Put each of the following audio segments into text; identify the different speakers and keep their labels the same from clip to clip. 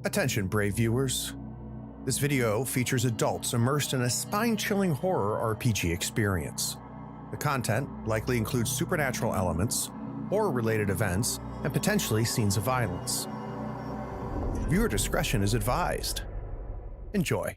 Speaker 1: Attention, brave viewers. This video features adults immersed in a spine-chilling horror RPG experience. The content likely includes supernatural elements, horror-related events, and potentially scenes of violence. Viewer discretion is advised. Enjoy.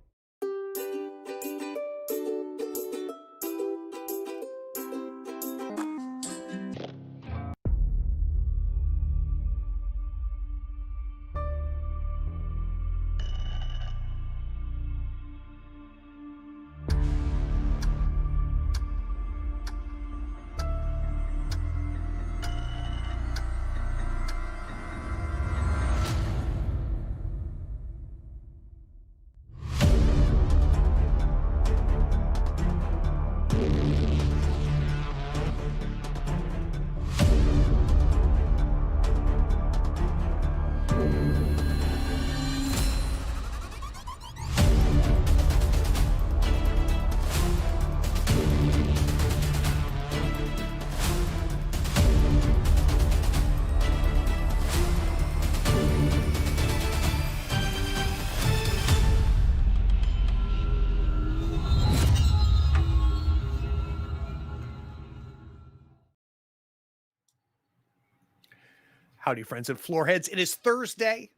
Speaker 1: Howdy, friends and floorheads. It is Thursday.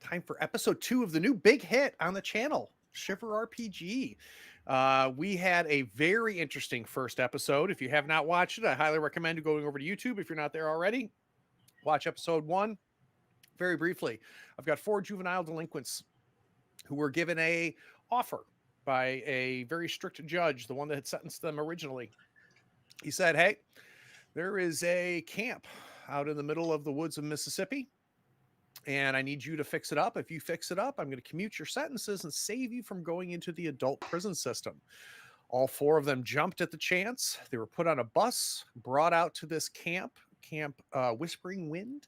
Speaker 1: Time for episode 2 of the new big hit on the channel, Shiver RPG. We had a very interesting first episode. If you have not watched it, I highly recommend going over to YouTube. If you're not there already, watch episode 1. Very briefly, I've got 4 juvenile delinquents who were given a offer by a very strict judge, the one that had sentenced them originally. He said, hey, there is a camp out in the middle of the woods of Mississippi, and I need you to fix it up. If you fix it up, I'm going to commute your sentences and save you from going into the adult prison system. All 4 of them jumped at the chance. They were put on a bus, brought out to this camp Whispering Wind,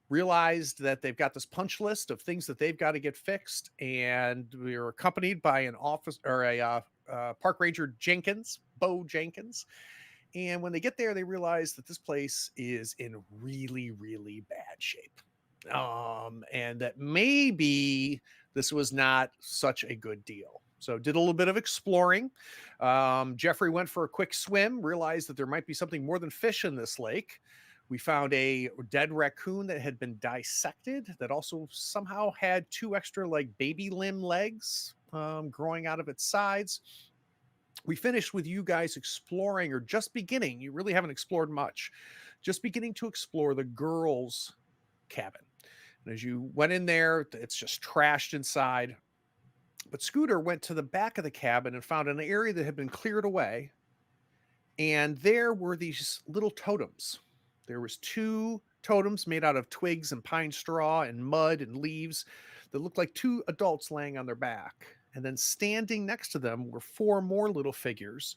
Speaker 1: realized that they've got this punch list of things that they've got to get fixed, and we were accompanied by an officer or a park ranger, Bo Jenkins. And when they get there, they realize that this place is in really, really bad shape. And that maybe this was not such a good deal. So did a little bit of exploring. Jeffrey went for a quick swim, realized that there might be something more than fish in this lake. We found a dead raccoon that had been dissected that also somehow had 2 extra like baby limb legs growing out of its sides. We finished with you guys exploring, or just beginning. You really haven't explored much. Just beginning to explore the girls' cabin. And as you went in there, it's just trashed inside. But Scooter went to the back of the cabin and found an area that had been cleared away. And there were these little totems. There was 2 totems made out of twigs and pine straw and mud and leaves that looked like 2 adults laying on their back. And then standing next to them were 4 more little figures.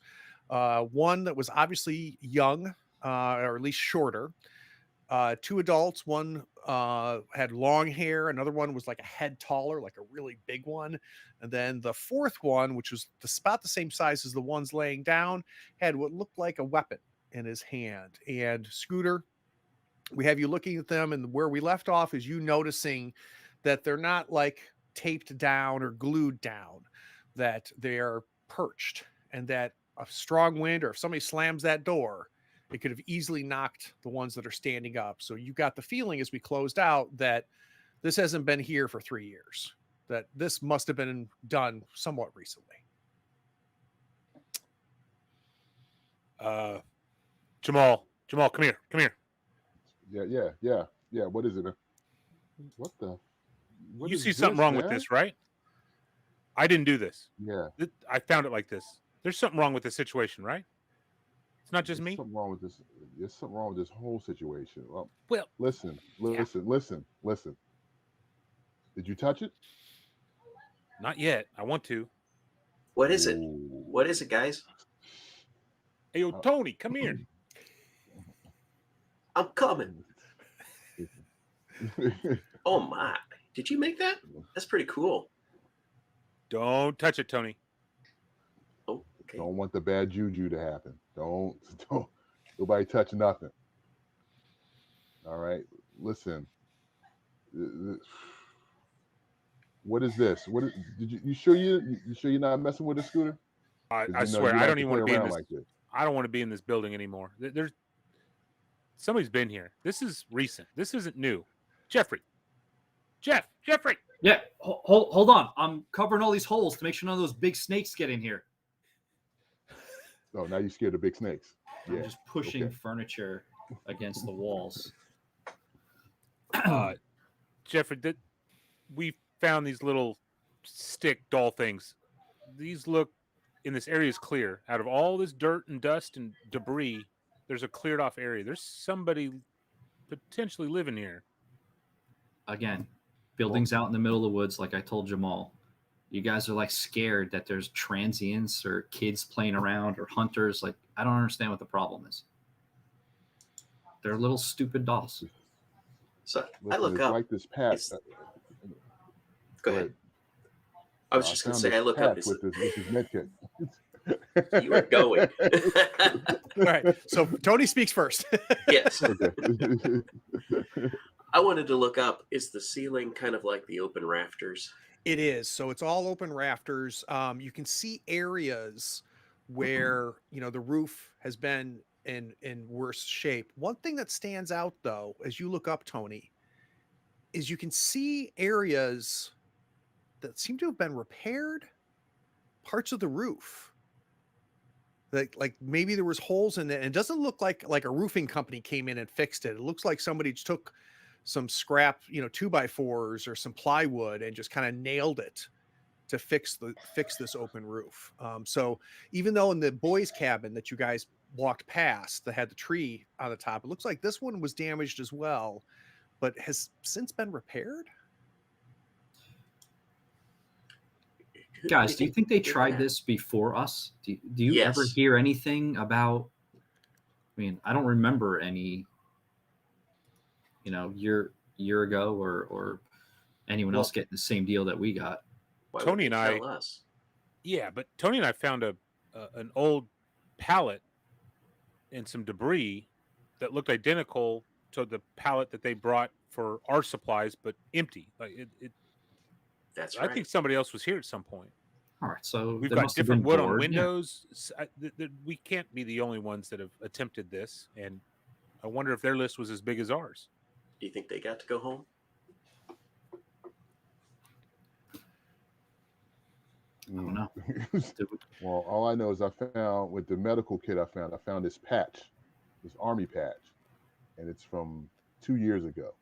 Speaker 1: One that was obviously young, or at least shorter. 2 adults. One had long hair. Another one was like a head taller, like a really big one. And then the 4th one, which was about the same size as the ones laying down, had what looked like a weapon in his hand. And Scooter, we have you looking at them, and where we left off is you noticing that they're not like taped down or glued down, that they're perched, and that a strong wind, or if somebody slams that door, it could have easily knocked the ones that are standing up. So you got the feeling as we closed out that this hasn't been here for 3 years, that this must have been done somewhat recently.
Speaker 2: Jamal, come here.
Speaker 3: Yeah. What is it? What the? What
Speaker 2: you see something wrong with this, right? I didn't do this.
Speaker 3: Yeah.
Speaker 2: I found it like this. There's something wrong with this situation, right? It's not just me.
Speaker 3: Something wrong with this. There's something wrong with this whole situation. Well,
Speaker 2: listen.
Speaker 3: Did you touch it?
Speaker 2: Not yet. I want to.
Speaker 4: What is it? What is it, guys?
Speaker 2: Hey, yo, Tony, come here.
Speaker 4: I'm coming. Oh my. Did you make that? That's pretty cool.
Speaker 2: Don't touch it, Tony.
Speaker 4: Oh, okay.
Speaker 3: Don't want the bad juju to happen. Don't nobody touch nothing. All right. Listen. What is this? You sure you sure you're not messing with a scooter?
Speaker 2: I swear,
Speaker 3: you
Speaker 2: I
Speaker 3: like
Speaker 2: don't
Speaker 3: to
Speaker 2: even
Speaker 3: play
Speaker 2: want to be in
Speaker 3: around
Speaker 2: this.
Speaker 3: like this.
Speaker 2: I don't want to be in this building anymore. There's somebody's been here. This is recent. This isn't new. Jeffrey. Jeffrey.
Speaker 5: Yeah, hold on. I'm covering all these holes to make sure none of those big snakes get in here.
Speaker 3: Oh, now you're scared of big snakes. Yeah.
Speaker 5: I'm just pushing
Speaker 3: okay.
Speaker 5: furniture against the walls.
Speaker 2: Jeffrey, we found these little stick doll things. These look, in this area is clear. Out of all this dirt and dust and debris, there's a cleared off area. There's somebody potentially living here.
Speaker 5: Again, buildings out in the middle of the woods, like I told Jamal. You guys are like scared that there's transients or kids playing around or hunters. Like, I don't understand what the problem is. They're little stupid dolls.
Speaker 4: So
Speaker 3: Listen,
Speaker 4: I look
Speaker 3: it's
Speaker 4: up.
Speaker 3: like this patch.
Speaker 4: It's- Go ahead. I was just going to say, I look up.
Speaker 3: with this medkit.
Speaker 4: You are going.
Speaker 1: All right. So Tony speaks first.
Speaker 4: Yes.
Speaker 3: Okay.
Speaker 4: I wanted to look up, is the ceiling kind of like the open rafters?
Speaker 1: It is. So it's all open rafters. You can see areas where, the roof has been in worse shape. One thing that stands out, though, as you look up, Tony, is you can see areas that seem to have been repaired, parts of the roof. Like maybe there was holes in it, and it doesn't look like a roofing company came in and fixed it. It looks like somebody just took some scrap, 2x4s or some plywood and just kind of nailed it to fix this open roof. So even though in the boys' cabin that you guys walked past that had the tree on the top, it looks like this one was damaged as well, but has since been repaired.
Speaker 5: Guys, do you think they tried this before us? Do you ever
Speaker 4: Yes.
Speaker 5: hear anything about? I mean, I don't remember any, year ago or anyone else getting the same deal that we got.
Speaker 4: Why would
Speaker 2: Tony
Speaker 4: they
Speaker 2: and I-
Speaker 4: tell us?
Speaker 2: Yeah, but Tony and I found an old pallet and some debris that looked identical to the pallet that they brought for our supplies, but empty. Like it
Speaker 4: That's
Speaker 2: I
Speaker 4: right.
Speaker 2: think somebody else was here at some point.
Speaker 5: All right, so
Speaker 2: We've
Speaker 5: they
Speaker 2: got
Speaker 5: must have
Speaker 2: different
Speaker 5: been
Speaker 2: wood on
Speaker 5: bored. Yeah.
Speaker 2: windows. We can't be the only ones that have attempted this, and I wonder if their list was as big as ours.
Speaker 4: Do you think they got to go home?
Speaker 5: I don't know.
Speaker 3: Well, all I know is I found with the medical kit I found this patch, this army patch, and it's from 2 years ago.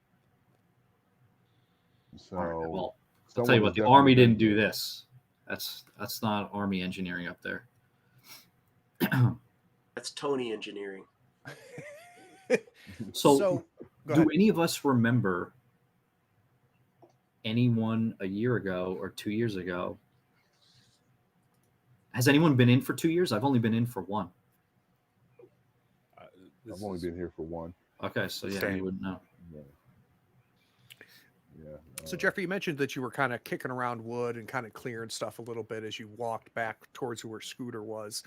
Speaker 3: So,
Speaker 5: All right, well, I'll
Speaker 3: someone
Speaker 5: tell you
Speaker 3: has
Speaker 5: what, the
Speaker 3: definitely
Speaker 5: Army
Speaker 3: been-
Speaker 5: didn't do this. That's not Army engineering up there.
Speaker 4: That's Tony engineering.
Speaker 5: So,
Speaker 1: go
Speaker 5: do
Speaker 1: ahead.
Speaker 5: any of us remember anyone a year ago or 2 years ago? Has anyone been in for 2 years? I've only been in for one.
Speaker 3: I've only been here for one.
Speaker 5: Okay, so yeah,
Speaker 2: Same.
Speaker 5: you wouldn't know.
Speaker 3: Yeah. Yeah.
Speaker 1: So Jeffrey, you mentioned that you were kind of kicking around wood and kind of clearing stuff a little bit as you walked back towards where Scooter was.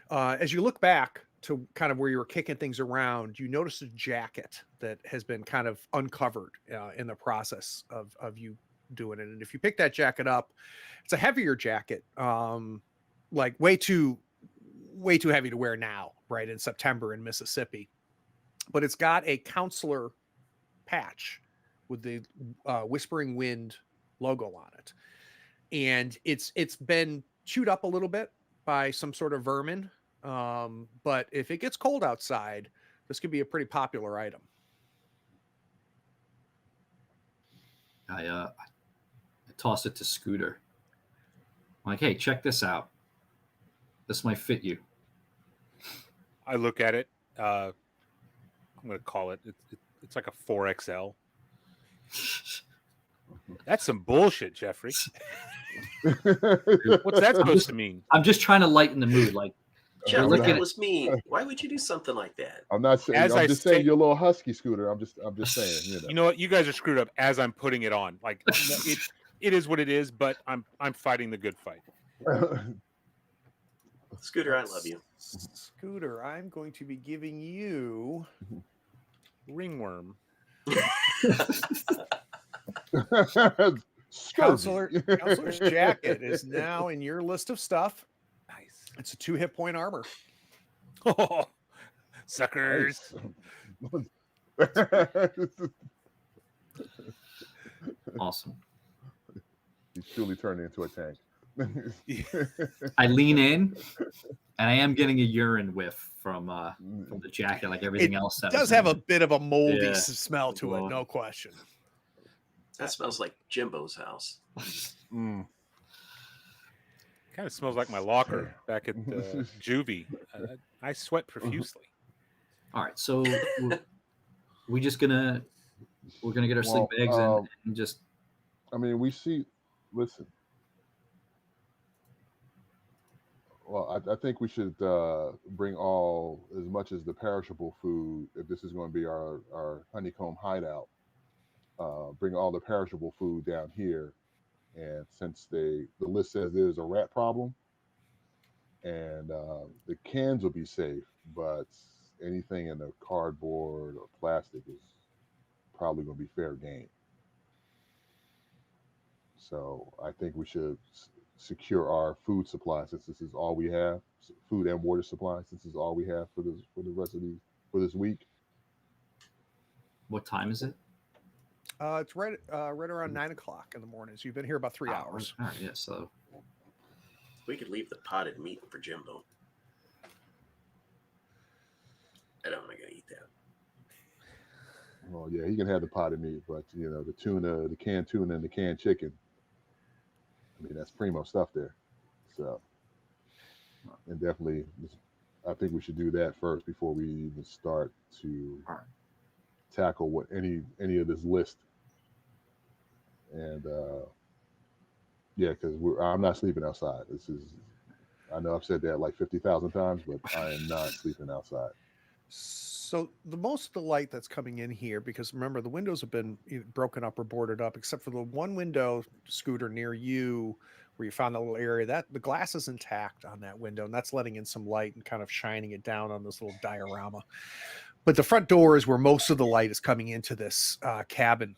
Speaker 1: As you look back to kind of where you were kicking things around, you notice a jacket that has been kind of uncovered in the process of you doing it. And if you pick that jacket up, it's a heavier jacket, like way too heavy to wear now, right, in September in Mississippi. But it's got a counselor patch with the Whispering Wind logo on it, and it's been chewed up a little bit by some sort of vermin. But if it gets cold outside, this could be a pretty popular item.
Speaker 5: I toss it to Scooter. I'm like, hey, check this out. This might fit you.
Speaker 2: I look at it. I'm going to call it. It's like a 4XL. That's some bullshit, Jeffrey. What's that supposed to mean?
Speaker 5: I'm just trying to lighten the mood. Like,
Speaker 4: Jeff,
Speaker 5: looking
Speaker 4: that
Speaker 5: at-
Speaker 4: was mean. Why would you do something like that?
Speaker 3: I'm not saying.
Speaker 2: As
Speaker 3: I'm
Speaker 2: I
Speaker 3: just
Speaker 2: say-
Speaker 3: saying you're a little husky, Scooter. I'm just saying.
Speaker 2: You know what? You guys are screwed up as I'm putting it on. Like it is what it is, but I'm fighting the good fight.
Speaker 4: Scooter, I love you.
Speaker 1: Scooter, I'm going to be giving you
Speaker 2: Ringworm.
Speaker 1: Counselor's jacket is now in your list of stuff.
Speaker 2: Nice.
Speaker 1: It's a 2 hit point armor.
Speaker 2: Oh, suckers.
Speaker 5: Awesome.
Speaker 3: He's truly turned into a tank.
Speaker 5: I lean in, and I am getting a urine whiff from the jacket, like everything else.
Speaker 1: It does have a bit of a moldy
Speaker 5: Yeah.
Speaker 1: smell to it,
Speaker 5: Well,
Speaker 1: no question.
Speaker 4: That smells like Jimbo's house.
Speaker 3: Mm.
Speaker 2: Kind of smells like my locker back at juvie. I sweat profusely.
Speaker 5: All right, so we're gonna get our sleep bags and just.
Speaker 3: I mean, listen. Well, I think we should bring as much as the perishable food, if this is going to be our honeycomb hideout, bring all the perishable food down here. And since the list says there's a rat problem, and the cans will be safe, but anything in the cardboard or plastic is probably going to be fair game. So I think we should secure our food supply, since this is all we have, food and water supply, since this is all we have for the rest of this week.
Speaker 5: What time is it?
Speaker 1: It's right around 9 o'clock in the morning. So you've been here about 3 hours.
Speaker 5: All right, yeah. So
Speaker 4: We could leave the potted meat for Jimbo. I don't think I eat that.
Speaker 3: Well, yeah, he can have the potted meat, but the tuna, the canned tuna, and the canned chicken. I mean, that's primo stuff there. So, and definitely, I think we should do that first before we even start to tackle what any of this list. And yeah, because I'm not sleeping outside. I know I've said that like 50,000 times, but I am not sleeping outside.
Speaker 1: So the most of the light that's coming in here, because remember the windows have been broken up or boarded up, except for the one window, Scooter, near you, where you found that little area, that the glass is intact on that window, and that's letting in some light and kind of shining it down on this little diorama. But the front door is where most of the light is coming into this cabin,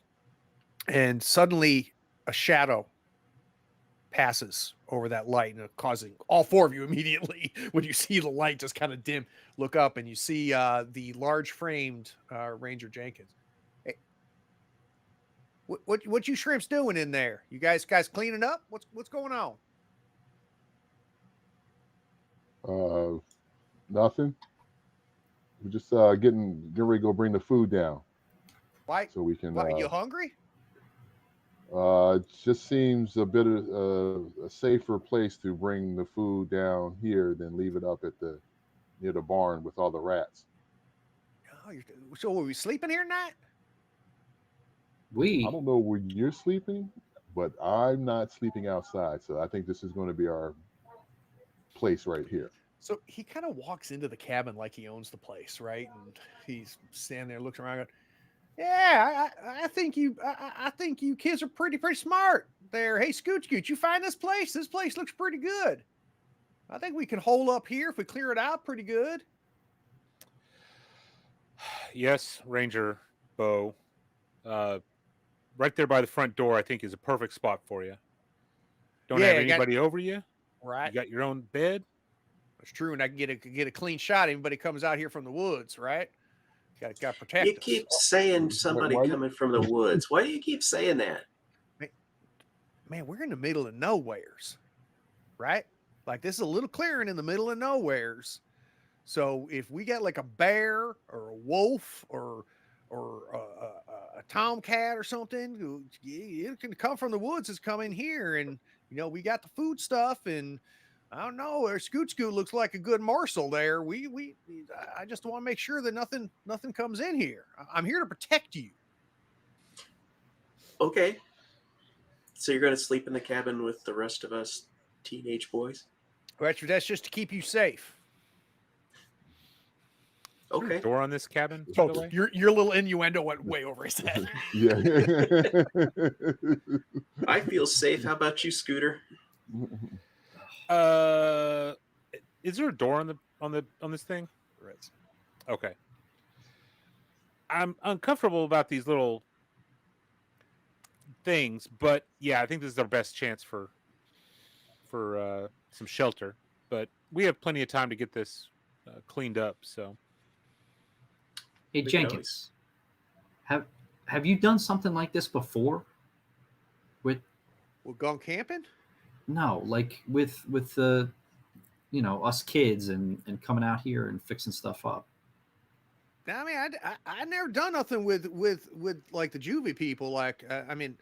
Speaker 1: and suddenly a shadow passes over that light, and causing all four of you immediately, when you see the light just kind of dim, look up and you see the large framed Ranger Jenkins. Hey, what you shrimps doing in there? You guys cleaning up? What's going on?
Speaker 3: Nothing. We're just getting ready to go bring the food down.
Speaker 1: Why?
Speaker 3: So we can.
Speaker 1: Why, you hungry?
Speaker 3: It just seems a bit of a safer place to bring the food down here than leave it up near the barn with all the rats.
Speaker 1: Oh, so are we sleeping here tonight?
Speaker 3: I don't know where you're sleeping, but I'm not sleeping outside. So I think this is going to be our place right here.
Speaker 1: So he kind of walks into the cabin like he owns the place, right? And he's standing there looking around going, yeah, I think you kids are pretty smart there. Hey, Scoot, you find this place? This place looks pretty good. I think we can hole up here if we clear it out pretty good.
Speaker 2: Yes, Ranger Bo. Right there by the front door, I think, is a perfect spot for you. Don't have anybody over you.
Speaker 1: Right.
Speaker 2: You got your own bed.
Speaker 1: That's true, and I can get a clean shot. Anybody comes out here from the woods, right? Got to protect us.
Speaker 4: You keep saying somebody coming from the woods. Why do you keep saying that?
Speaker 1: Man, we're in the middle of nowheres, right? Like this is a little clearing in the middle of nowheres. So if we got like a bear or a wolf or a tomcat or something, it can come from the woods. It's coming here, and we got the food stuff, and I don't know. Our Scoot looks like a good morsel there. I just want to make sure that nothing comes in here. I'm here to protect you.
Speaker 4: Okay. So you're going to sleep in the cabin with the rest of us teenage boys?
Speaker 1: That's just to keep you safe.
Speaker 4: Okay.
Speaker 2: Door on this cabin.
Speaker 1: So your little innuendo went way over his head.
Speaker 3: Yeah.
Speaker 4: I feel safe. How about you, Scooter?
Speaker 2: Is there a door on this thing?
Speaker 1: Right.
Speaker 2: Okay. I'm uncomfortable about these little things, but yeah, I think this is our best chance for some shelter. But we have plenty of time to get this cleaned up. So
Speaker 5: Hey
Speaker 4: We could always-
Speaker 5: Jenkins, have you done something like this before? With
Speaker 1: We're going camping.
Speaker 5: no, like with the us kids and coming out here and fixing stuff up.
Speaker 1: I mean, I never done nothing with like the juvie people. Like, I mean,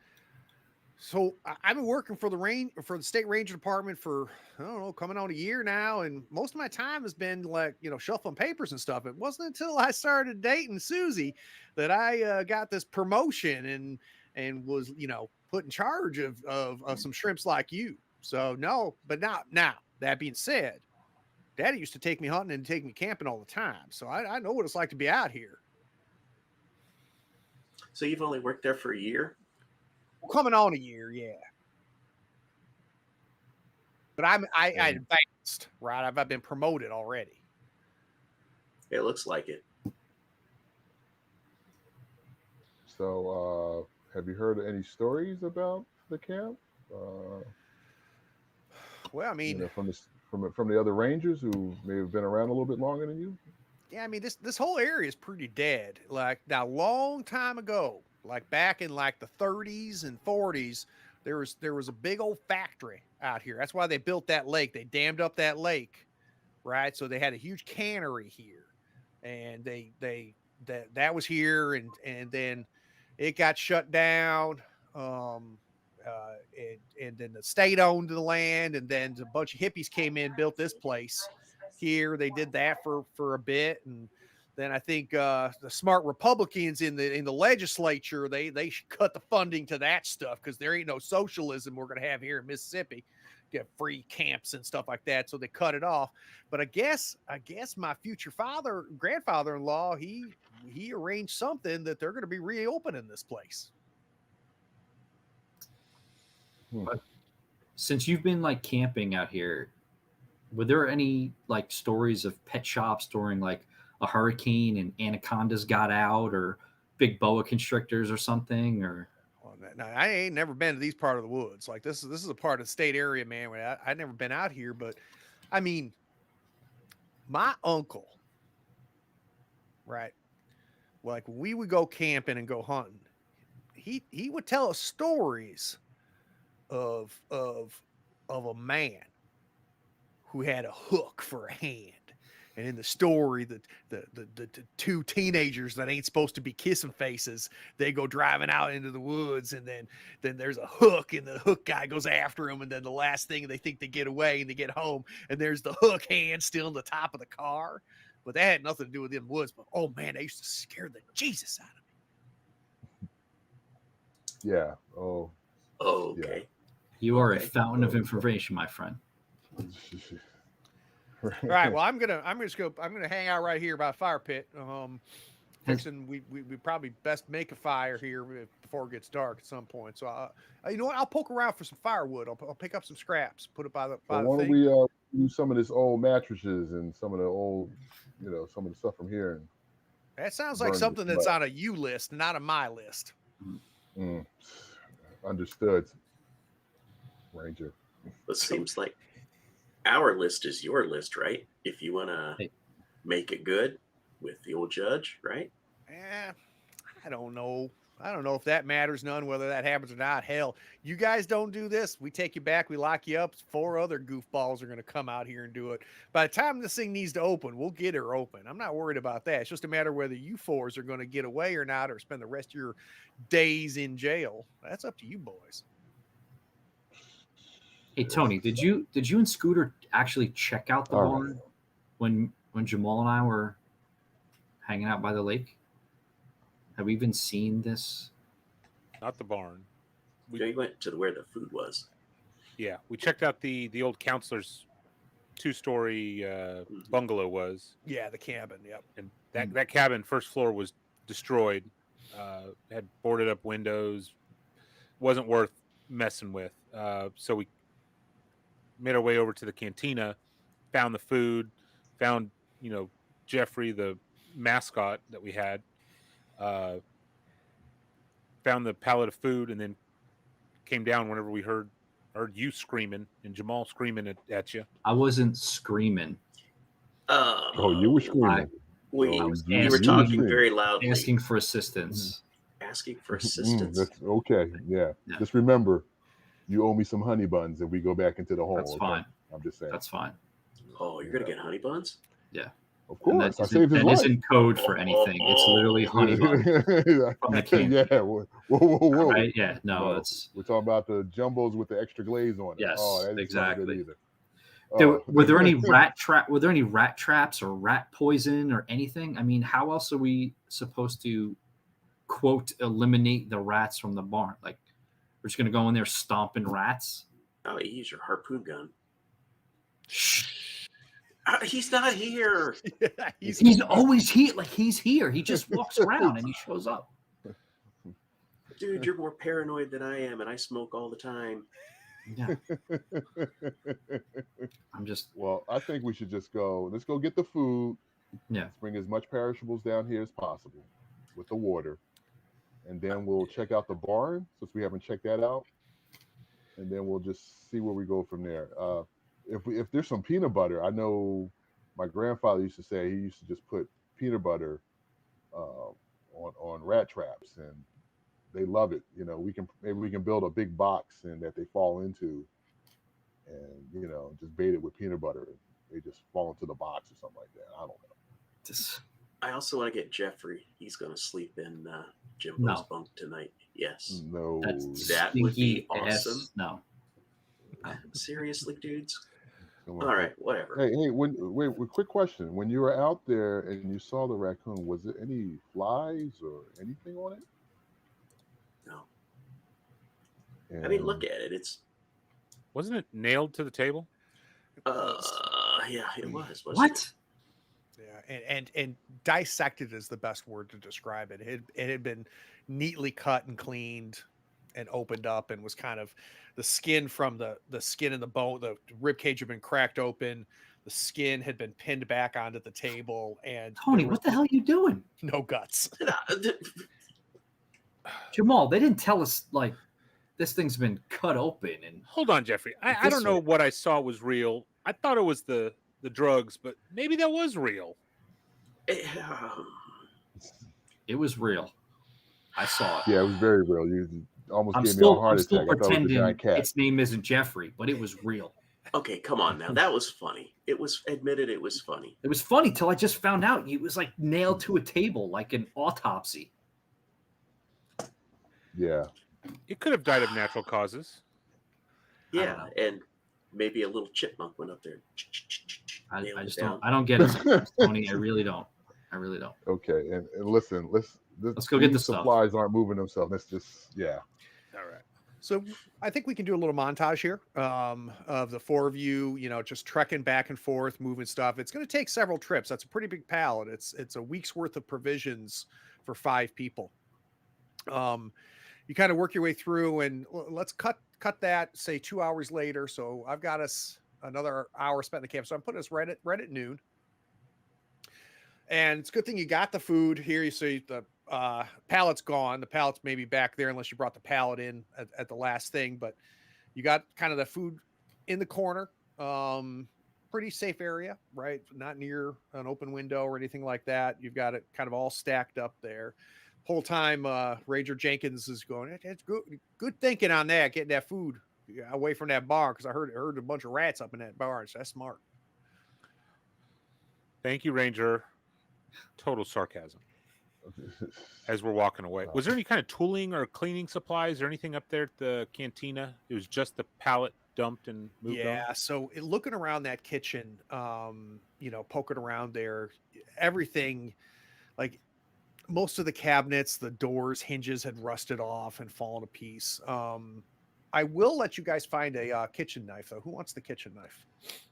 Speaker 1: so I've been working for the state ranger department for, I don't know, coming on a year now, and most of my time has been like, shuffling papers and stuff. It wasn't until I started dating Susie that I got this promotion and was put in charge of some shrimps like you. So no, but now that being said, Daddy used to take me hunting and take me camping all the time, so I know what it's like to be out here.
Speaker 4: So you've only worked there for a year?
Speaker 1: Well, coming on a year, yeah. But I advanced, right? I've been promoted already.
Speaker 4: It looks like it.
Speaker 3: So, have you heard any stories about the camp?
Speaker 1: Well, I mean,
Speaker 3: from the other rangers who may have been around a little bit longer than you.
Speaker 1: yeah, I mean this whole area is pretty dead. Like now, long time ago, like back in like the 30s and 40s, there was a big old factory out here. That's why they built that lake. They dammed up that lake, right? So they had a huge cannery here, and that was here, and then it got shut down. And then the state owned the land, and then a bunch of hippies came in, built this place here. They did that for a bit, and then I think the smart Republicans in the legislature they cut the funding to that stuff because there ain't no socialism we're gonna have here in Mississippi. Get free camps and stuff like that, so they cut it off. But I guess my future grandfather-in-law, he arranged something that they're going to be reopening this place.
Speaker 5: But since you've been like camping out here, were there any like stories of pet shops during like a hurricane and anacondas got out, or big boa constrictors or something? Or
Speaker 1: Well, now, I ain't never been to these part of the woods. Like this is a part of the state area, man. Where I never been out here, but I mean, my uncle, right? Like when we would go camping and go hunting, he would tell us stories of a man who had a hook for a hand. And in the story, the two teenagers that ain't supposed to be kissing faces, they go driving out into the woods, and then there's a hook, and the hook guy goes after them, and then the last thing they think they get away, and they get home, and there's the hook hand still in the top of the car. But that had nothing to do with them woods. But oh man, they used to scare the Jesus out of me.
Speaker 3: Yeah. Oh.
Speaker 4: Oh, okay.
Speaker 5: you are a
Speaker 4: Okay.
Speaker 5: fountain of information, my friend.
Speaker 1: All right. Well, I'm gonna hang out right here by a fire pit. We probably best make a fire here before it gets dark at some point. So you know what? I'll poke around for some firewood. I'll pick up some scraps, put it by the
Speaker 3: Why don't
Speaker 1: thing.
Speaker 3: we use some of this old mattresses and some of the old, some of the stuff from here?
Speaker 1: That sounds like
Speaker 3: burn
Speaker 1: something
Speaker 3: this
Speaker 1: that's
Speaker 3: up.
Speaker 1: on a you list, not a my list.
Speaker 3: Understood, Ranger.
Speaker 4: It seems like our list is your list, right? If you want to
Speaker 5: Hey.
Speaker 4: make it good with the old judge, right?
Speaker 1: I don't know. I don't know if that matters none, whether that happens or not. Hell, you guys don't do this. We take you back. We lock you up. 4 other goofballs are going to come out here and do it. By the time this thing needs to open, we'll get her open. I'm not worried about that. It's just a matter of whether you 4s are going to get away or not, or spend the rest of your days in jail. That's up to you boys.
Speaker 5: Hey Tony, did you and Scooter actually check out the
Speaker 3: All
Speaker 5: barn when Jamal and I were hanging out by the lake? Have we even seen this?
Speaker 2: not the barn.
Speaker 4: We went to where the food was.
Speaker 2: Yeah, we checked out the old counselor's 2-story bungalow was,
Speaker 1: Yeah, the cabin. Yep.
Speaker 2: and that cabin first floor was destroyed. Had boarded up windows, wasn't worth messing with. So we made our way over to the cantina, found the food, found Jeffrey, the mascot that we had, found the pallet of food, and then came down whenever we heard you screaming and Jamal screaming at you.
Speaker 5: I wasn't screaming.
Speaker 3: Oh, you were screaming.
Speaker 4: We,
Speaker 3: Oh,
Speaker 4: you were
Speaker 5: asking-
Speaker 4: talking very loudly,
Speaker 5: Asking for assistance.
Speaker 4: asking for assistance.
Speaker 3: That's okay. Yeah.
Speaker 5: Yeah.
Speaker 3: Just remember, you owe me some honey buns if we go back into the hole.
Speaker 5: That's
Speaker 3: okay?
Speaker 5: fine.
Speaker 3: I'm just saying.
Speaker 5: That's fine.
Speaker 4: Oh, you're gonna get honey buns?
Speaker 3: Of
Speaker 5: And
Speaker 3: course,
Speaker 5: that
Speaker 3: I saved his
Speaker 5: that
Speaker 3: life.
Speaker 5: isn't code for anything. It's literally honey bun from the can.
Speaker 3: Yeah. Whoa.
Speaker 5: Right? Yeah. No,
Speaker 3: No,
Speaker 5: it's
Speaker 3: we're talking about the jumbos with the extra glaze on it.
Speaker 5: Yes,
Speaker 3: Oh, that doesn't sound good
Speaker 5: exactly.
Speaker 3: either.
Speaker 5: Were there any rat traps or rat poison or anything? I mean, how else are we supposed to quote eliminate the rats from the barn? Like, we're just gonna go in there stomping rats?
Speaker 4: Oh, you use your harpoon gun.
Speaker 5: Shh.
Speaker 4: He's not here.
Speaker 1: Yeah,
Speaker 5: He's always here. Like, he's here. He just walks around and he shows up.
Speaker 4: Dude, you're more paranoid than I am, and I smoke all the time.
Speaker 5: Yeah. I'm just
Speaker 3: Well, I think we should just go. Let's go get the food.
Speaker 5: Yeah.
Speaker 3: Let's bring as much perishables down here as possible with the water, and then we'll check out the barn since we haven't checked that out, and then we'll just see where we go from there. If there's some peanut butter, I know my grandfather used to say he used to just put peanut butter on rat traps, and they love it. You know, maybe we can build a big box and that they fall into, and just bait it with peanut butter. They just fall into the box or something like that. I don't know.
Speaker 5: just
Speaker 4: I also want to get Jeffrey. He's going to sleep in Jimbo's
Speaker 5: No.
Speaker 4: bunk tonight. Yes.
Speaker 3: No.
Speaker 5: that's
Speaker 4: That would be
Speaker 5: stinky ass-
Speaker 4: awesome.
Speaker 5: No.
Speaker 4: Seriously, dudes?
Speaker 3: Come on.
Speaker 4: All right, whatever.
Speaker 3: Hey, wait, quick question. When you were out there and you saw the raccoon, was there any flies or anything on it?
Speaker 4: No. I mean,
Speaker 3: And-
Speaker 4: look at it. It's
Speaker 2: Wasn't it nailed to the table?
Speaker 4: yeah, it was. Wasn't
Speaker 5: What?
Speaker 1: Yeah, and dissected is the best word to describe it. It had been neatly cut and cleaned and opened up, and was kind of the skin from the skin and the bone, the rib cage had been cracked open. The skin had been pinned back onto the table, and
Speaker 5: Tony,
Speaker 1: there
Speaker 5: what
Speaker 1: was
Speaker 5: the hell are you doing?
Speaker 1: no guts.
Speaker 4: it?
Speaker 5: Jamal, they didn't tell us like this thing's been cut open and
Speaker 2: Hold on, Jeffrey. I don't know
Speaker 5: Eviscerate.
Speaker 2: what I saw was real. I thought it was the drugs, but maybe that was real.
Speaker 5: it was real. I saw it.
Speaker 3: Yeah, it was very real. You almost
Speaker 5: I'm
Speaker 3: gave me a
Speaker 5: still,
Speaker 3: heart
Speaker 5: I'm still
Speaker 3: attack. I thought it was a
Speaker 5: pretending
Speaker 3: giant cat.
Speaker 5: its name isn't Jeffrey, but it was real.
Speaker 4: Okay, come on now. That was funny. It was admitted it was funny.
Speaker 5: It was funny till I just found out it was like nailed to a table like an autopsy.
Speaker 3: Yeah.
Speaker 2: It could have died of natural causes.
Speaker 5: don't
Speaker 4: Yeah,
Speaker 5: know.
Speaker 4: and maybe a little chipmunk went up there.
Speaker 5: I
Speaker 4: nailed
Speaker 5: just
Speaker 4: it
Speaker 5: don't.
Speaker 4: down.
Speaker 5: I don't get it, sometimes, Tony. I really don't. I really don't.
Speaker 3: Okay. And listen, let's
Speaker 5: go get
Speaker 3: these
Speaker 5: the stuff.
Speaker 3: supplies aren't moving themselves. Let's just
Speaker 2: All right.
Speaker 1: So I think we can do a little montage here of the four of you, just trekking back and forth, moving stuff. It's going to take several trips. That's a pretty big pallet. It's a week's worth of provisions for 5 people. You kind of work your way through, and let's cut that, say 2 hours later. So I've got us another hour spent in the camp. So I'm putting us right at noon. And it's a good thing you got the food here. You see the pallet's gone. The pallet's maybe back there unless you brought the pallet in at the last thing. But you got kind of the food in the corner. Pretty safe area, right? Not near an open window or anything like that. You've got it kind of all stacked up there. Whole time, Ranger Jenkins is going, it's good thinking on that, getting that food away from that barn, because I heard a bunch of rats up in that barn. So that's smart.
Speaker 2: Thank you, Ranger. Total sarcasm. As we're walking away, was there any kind of tooling or cleaning supplies or anything up there at the cantina? It was just the pallet dumped and moved on.
Speaker 1: So looking around that kitchen, poking around there, everything, like most of the cabinets, the doors, hinges had rusted off and fallen to piece. I will let you guys find a kitchen knife, though. Who wants the kitchen knife?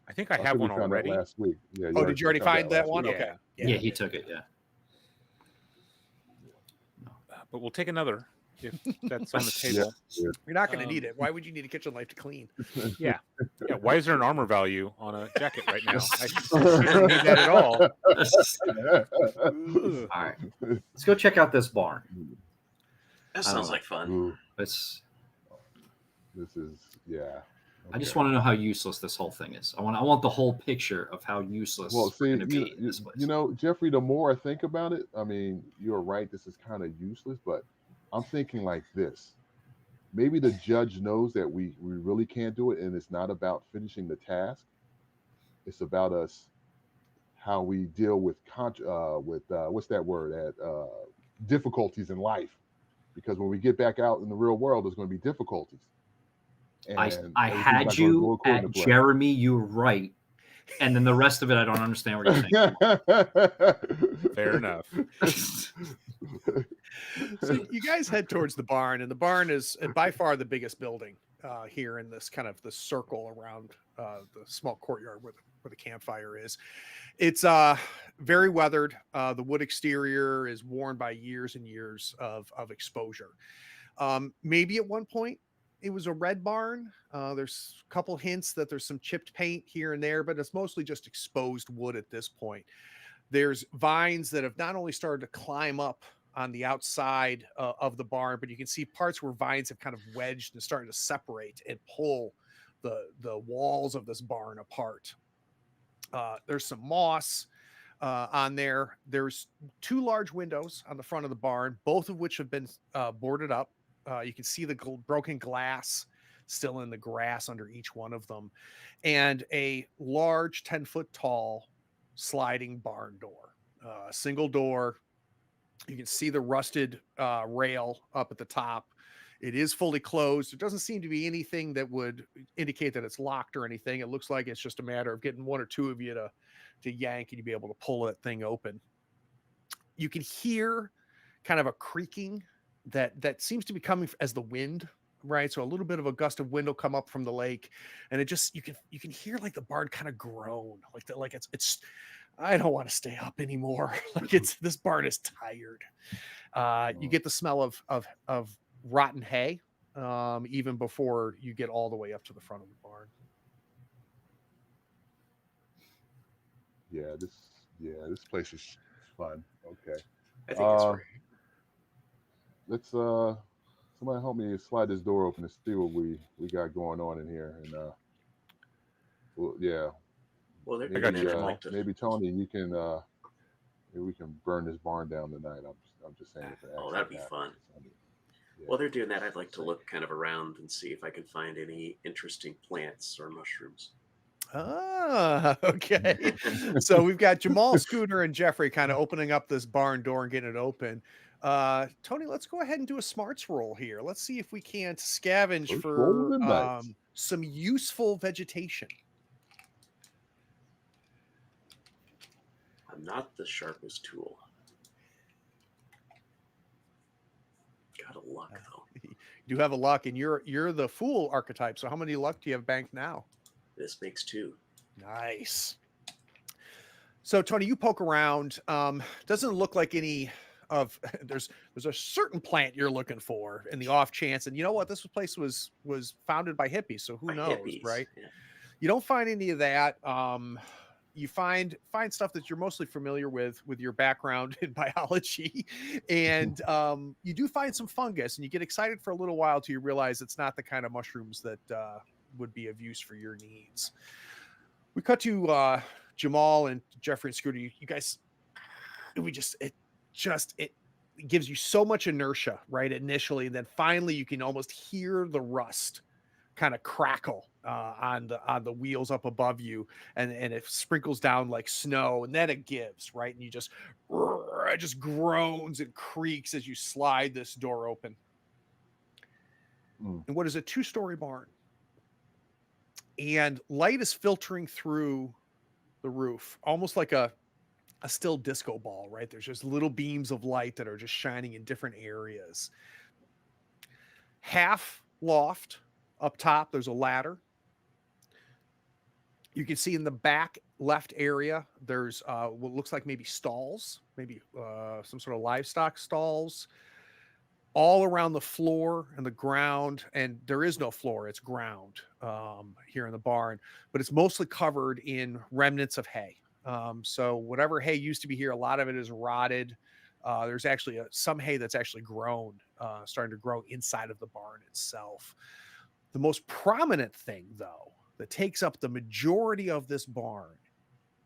Speaker 2: I think I
Speaker 3: I
Speaker 2: have
Speaker 3: think we
Speaker 2: one
Speaker 3: found that
Speaker 2: already.
Speaker 3: last week. Yeah.
Speaker 1: Oh, did you already find that
Speaker 3: last
Speaker 1: one?
Speaker 3: week.
Speaker 1: Okay.
Speaker 5: Yeah, he took it. Yeah.
Speaker 2: But we'll take another if that's on the table.
Speaker 3: Yeah.
Speaker 1: You're not going to need it. Why would you need a kitchen knife to clean?
Speaker 2: Yeah. Why is there an armor value on a jacket right now? I don't need that at all.
Speaker 5: All right, let's go check out this barn.
Speaker 4: That sounds like fun.
Speaker 3: Ooh.
Speaker 5: Let's.
Speaker 3: This is yeah.
Speaker 5: I just
Speaker 3: Okay.
Speaker 5: want to know how useless this whole thing is. I want the whole picture of how useless
Speaker 3: Well,
Speaker 5: we're
Speaker 3: see,
Speaker 5: going to be in this place.
Speaker 3: Jeffrey, the more I think about it, I mean, you're right. This is kind of useless, but I'm thinking like this. Maybe the judge knows that we really can't do it, and it's not about finishing the task. It's about us how we deal with what's that word at difficulties in life. Because when we get back out in the real world, there's going to be difficulties, and
Speaker 5: I
Speaker 3: everything's
Speaker 5: had
Speaker 3: not going to go
Speaker 5: you
Speaker 3: according
Speaker 5: at
Speaker 3: to plan.
Speaker 5: Jeremy, you were right. And then the rest of it, I don't understand what you're saying.
Speaker 2: Fair enough.
Speaker 1: So you guys head towards the barn, and the barn is by far the biggest building here in this kind of the circle around the small courtyard where the campfire is. It's very weathered. The wood exterior is worn by years and years of exposure. Maybe at one point it was a red barn. There's a couple hints that there's some chipped paint here and there, but it's mostly just exposed wood at this point. There's vines that have not only started to climb up on the outside of the barn, but you can see parts where vines have kind of wedged and starting to separate and pull the walls of this barn apart. There's some moss on there. There's two large windows on the front of the barn, both of which have been boarded up. You can see the broken glass still in the grass under each one of them, and a large 10-foot tall sliding barn door, single door. You can see the rusted rail up at the top. It is fully closed. There doesn't seem to be anything that would indicate that it's locked or anything. It looks like it's just a matter of getting one or two of you to yank and you'd be able to pull that thing open. You can hear kind of a creaking that seems to be coming as the wind, right? So a little bit of a gust of wind will come up from the lake, and it just you can hear like the barn kind of groan, like it's I don't want to stay up anymore. Like this barn is tired. You get the smell of rotten hay even before you get all the way up to the front of the barn.
Speaker 3: This place is fun. Okay.
Speaker 4: I think it's great.
Speaker 3: Let's somebody help me slide this door open and see what we got going on in here. And yeah.
Speaker 4: Well, they're
Speaker 3: Maybe,
Speaker 4: gonna have like to.
Speaker 3: maybe Tony, you can maybe we can burn this barn down tonight. I'm just saying.
Speaker 4: Oh, that'd be fun.
Speaker 3: Yeah.
Speaker 4: While they're doing that, I'd like to look kind of around and see if I can find any interesting plants or mushrooms.
Speaker 1: Ah, okay. So we've got Jamal, Scooter, and Jeffrey kind of opening up this barn door and getting it open. Tony, let's go ahead and do a smarts roll here. Let's see if we can't scavenge
Speaker 3: First roll of
Speaker 1: for
Speaker 3: the night.
Speaker 1: some useful vegetation.
Speaker 4: I'm not the sharpest tool. Got a luck though.
Speaker 1: You do have a luck, and you're the fool archetype. So how many luck do you have banked now?
Speaker 4: This makes 2.
Speaker 1: Nice. So Tony, you poke around. Doesn't look like any of there's a certain plant you're looking for in the off chance. And you know what? This place was founded by hippies, so who knows,
Speaker 4: Hippies,
Speaker 1: right?
Speaker 4: yeah.
Speaker 1: You don't find any of that. You find stuff that you're mostly familiar with your background in biology, and you do find some fungus, and you get excited for a little while till you realize it's not the kind of mushrooms that would be of use for your needs. We cut to Jamal and Jeffrey and Scooter. You guys, it gives you so much inertia, right? Initially, and then finally you can almost hear the rust kind of crackle on the wheels up above you, and it sprinkles down like snow, and then it gives, right? And it just groans and creaks as you slide this door open. And what is a 2-story barn, and light is filtering through the roof, almost like a still disco ball, right? There's just little beams of light that are just shining in different areas. Half loft up top, there's a ladder. You can see in the back left area, there's what looks like maybe stalls, maybe some sort of livestock stalls, all around the floor and the ground. And there is no floor, it's ground here in the barn, but it's mostly covered in remnants of hay. So whatever hay used to be here, a lot of it is rotted. There's actually some hay that's actually grown, starting to grow inside of the barn itself. The most prominent thing, though, that takes up the majority of this barn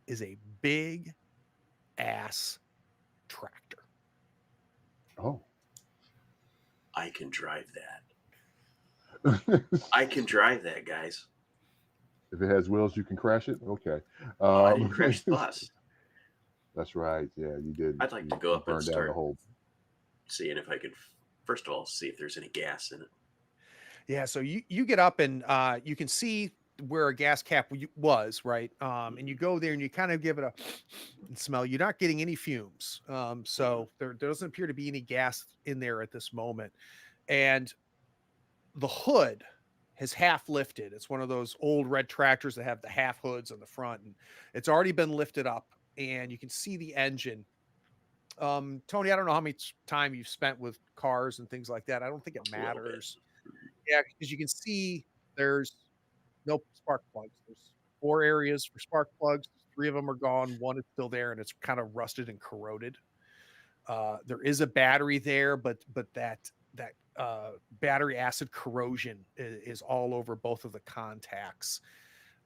Speaker 1: is a big ass tractor.
Speaker 3: Oh.
Speaker 4: I can drive that. I can drive that, guys.
Speaker 3: If it has wheels, you can crash it. Okay.
Speaker 4: I didn't crash the bus.
Speaker 3: That's right. Yeah, you did.
Speaker 4: I'd like to
Speaker 3: You
Speaker 4: go up and
Speaker 3: burned down
Speaker 4: start
Speaker 3: the whole.
Speaker 4: seeing if I could, first of all, see if there's any gas in it.
Speaker 1: Yeah, so you get up and you can see where a gas cap was, right? And you go there and you kind of give it a smell. You're not getting any fumes. So there doesn't appear to be any gas in there at this moment. And the hood has half lifted. It's one of those old red tractors that have the half hoods on the front, and it's already been lifted up, and you can see the engine. Tony, I don't know how much time you've spent with cars and things like that. I don't think it matters. Yeah, because you can see there's no spark plugs. There's 4 areas for spark plugs. 3 of them are gone. 1 is still there, and it's kind of rusted and corroded. There is a battery there, but that battery acid corrosion is all over both of the contacts.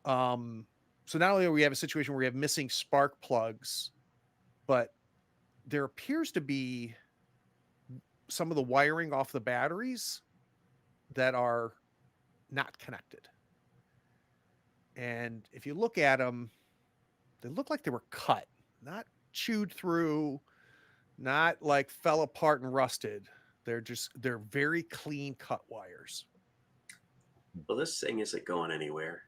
Speaker 1: So not only do we have a situation where we have missing spark plugs, but there appears to be some of the wiring off the batteries that are not connected. And if you look at them, they look like they were cut, not chewed through, not like fell apart and rusted. They're very clean cut wires.
Speaker 4: Well, this thing isn't going anywhere.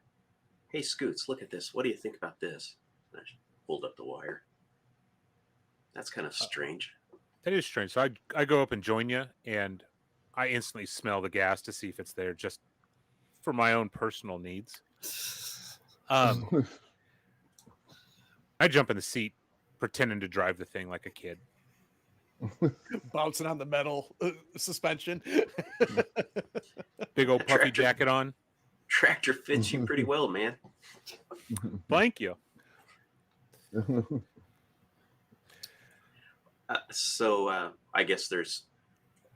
Speaker 4: Hey, Scoots, look at this. What do you think about this? I pulled up the wire. That's kind of strange.
Speaker 2: That is strange. So I go up and join you, and I instantly smell the gas to see if it's there, just for my own personal needs. I jump in the seat, pretending to drive the thing like a kid.
Speaker 1: Bouncing on the metal suspension.
Speaker 2: Big old puffy jacket on.
Speaker 4: Tractor fits you pretty well, man.
Speaker 2: Thank you.
Speaker 4: So I guess there's,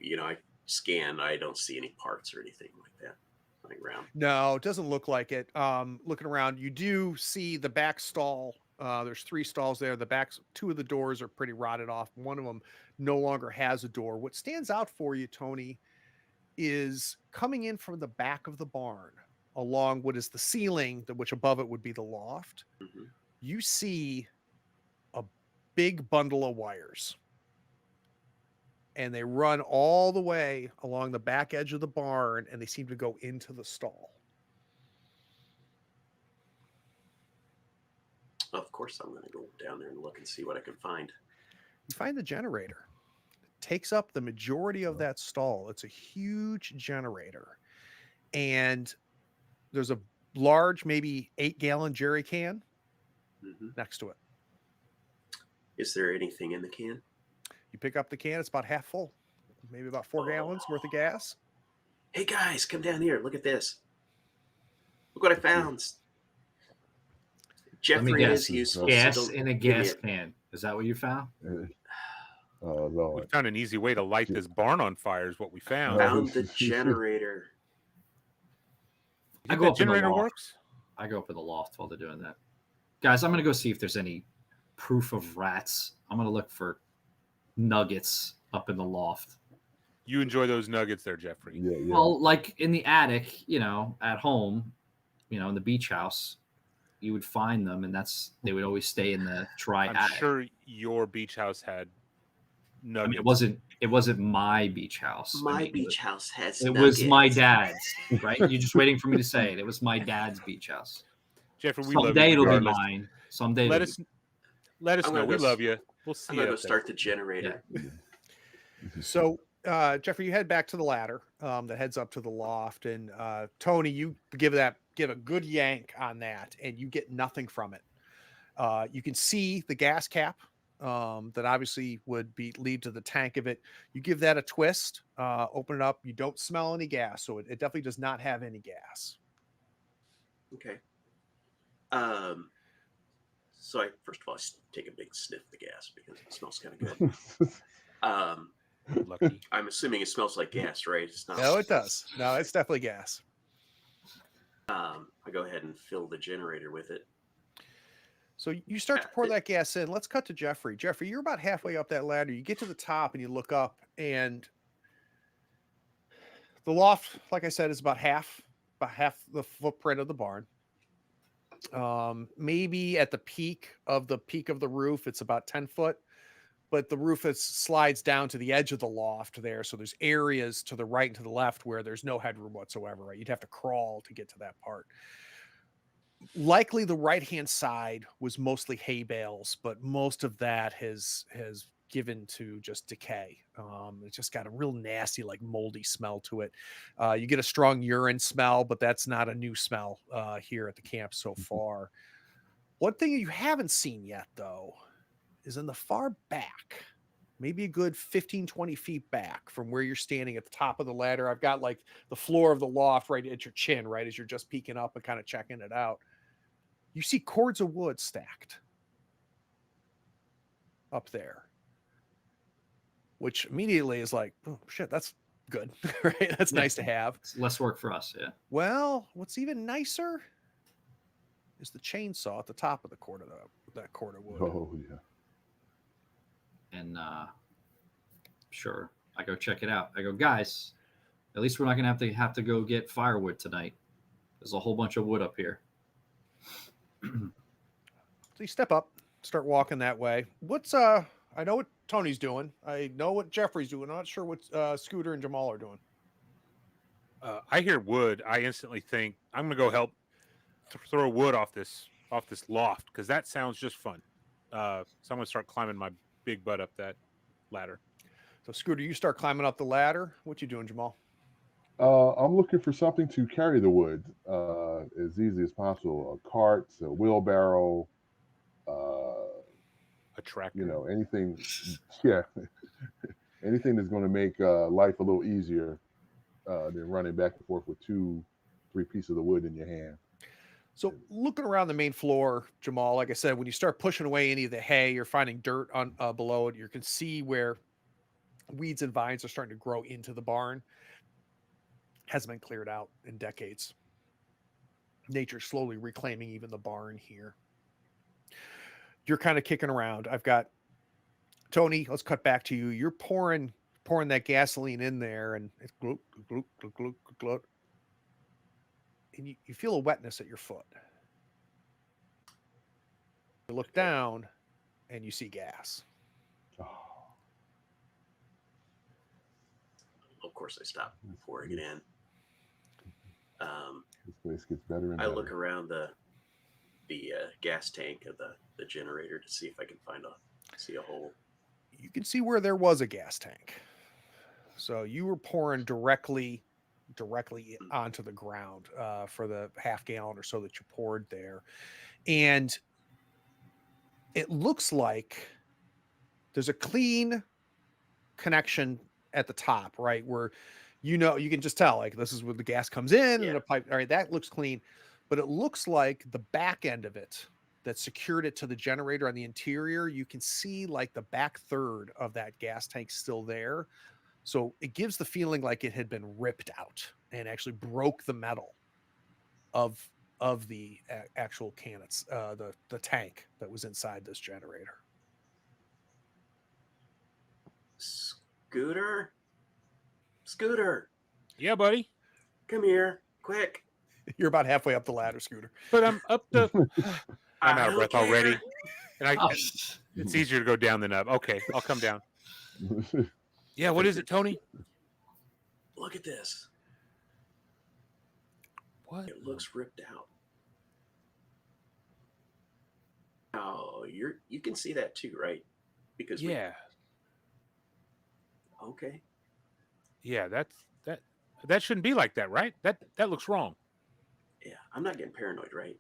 Speaker 4: I scan. I don't see any parts or anything like that lying around.
Speaker 1: No, it doesn't look like it. Looking around, you do see the back stall. There's 3 stalls there. The back 2 of the doors are pretty rotted off. One of them no longer has a door. What stands out for you, Tony, is coming in from the back of the barn along what is the ceiling, which above it would be the loft.
Speaker 4: Mm-hmm.
Speaker 1: You see a big bundle of wires, and they run all the way along the back edge of the barn, and they seem to go into the stall.
Speaker 4: Of course, I'm going to go down there and look and see what I can find.
Speaker 1: You find the generator. It takes up the majority of that stall. It's a huge generator. And there's a large, maybe 8-gallon jerry can next to it.
Speaker 4: Is there anything in the can?
Speaker 1: You pick up the can. It's about half full. Maybe about 4 gallons worth of gas.
Speaker 4: Hey, guys, come down here. Look at this. Look what I found. Jeffrey is useful.
Speaker 5: Gas in a gas can. Is that what you found?
Speaker 3: Lord.
Speaker 2: We found an easy way to light this barn on fire is what we found.
Speaker 4: Found the generator.
Speaker 2: I go up generator works?
Speaker 5: I go up in the loft while they're doing that. Guys, I'm going to go see if there's any proof of rats. I'm going to look for nuggets up in the loft.
Speaker 2: You enjoy those nuggets there, Jeffrey.
Speaker 3: Yeah.
Speaker 5: Well, like in the attic, at home, in the beach house, you would find them, and they would always stay in the dry attic.
Speaker 2: I'm sure your beach house had nuggets.
Speaker 5: I mean, it wasn't my beach house.
Speaker 4: My beach house has
Speaker 5: It
Speaker 4: nuggets.
Speaker 5: was my dad's, right? You're just waiting for me to say it. It was my dad's beach house.
Speaker 2: Jeffrey, we love you.
Speaker 5: Someday it'll be
Speaker 2: regardless.
Speaker 5: mine. Someday.
Speaker 2: Let us know. We love you. We'll see
Speaker 4: I'm
Speaker 2: you.
Speaker 4: going to start the generator.
Speaker 5: Yeah.
Speaker 1: So, Jeffrey, you head back to the ladder that heads up to the loft, and Tony, you give a good yank on that, and you get nothing from it. You can see the gas cap that obviously would lead to the tank of it. You give that a twist, open it up. You don't smell any gas, so it definitely does not have any gas.
Speaker 4: Okay. So first of all, I take a big sniff of the gas because it smells kind of good.
Speaker 2: Lucky.
Speaker 4: I'm assuming it smells like gas, right? It's not.
Speaker 1: No, it does. No, it's definitely gas.
Speaker 4: I go ahead and fill the generator with it.
Speaker 1: So you start to pour that gas in. Let's cut to Jeffrey. Jeffrey, you're about halfway up that ladder. You get to the top and you look up, and the loft, like I said, is about half the footprint of the barn. Maybe at the peak of the roof, it's about 10 foot, but the roof slides down to the edge of the loft there. So there's areas to the right and to the left where there's no headroom whatsoever, right? You'd have to crawl to get to that part. Likely the right-hand side was mostly hay bales, but most of that has given to just decay. It's just got a real nasty, like moldy smell to it. You get a strong urine smell, but that's not a new smell here at the camp so far. One thing you haven't seen yet, though, is in the far back, maybe a good 15, 20 feet back from where you're standing at the top of the ladder. I've got like the floor of the loft right at your chin, right as you're just peeking up and kind of checking it out. You see cords of wood stacked up there, which immediately is like, oh shit, that's good, right? That's nice to have.
Speaker 5: It's less work for us, yeah.
Speaker 1: Well, what's even nicer is the chainsaw at the top of the cord of that cord of wood.
Speaker 3: Oh yeah.
Speaker 5: And sure, I go check it out. I go, guys, at least we're not gonna have to go get firewood tonight. There's a whole bunch of wood up here.
Speaker 1: So you step up, start walking that way. What's I know what Tony's doing. I know what Jeffrey's doing. I'm not sure what Scooter and Jamal are doing.
Speaker 2: I hear wood. I instantly think I'm gonna go help throw wood off this loft because that sounds just fun. So I'm gonna start climbing my big butt up that ladder.
Speaker 1: So Scooter, you start climbing up the ladder. What you doing, Jamal?
Speaker 3: I'm looking for something to carry the wood as easy as possible. A cart, a wheelbarrow,
Speaker 2: A tractor.
Speaker 3: Anything. Yeah, anything that's going to make life a little easier than running back and forth with 2-3 pieces of wood in your hand.
Speaker 1: So looking around the main floor, Jamal, like I said, when you start pushing away any of the hay, you're finding dirt on below it. You can see where weeds and vines are starting to grow into the barn. Hasn't been cleared out in decades. Nature's slowly reclaiming even the barn here. You're kind of kicking around. I've got Tony. Let's cut back to you. You're pouring that gasoline in there, and it's gloop, gloop, gloop, gloop, gloop, and you feel a wetness at your foot. You look down, and you see gas.
Speaker 3: Oh,
Speaker 4: Of course, I stop pouring it in.
Speaker 3: this place gets better and
Speaker 4: I
Speaker 3: better.
Speaker 4: look around the gas tank of the generator to see if I can see a hole.
Speaker 1: You can see where there was a gas tank. So you were pouring directly onto the ground for the half gallon or so that you poured there. And it looks like there's a clean connection at the top, right? Where you can just tell, like, this is where the gas comes in and the pipe. All right, that looks clean. But it looks like the back end of it that secured it to the generator on the interior, you can see like the back third of that gas tank still there. So it gives the feeling like it had been ripped out and actually broke the metal of the actual cannons, the tank that was inside this generator.
Speaker 4: Scooter,
Speaker 2: Yeah, buddy.
Speaker 4: come here, quick.
Speaker 1: You're about halfway up the ladder, Scooter.
Speaker 2: But I'm up the. I'm
Speaker 4: I
Speaker 2: out of breath
Speaker 4: don't care.
Speaker 2: already, and it's easier to go down than up. Okay, I'll come down. Yeah, what is it, Tony?
Speaker 4: Look at this.
Speaker 2: What?
Speaker 4: It looks ripped out. Oh, you can see that too, right? Because
Speaker 2: Yeah,
Speaker 4: okay.
Speaker 2: yeah. That shouldn't be like that, right? That looks wrong.
Speaker 4: Yeah, I'm not getting paranoid, right?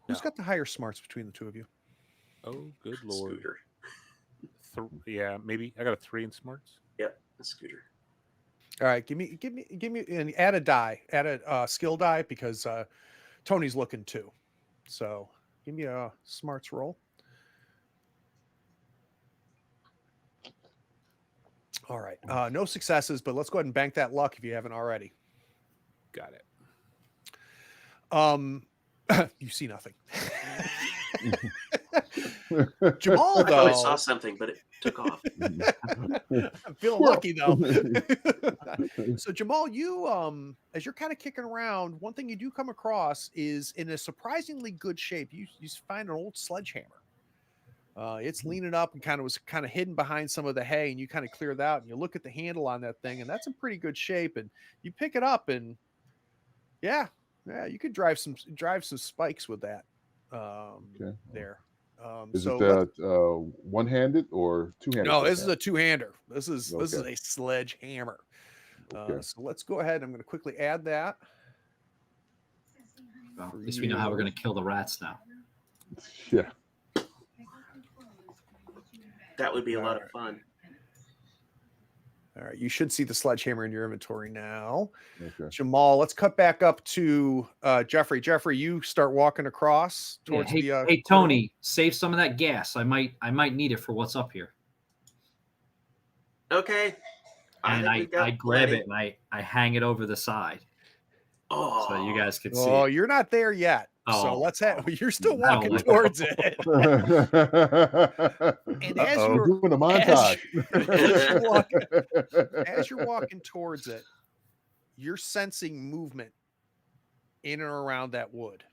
Speaker 1: Who's
Speaker 2: No.
Speaker 1: got the higher smarts between the two of you?
Speaker 2: Oh, good lord.
Speaker 4: Scooter.
Speaker 2: Yeah, maybe I got a 3 in smarts.
Speaker 4: Yep, a Scooter.
Speaker 1: All right, give me, and add a die, add a skill die because Tony's looking too. So give me a smarts roll. All right, no successes, but let's go ahead and bank that luck if you haven't already.
Speaker 2: Got it.
Speaker 1: You see nothing. Jamal,
Speaker 4: I thought I saw
Speaker 1: though,
Speaker 4: something, but it took off.
Speaker 1: I'm feeling lucky though. So Jamal, you as you're kind of kicking around, one thing you do come across is in a surprisingly good shape. You find an old sledgehammer. It's leaning up and was kind of hidden behind some of the hay, and you kind of clear that out and you look at the handle on that thing, and that's in pretty good shape. And you pick it up, and yeah, you could drive some spikes with that.
Speaker 3: Okay.
Speaker 1: There.
Speaker 3: Is
Speaker 1: So
Speaker 3: it one-handed or two-handed?
Speaker 1: no, this is a two-hander. This is
Speaker 3: Okay.
Speaker 1: a sledgehammer.
Speaker 3: Okay.
Speaker 1: So let's go ahead. I'm going to quickly add that.
Speaker 5: Well,
Speaker 1: For
Speaker 5: at least we know how we're
Speaker 1: you.
Speaker 5: going to kill the rats now.
Speaker 3: Yeah.
Speaker 4: That would be a lot
Speaker 1: Alright.
Speaker 4: of fun.
Speaker 1: All right, you should see the sledgehammer in your inventory now.
Speaker 3: Okay.
Speaker 1: Jamal, let's cut back up to Jeffrey. Jeffrey, you start walking across
Speaker 5: Yeah,
Speaker 1: towards
Speaker 5: hey,
Speaker 1: the.
Speaker 5: hey Tony, save some of that gas. I might need it for what's up here.
Speaker 4: Okay.
Speaker 5: And
Speaker 4: think we've got
Speaker 5: I grab
Speaker 4: plenty.
Speaker 5: it and I hang it over the side
Speaker 4: Oh,
Speaker 5: so you guys can see.
Speaker 1: Oh,
Speaker 5: it.
Speaker 1: you're not there yet. So
Speaker 5: Oh.
Speaker 1: let's have. You're still
Speaker 5: I don't
Speaker 1: walking
Speaker 5: like
Speaker 1: towards it. And as
Speaker 2: Uh-oh.
Speaker 3: We're
Speaker 1: you're
Speaker 3: doing a montage.
Speaker 1: as you're walking towards it, you're sensing movement in and around that wood.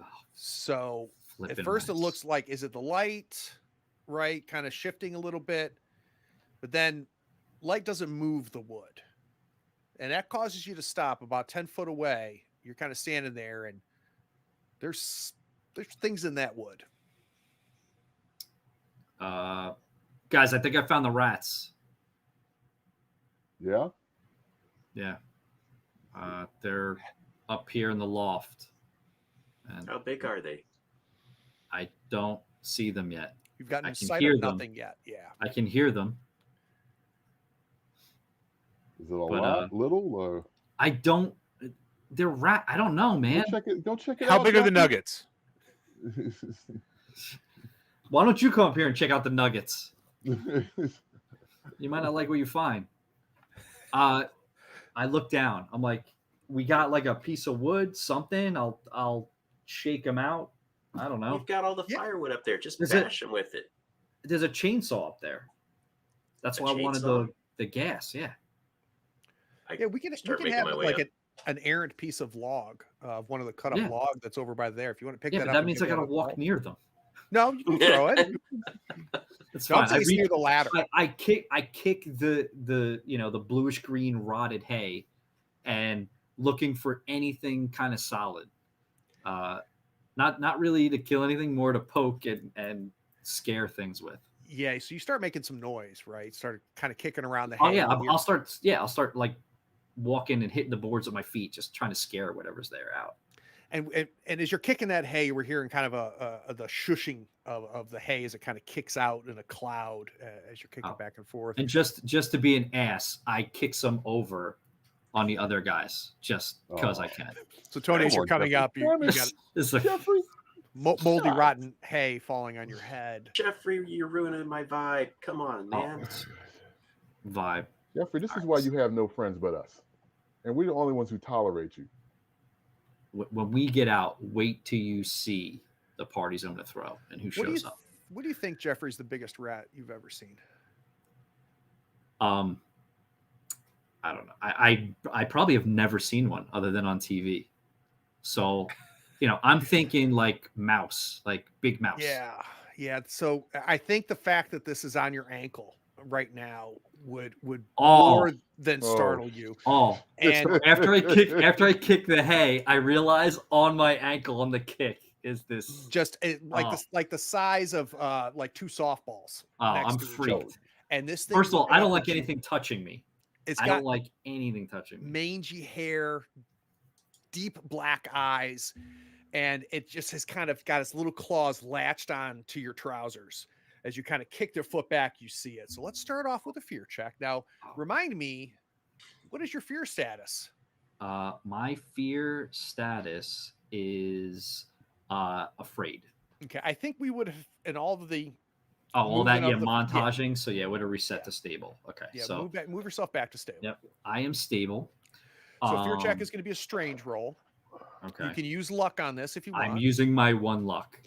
Speaker 5: Oh,
Speaker 1: So
Speaker 5: flipping
Speaker 1: at first it
Speaker 5: rats.
Speaker 1: looks like, is it the light, right? Kind of shifting a little bit, but then light doesn't move the wood. And that causes you to stop about 10 foot away. You're kind of standing there, and there's things in that wood.
Speaker 5: Guys, I think I found the rats.
Speaker 3: Yeah.
Speaker 5: Yeah. They're up here in the loft. And
Speaker 4: how big are they?
Speaker 5: I don't see them yet.
Speaker 1: You've gotten
Speaker 5: I
Speaker 1: in
Speaker 5: can
Speaker 1: sight
Speaker 5: hear
Speaker 1: of
Speaker 5: them.
Speaker 1: nothing yet. Yeah.
Speaker 5: I can hear them.
Speaker 3: Is it a
Speaker 5: But,
Speaker 3: lot, little, or
Speaker 5: I don't. They're rat. I don't know, man.
Speaker 3: Go check it
Speaker 2: How
Speaker 3: out.
Speaker 2: big are the
Speaker 3: Jeffrey.
Speaker 2: nuggets?
Speaker 5: Why don't you come up here and check out the nuggets? You might not like what you find. I look down. I'm like, we got like a piece of wood, something. I'll shake them out. I don't know.
Speaker 4: You've got all the
Speaker 1: Yeah.
Speaker 4: firewood up there. Just
Speaker 5: Is it-
Speaker 4: bash them with it.
Speaker 5: There's a chainsaw up there. That's
Speaker 4: A
Speaker 5: why I wanted
Speaker 4: chainsaw?
Speaker 5: the gas. Yeah.
Speaker 1: Yeah, we can
Speaker 4: Start
Speaker 1: have
Speaker 4: making my way
Speaker 1: like
Speaker 4: up.
Speaker 1: an errant piece of log of one of the cut up
Speaker 5: Yeah.
Speaker 1: log that's over by there. If you want to pick
Speaker 5: Yeah,
Speaker 1: that
Speaker 5: but
Speaker 1: up,
Speaker 5: that
Speaker 1: and
Speaker 5: means
Speaker 1: give
Speaker 5: I gotta
Speaker 1: that a
Speaker 5: walk
Speaker 1: call.
Speaker 5: near them.
Speaker 1: No, you can throw it.
Speaker 5: It's
Speaker 1: Don't
Speaker 5: fine.
Speaker 1: say it's near the ladder.
Speaker 5: I kick the bluish green rotted hay, and looking for anything kind of solid. Not really to kill anything, more to poke and scare things with.
Speaker 1: Yeah, so you start making some noise, right? Start kind of kicking around the hay.
Speaker 5: Oh yeah,
Speaker 1: with your-
Speaker 5: I'll start like walking and hitting the boards with my feet, just trying to scare whatever's there out.
Speaker 1: and as you're kicking that hay, we're hearing kind of the shushing of the hay as it kind of kicks out in a cloud as you're kicking
Speaker 5: Oh.
Speaker 1: back and forth.
Speaker 5: And just to be an ass, I kick some over on the other guys just because I can.
Speaker 1: So Tony, as
Speaker 3: Come
Speaker 1: you're
Speaker 3: on,
Speaker 1: coming
Speaker 3: Jeffrey.
Speaker 1: up, you got
Speaker 5: It's like,
Speaker 3: Jeffrey.
Speaker 1: moldy,
Speaker 3: God.
Speaker 1: rotten hay falling on your head.
Speaker 4: Jeffrey, you're ruining my vibe. Come on,
Speaker 5: oh,
Speaker 4: man.
Speaker 5: it's vibe.
Speaker 3: Jeffrey, this is why you have no friends but us, and we're the only ones who tolerate you.
Speaker 5: When we get out, wait till you see the parties I'm going to throw and who
Speaker 1: What do
Speaker 5: shows
Speaker 1: you
Speaker 5: up.
Speaker 1: What do you think Jeffrey's the biggest rat you've ever seen?
Speaker 5: I don't know. I probably have never seen one other than on TV. So, I'm thinking like mouse, like big mouse.
Speaker 1: Yeah. So I think the fact that this is on your ankle right now would
Speaker 5: Oh.
Speaker 1: more than startle you.
Speaker 5: Oh,
Speaker 1: And
Speaker 5: after I kick the hay, I realize on my ankle on the kick is this.
Speaker 1: just
Speaker 5: Oh.
Speaker 1: like the size of like two softballs.
Speaker 5: Oh,
Speaker 1: next
Speaker 5: I'm
Speaker 1: to each
Speaker 5: freaked.
Speaker 1: other. And this thing,
Speaker 5: First of all, I don't like
Speaker 1: you.
Speaker 5: anything touching me.
Speaker 1: It's
Speaker 5: I
Speaker 1: got
Speaker 5: don't like anything touching me.
Speaker 1: mangy hair, deep black eyes, and it just has kind of got its little claws latched on to your trousers. As you kind of kick their foot back, you see it. So let's start off with a fear check. Now, remind me, what is your fear status?
Speaker 5: My fear status is afraid.
Speaker 1: Okay, I think we would have in all of the
Speaker 5: All that,
Speaker 1: movement
Speaker 5: yeah,
Speaker 1: of the-
Speaker 5: montaging. So yeah, would have reset to stable. Okay, so
Speaker 1: move yourself back to stable.
Speaker 5: yep, I am stable.
Speaker 1: So fear check is going to be a strange roll.
Speaker 5: Okay.
Speaker 1: You can use luck on this if you want.
Speaker 5: I'm using my 1 luck.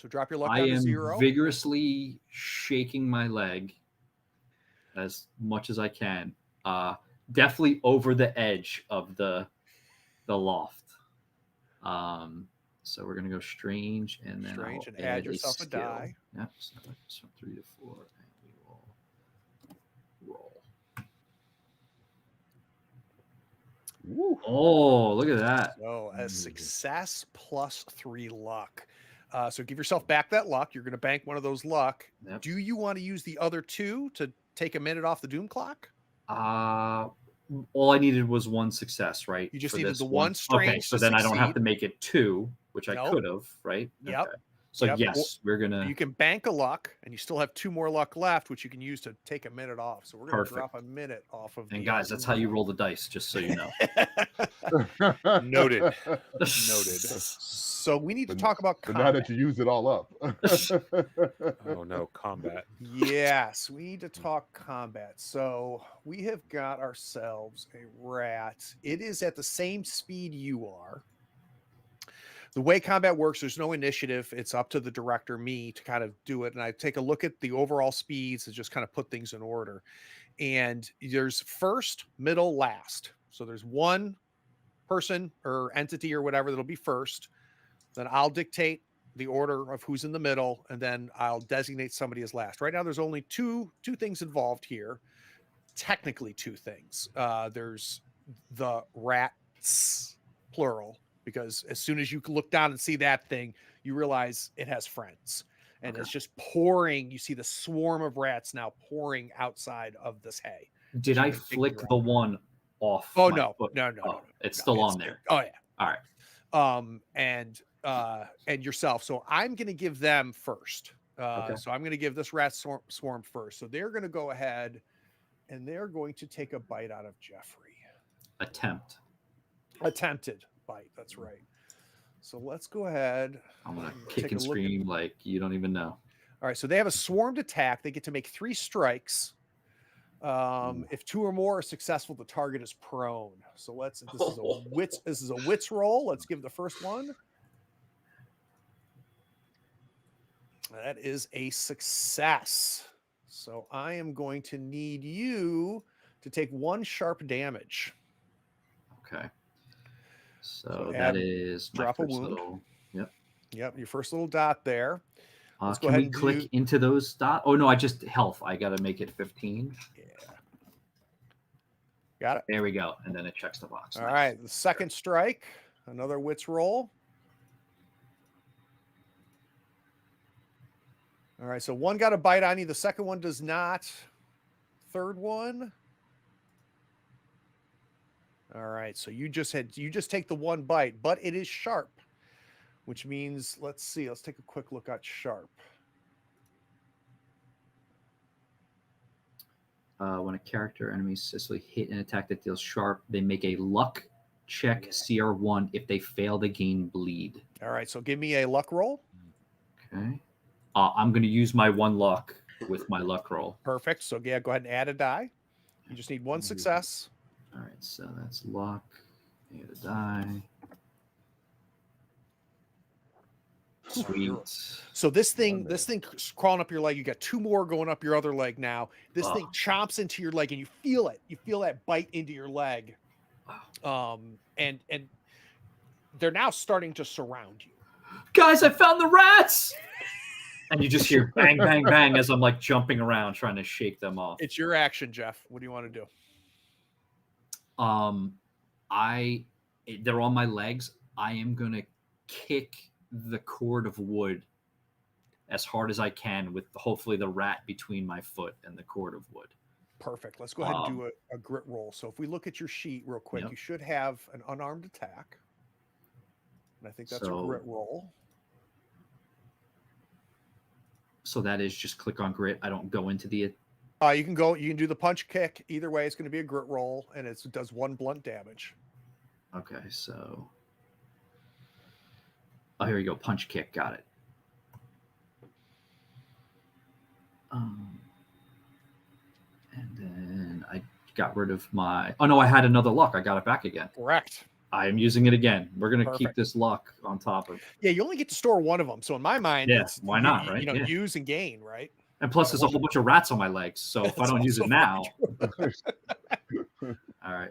Speaker 1: So drop your luck
Speaker 5: I
Speaker 1: down to
Speaker 5: am
Speaker 1: 0.
Speaker 5: vigorously shaking my leg as much as I can. Definitely over the edge of the loft. So we're gonna go strange, and then
Speaker 1: Strange,
Speaker 5: I'll
Speaker 1: and add yourself a
Speaker 5: skill.
Speaker 1: die.
Speaker 5: Yep. So 3 to 4, and we will roll.
Speaker 3: Woo.
Speaker 5: Oh, look at that!
Speaker 1: So a success plus 3 luck. So give yourself back that luck. You're going to bank one of those luck.
Speaker 5: Yep.
Speaker 1: Do you want to use the other 2 to take a minute off the doom clock?
Speaker 5: All I needed was 1 success, right?
Speaker 1: You just
Speaker 5: for
Speaker 1: needed
Speaker 5: this
Speaker 1: the one strange
Speaker 5: Okay, so
Speaker 1: to
Speaker 5: then I don't have
Speaker 1: succeed.
Speaker 5: to make it 2, which I
Speaker 1: Nope.
Speaker 5: could have, right?
Speaker 1: Yep.
Speaker 5: Okay. So
Speaker 1: Yep.
Speaker 5: yes, we're gonna.
Speaker 1: You can bank a luck, and you still have 2 more luck left, which you can use to take a minute off. So we're going to
Speaker 5: Perfect.
Speaker 1: drop a minute off of
Speaker 5: And
Speaker 1: the
Speaker 5: guys, that's how you roll the dice, just so you know.
Speaker 2: Noted. Noted.
Speaker 1: So we need to
Speaker 3: But-
Speaker 1: talk about
Speaker 3: But
Speaker 1: combat.
Speaker 3: now that you used it all up.
Speaker 2: Oh no, combat.
Speaker 1: Yes, we need to talk combat. So we have got ourselves a rat. It is at the same speed you are. The way combat works, there's no initiative. It's up to the director, me, to kind of do it. And I take a look at the overall speeds and just kind of put things in order. And there's first, middle, last. So there's one person or entity or whatever that'll be first. Then I'll dictate the order of who's in the middle, and then I'll designate somebody as last. Right now, there's only two things involved here. Technically, 2 things. There's the rats, plural, because as soon as you look down and see that thing, you realize it has friends. And it's just pouring. You see the swarm of rats now pouring outside of this hay.
Speaker 5: Did I flick the one off?
Speaker 1: Oh,
Speaker 5: my
Speaker 1: no.
Speaker 5: foot?
Speaker 1: No.
Speaker 5: It's
Speaker 1: No,
Speaker 5: still on there.
Speaker 1: Oh, yeah.
Speaker 5: All right.
Speaker 1: And yourself. So I'm going to give them first.
Speaker 5: Okay.
Speaker 1: So I'm going to give this rat swarm first. So they're going to go ahead and they're going to take a bite out of Jeffrey. Attempted bite. That's right. So let's go ahead.
Speaker 5: I'm gonna
Speaker 1: take
Speaker 5: kick
Speaker 1: a
Speaker 5: and
Speaker 1: look
Speaker 5: scream like you don't even know.
Speaker 1: All right. So they have a swarmed attack. They get to make 3 strikes. If 2 or more are successful, the target is prone. So this is a wits roll. Let's give the first one. That is a success. So I am going to need you to take 1 sharp damage.
Speaker 5: Okay. So
Speaker 1: add-
Speaker 5: that is my
Speaker 1: drop a
Speaker 5: first
Speaker 1: wound.
Speaker 5: little.
Speaker 1: Yep, your first little dot there. Let's go
Speaker 5: Can
Speaker 1: ahead
Speaker 5: we
Speaker 1: and
Speaker 5: click into those dots? Oh no, I just health. I gotta make it 15.
Speaker 1: Yeah. Got it.
Speaker 5: There we go, and then it checks the box.
Speaker 1: All
Speaker 5: Nice.
Speaker 1: right, the second strike, another wits roll. All right, so 1 got a bite on you. The second one does not. Third one. All right, so you just take the 1 bite, but it is sharp, which means let's take a quick look at sharp.
Speaker 5: When a character or enemy successfully hit an attack that deals sharp, they make a luck check CR1. If they fail, they gain bleed.
Speaker 1: All right, so give me a luck roll.
Speaker 5: Okay. I'm going to use my 1 luck with my luck roll.
Speaker 1: Perfect. So yeah, go ahead and add a die. You just need 1 success.
Speaker 5: All right, so that's luck. Add a die. Sweet.
Speaker 1: So this thing crawling up your leg, you got 2 more going up your other leg now. This thing chomps into your leg and you feel it. You feel that bite into your leg. And they're now starting to surround you.
Speaker 5: Guys, I found the rats! And you just hear bang, bang, bang as I'm like jumping around trying to shake them off.
Speaker 1: It's your action, Jeff. What do you want to do?
Speaker 5: They're on my legs. I am gonna kick the cord of wood as hard as I can with hopefully the rat between my foot and the cord of wood.
Speaker 1: Perfect. Let's go ahead and do a grit roll. So if we look at your sheet real quick, you should have an unarmed attack. And I think that's a grit roll.
Speaker 5: So that is just click on grit. I don't go into the.
Speaker 1: You can do the punch kick. Either way, it's going to be a grit roll, and it does 1 blunt damage.
Speaker 5: Okay, so. Oh, here we go. Punch kick. Got it. And then I got rid of my. Oh no, I had another luck. I got it back again.
Speaker 1: Correct.
Speaker 5: I am using it again. We're gonna keep
Speaker 1: Perfect.
Speaker 5: this luck on top of.
Speaker 1: Yeah, you only get to store one of them. So in my mind,
Speaker 5: Yeah,
Speaker 1: it's
Speaker 5: why not, right?
Speaker 1: You know,
Speaker 5: Yeah.
Speaker 1: use and gain, right?
Speaker 5: And plus,
Speaker 1: Yeah,
Speaker 5: there's a whole bunch of rats on my legs. So if I
Speaker 1: That's
Speaker 5: don't use it
Speaker 1: also
Speaker 5: now,
Speaker 1: very
Speaker 5: all right,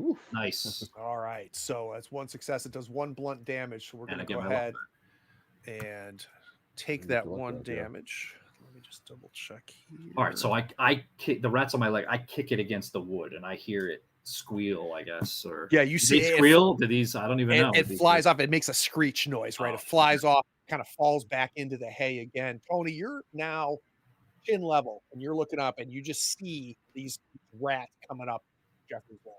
Speaker 3: Oof.
Speaker 5: nice.
Speaker 1: All right, so that's one success. It does 1 blunt damage. So we're
Speaker 5: And
Speaker 1: going
Speaker 5: I
Speaker 1: to
Speaker 5: get
Speaker 1: go
Speaker 5: my luck
Speaker 1: ahead and take
Speaker 3: Get
Speaker 1: that
Speaker 3: your luck
Speaker 1: 1
Speaker 3: back, yeah.
Speaker 1: damage. Let me just double check here.
Speaker 5: All right, so I kick the rats on my leg. I kick it against the wood, and I hear it squeal. I guess, or
Speaker 1: Yeah, you
Speaker 5: do
Speaker 1: see
Speaker 5: they
Speaker 1: it,
Speaker 5: squeal? Do these? I don't even know.
Speaker 1: it flies off. It makes a screech noise, right?
Speaker 5: Oh,
Speaker 1: It flies off, kind of falls back into the hay again. Tony, you're now chin level, and you're looking up, and you just see these rats coming up Jeffrey's legs.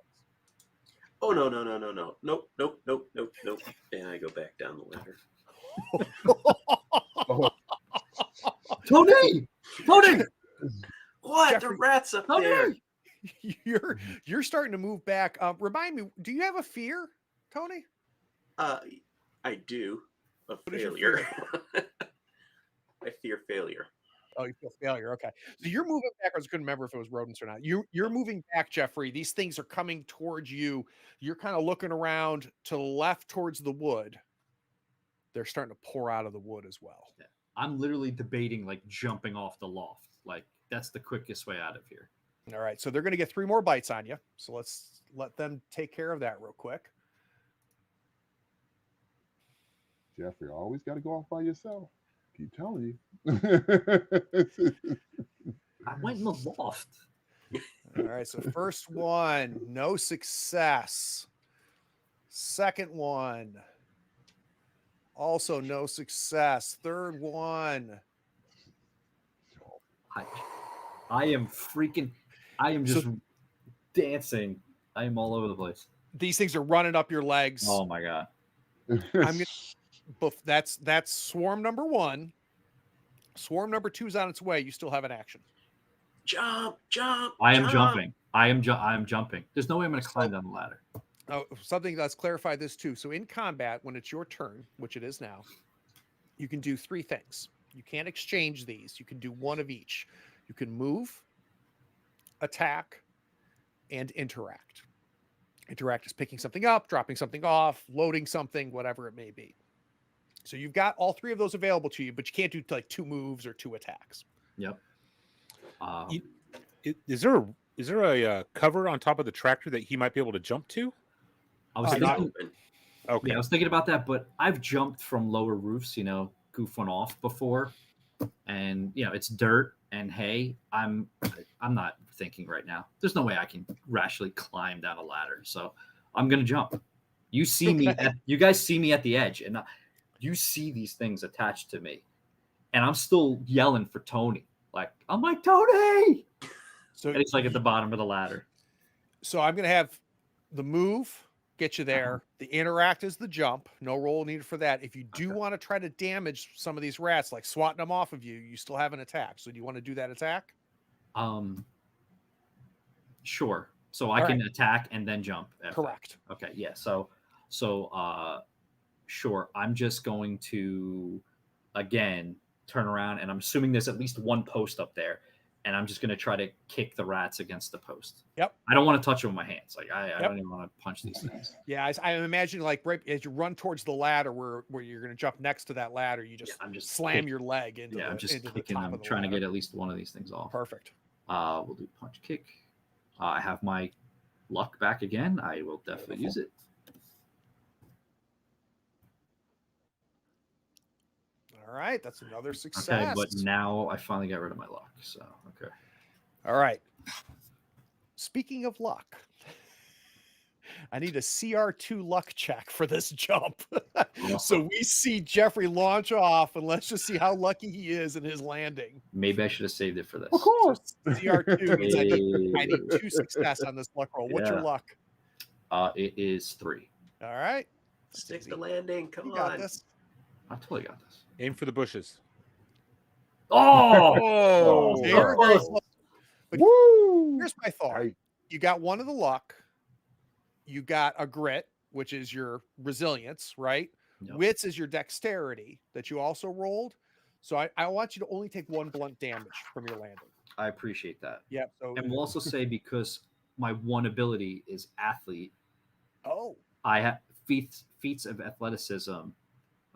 Speaker 4: Oh no. Nope. And I go back down the ladder.
Speaker 3: Oh,
Speaker 5: Tony, Tony,
Speaker 4: What?
Speaker 1: Jeffrey-
Speaker 4: The rats up there.
Speaker 1: Tony, you're starting to move back. Remind me, do you have a fear, Tony?
Speaker 4: I do. Of
Speaker 1: What is your
Speaker 4: failure. I fear failure.
Speaker 1: Oh, you feel failure. Okay. So you're moving backwards. I couldn't remember if it was rodents or not. You're moving back, Jeffrey. These things are coming towards you. You're kind of looking around to the left towards the wood. They're starting to pour out of the wood as well.
Speaker 5: I'm literally debating like jumping off the loft. Like that's the quickest way out of here.
Speaker 1: All right. So they're going to get 3 more bites on you. So let's let them take care of that real quick.
Speaker 3: Jeffrey, always got to go off by yourself. Keep telling you.
Speaker 5: I went in the loft.
Speaker 1: All right. So first one, no success. Second one, also no success. Third one.
Speaker 5: I am freaking. I am just dancing. I am all over the place.
Speaker 1: These things are running up your legs.
Speaker 5: Oh my god.
Speaker 1: That's swarm number 1. Swarm number 2 is on its way. You still have an action.
Speaker 4: Jump.
Speaker 5: I am jumping. I am jumping. There's no way I'm going to climb down the ladder.
Speaker 1: Oh, something that's clarified this too. So in combat, when it's your turn, which it is now, you can do 3 things. You can't exchange these. You can do one of each. You can move, attack, and interact. Interact is picking something up, dropping something off, loading something, whatever it may be. So you've got all 3 of those available to you, but you can't do like 2 moves or 2 attacks.
Speaker 5: Yep.
Speaker 2: Is there a cover on top of the tractor that he might be able to jump to?
Speaker 5: I was
Speaker 1: not
Speaker 5: thinking,
Speaker 4: Open.
Speaker 2: Okay.
Speaker 5: yeah, I was thinking about that, but I've jumped from lower roofs, goof one off before, and it's dirt and hay. I'm not thinking right now. There's no way I can rationally climb down a ladder, so I'm gonna jump. You see me, you guys see me at the edge, and you see these things attached to me, and I'm still yelling for Tony. I'm like Tony.
Speaker 1: So
Speaker 5: And it's like at the bottom of the ladder.
Speaker 1: So I'm going to have the move get you there. The interact is the jump. No roll needed for that. If you do want to try to damage some of these rats, like swatting them off of you, you still have an attack. So do you want to do that attack?
Speaker 5: Sure. So I can attack and then jump.
Speaker 1: Correct.
Speaker 5: Okay. Yeah. So sure. I'm just going to again turn around, and I'm assuming there's at least one post up there, and I'm just going to try to kick the rats against the post.
Speaker 1: Yep.
Speaker 5: I don't want to touch them with my hands. I don't even want to punch these things.
Speaker 1: Yeah, I imagine right as you run towards the ladder where you're going to jump next to that ladder, you just,
Speaker 5: I'm just
Speaker 1: slam your leg into
Speaker 5: I'm just
Speaker 1: into
Speaker 5: kicking.
Speaker 1: the top
Speaker 5: I'm
Speaker 1: of the
Speaker 5: trying to
Speaker 1: ladder.
Speaker 5: get at least one of these things off.
Speaker 1: Perfect.
Speaker 5: We'll do punch kick. I have my luck back again. I will definitely use it.
Speaker 1: All right, that's another success.
Speaker 5: Okay, but now I finally got rid of my luck. So okay.
Speaker 1: All right. Speaking of luck, I need a CR2 luck check for this jump. So we see Jeffrey launch off, and let's just see how lucky he is in his landing.
Speaker 5: Maybe I should have saved it for this.
Speaker 3: Of course.
Speaker 1: CR2 means I need 2 success on this luck roll. What's your
Speaker 5: Yeah.
Speaker 1: luck?
Speaker 5: It is 3.
Speaker 1: All right.
Speaker 4: Stick the landing. Come
Speaker 1: You
Speaker 4: on.
Speaker 1: got this.
Speaker 5: I totally got this.
Speaker 2: Aim for the bushes.
Speaker 5: Oh,
Speaker 2: Oh,
Speaker 1: Very, very close. But
Speaker 3: Woo!
Speaker 1: here's my thought.
Speaker 3: Right.
Speaker 1: You got one of the luck. You got a grit, which is your resilience, right?
Speaker 5: Yep.
Speaker 1: Wits is your dexterity that you also rolled. So I want you to only take 1 blunt damage from your landing.
Speaker 5: I appreciate that.
Speaker 1: Yep. So
Speaker 5: And we'll also say because my one ability is athlete.
Speaker 1: Oh,
Speaker 5: I have feats of athleticism.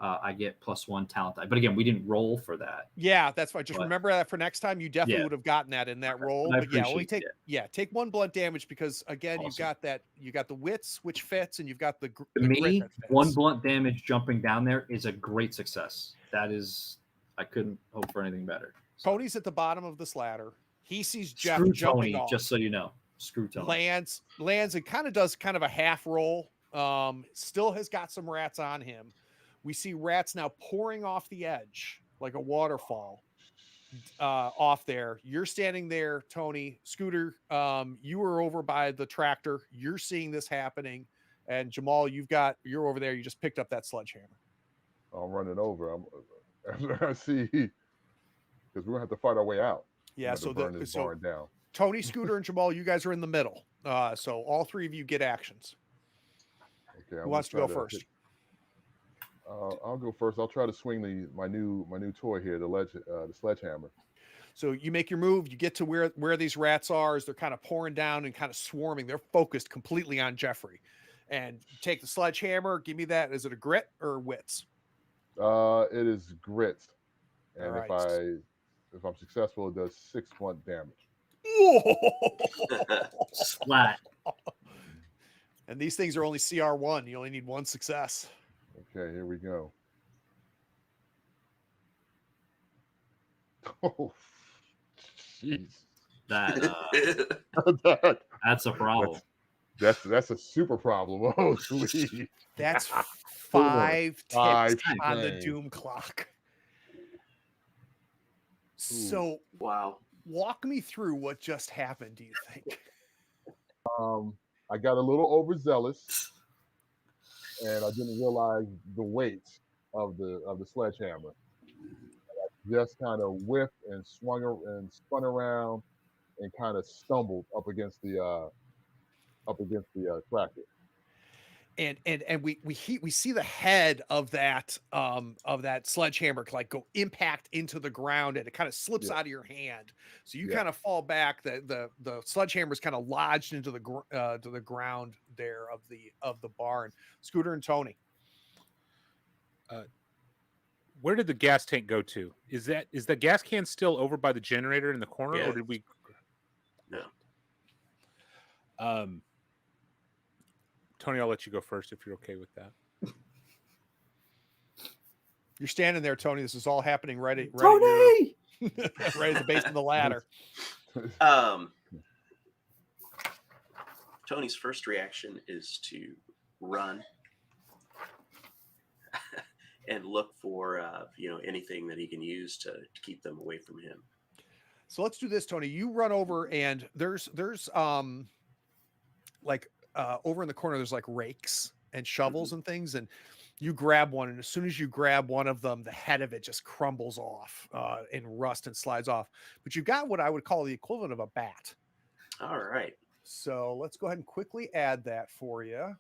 Speaker 5: I get +1 talent die. But again, we didn't roll for that.
Speaker 1: yeah, that's fine. Just
Speaker 5: But-
Speaker 1: remember that for next time. You definitely
Speaker 5: Yeah.
Speaker 1: would have gotten that in that roll.
Speaker 5: I
Speaker 1: But yeah, only
Speaker 5: appreciate
Speaker 1: take take 1 blunt damage because again,
Speaker 5: Awesome.
Speaker 1: you got the wits which fits, and you've got the
Speaker 5: To
Speaker 1: the grit
Speaker 5: me,
Speaker 1: that fits.
Speaker 5: 1 blunt damage jumping down there is a great success. That is, I couldn't hope for anything better. So,
Speaker 1: Tony's at the bottom of this ladder. He sees Jeff
Speaker 5: screw
Speaker 1: jumping
Speaker 5: Tony,
Speaker 1: off.
Speaker 5: just so you know. Screw Tony.
Speaker 1: lands and kind of does kind of a half roll. Still has got some rats on him. We see rats now pouring off the edge like a waterfall off there. You're standing there, Tony. Scooter, you were over by the tractor. You're seeing this happening. And Jamal, you're over there. You just picked up that sledgehammer.
Speaker 3: I'm running over. I see, because we're gonna have to fight our way out.
Speaker 1: Yeah,
Speaker 3: so burn this barn down.
Speaker 1: Tony, Scooter, and Jamal, you guys are in the middle. So all 3 of you get actions.
Speaker 3: Okay,
Speaker 1: Who wants to go first?
Speaker 3: I'll go first. I'll try to swing my new toy here, the sledgehammer.
Speaker 1: So you make your move, you get to where these rats are as they're kind of pouring down and kind of swarming. They're focused completely on Jeffrey. And take the sledgehammer. Give me that. Is it a grit or wits?
Speaker 3: It is grit, and
Speaker 1: All right.
Speaker 3: if I'm successful, it does 6 blunt damage.
Speaker 5: Splat.
Speaker 1: And these things are only CR1. You only need 1 success.
Speaker 3: Okay, here we go. Oh, jeez.
Speaker 5: That's a problem.
Speaker 3: That's a super problem. Oh, sweet.
Speaker 1: That's
Speaker 3: Hold
Speaker 1: 5 ticks
Speaker 3: 5
Speaker 1: on the
Speaker 3: dang.
Speaker 1: doom clock. So
Speaker 4: Wow.
Speaker 1: walk me through what just happened, do you think?
Speaker 3: I got a little overzealous, and I didn't realize the weight of the sledgehammer. I just kind of whipped and spun around and kind of stumbled up against the tractor.
Speaker 1: And we see the head of that sledgehammer like go impact into the ground, and it kind of slips out of your hand. So you kind of fall back. The sledgehammer is kind of lodged into the ground there of the barn. Scooter and Tony.
Speaker 2: Where did the gas tank go to? Is the gas can still over by the generator in the corner,
Speaker 4: Yeah.
Speaker 2: or did we?
Speaker 4: No.
Speaker 2: Tony, I'll let you go first if you're okay with that.
Speaker 1: You're standing there, Tony. This is all happening right at
Speaker 5: Tony!
Speaker 1: right at the base of the ladder.
Speaker 4: Tony's first reaction is to run and look for anything that he can use to keep them away from him.
Speaker 1: So let's do this, Tony. You run over, and there's over in the corner, there's like rakes and shovels and things, and you grab one, and as soon as you grab one of them, the head of it just crumbles off and rust and slides off. But you've got what I would call the equivalent of a bat.
Speaker 4: All right.
Speaker 1: So let's go ahead and quickly add that for you.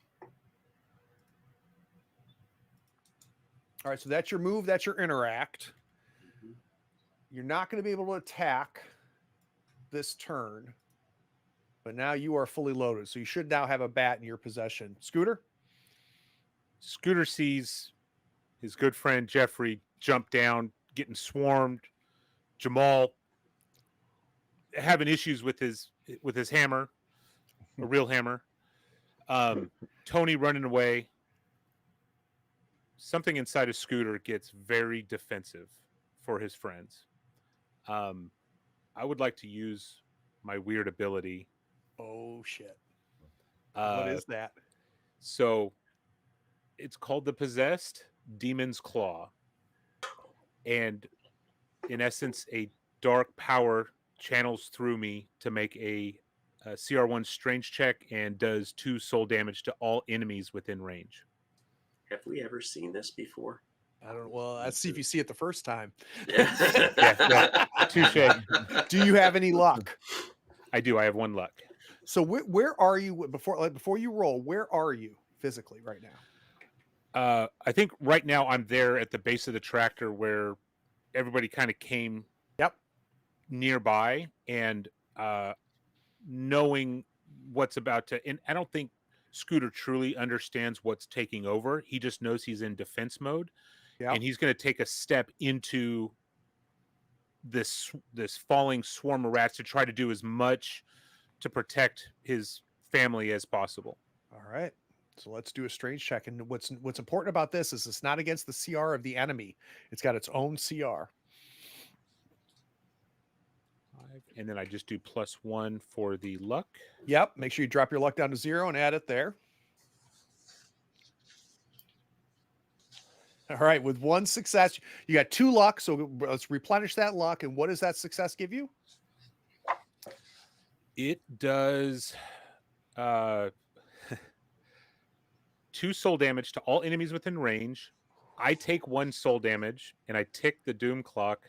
Speaker 1: All right, so that's your move, that's your interact. You're not going to be able to attack this turn, but now you are fully loaded. So you should now have a bat in your possession. Scooter?
Speaker 2: Scooter sees his good friend Jeffrey jump down, getting swarmed. Jamal having issues with his hammer, a real hammer. Tony running away. Something inside of Scooter gets very defensive for his friends. I would like to use my weird ability.
Speaker 1: Oh, shit. What is that?
Speaker 2: So it's called the Possessed Demon's Claw. And in essence, a dark power channels through me to make a CR1 strange check and does 2 soul damage to all enemies within range.
Speaker 4: Have we ever seen this before?
Speaker 1: I don't know. Well, let's see if you see it the first time.
Speaker 2: Yeah, touche.
Speaker 1: Do you have any luck?
Speaker 2: I do. I have 1 luck.
Speaker 1: So where are you before you roll? Where are you physically right now?
Speaker 2: I think right now I'm there at the base of the tractor where everybody kind of came nearby, and knowing what's about to, and I don't think Scooter truly understands what's taking over. He just knows he's in defense mode,
Speaker 1: Yeah.
Speaker 2: and he's going to take a step into this falling swarm of rats to try to do as much to protect his family as possible.
Speaker 1: All right. So let's do a strange check. And what's important about this is it's not against the CR of the enemy. It's got its own CR.
Speaker 2: And then I just do +1 for the luck.
Speaker 1: Yep. Make sure you drop your luck down to 0 and add it there. All right. With 1 success, you got 2 luck. So let's replenish that luck. And what does that success give you?
Speaker 2: It does 2 soul damage to all enemies within range. I take 1 soul damage, and I tick the doom clock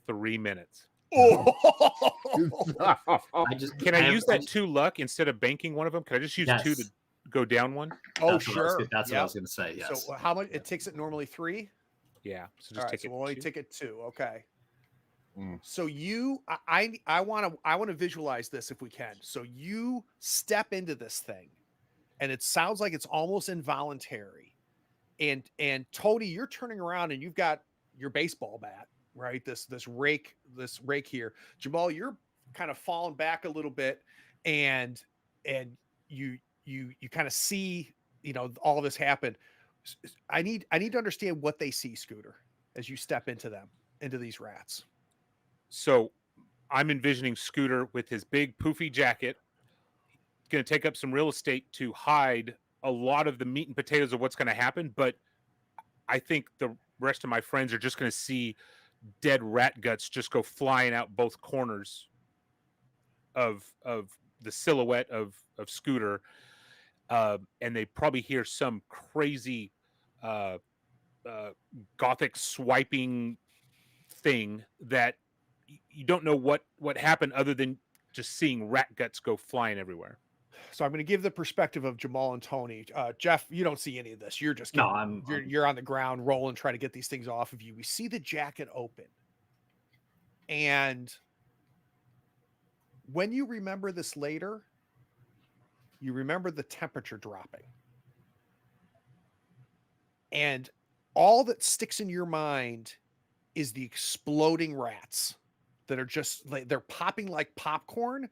Speaker 2: 3 minutes.
Speaker 1: Oh,
Speaker 2: Can I use that 2 luck instead of banking one of them? Can I just use 2 to go down 1?
Speaker 1: oh, sure.
Speaker 5: That's what I was going to say. Yes.
Speaker 1: So how much it takes it normally 3?
Speaker 2: Yeah. So
Speaker 1: All
Speaker 2: just
Speaker 1: right,
Speaker 2: take
Speaker 1: so
Speaker 2: it.
Speaker 1: we'll only
Speaker 2: 2.
Speaker 1: take it 2. Okay.
Speaker 3: Mm.
Speaker 1: So I want to visualize this if we can. So you step into this thing, and it sounds like it's almost involuntary. And Tony, you're turning around and you've got your baseball bat, right? This rake here. Jamal, you're kind of falling back a little bit, and you kind of see, all of this happen. I need to understand what they see, Scooter, as you step into these rats.
Speaker 2: So I'm envisioning Scooter with his big poofy jacket, going to take up some real estate to hide a lot of the meat and potatoes of what's going to happen. But I think the rest of my friends are just going to see dead rat guts just go flying out both corners of the silhouette of Scooter. And they probably hear some crazy gothic swiping thing that you don't know what happened other than just seeing rat guts go flying everywhere.
Speaker 1: So I'm going to give the perspective of Jamal and Tony. Jeff, you don't see any of this. You're just you're on the ground rolling, trying to get these things off of you. We see the jacket open, and when you remember this later, you remember the temperature dropping, and all that sticks in your mind is the exploding rats that are just they're popping like popcorn,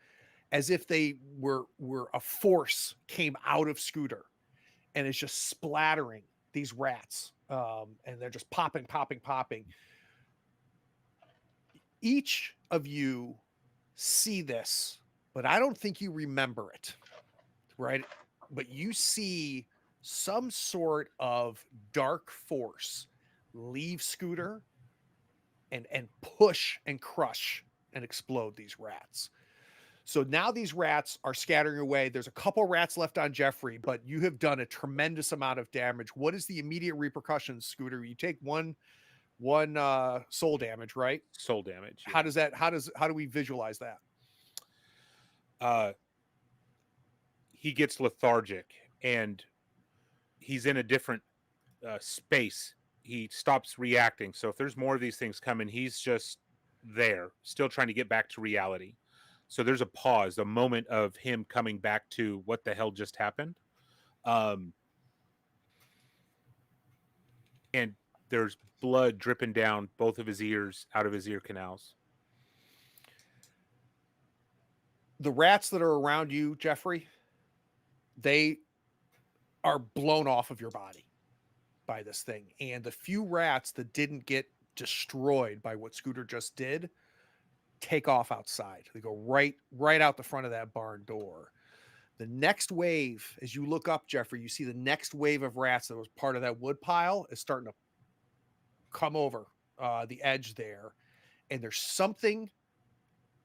Speaker 1: as if they were a force came out of Scooter, and it's just splattering these rats, and they're just popping. Each of you see this, but I don't think you remember it, right? But you see some sort of dark force leave Scooter and push and crush and explode these rats. So now these rats are scattering away. There's a couple rats left on Jeffrey, but you have done a tremendous amount of damage. What is the immediate repercussions, Scooter? You take one soul damage, right?
Speaker 2: Soul damage. Yeah.
Speaker 1: How do we visualize that?
Speaker 2: He gets lethargic and he's in a different space. He stops reacting. So if there's more of these things coming, he's just there, still trying to get back to reality. So there's a pause, a moment of him coming back to what the hell just happened. And there's blood dripping down both of his ears, out of his ear canals.
Speaker 1: The rats that are around you, Jeffrey, they are blown off of your body by this thing. And the few rats that didn't get destroyed by what Scooter just did take off outside. They go right out the front of that barn door. The next wave, as you look up, Jeffrey, you see the next wave of rats that was part of that wood pile is starting to come over the edge there. And there's something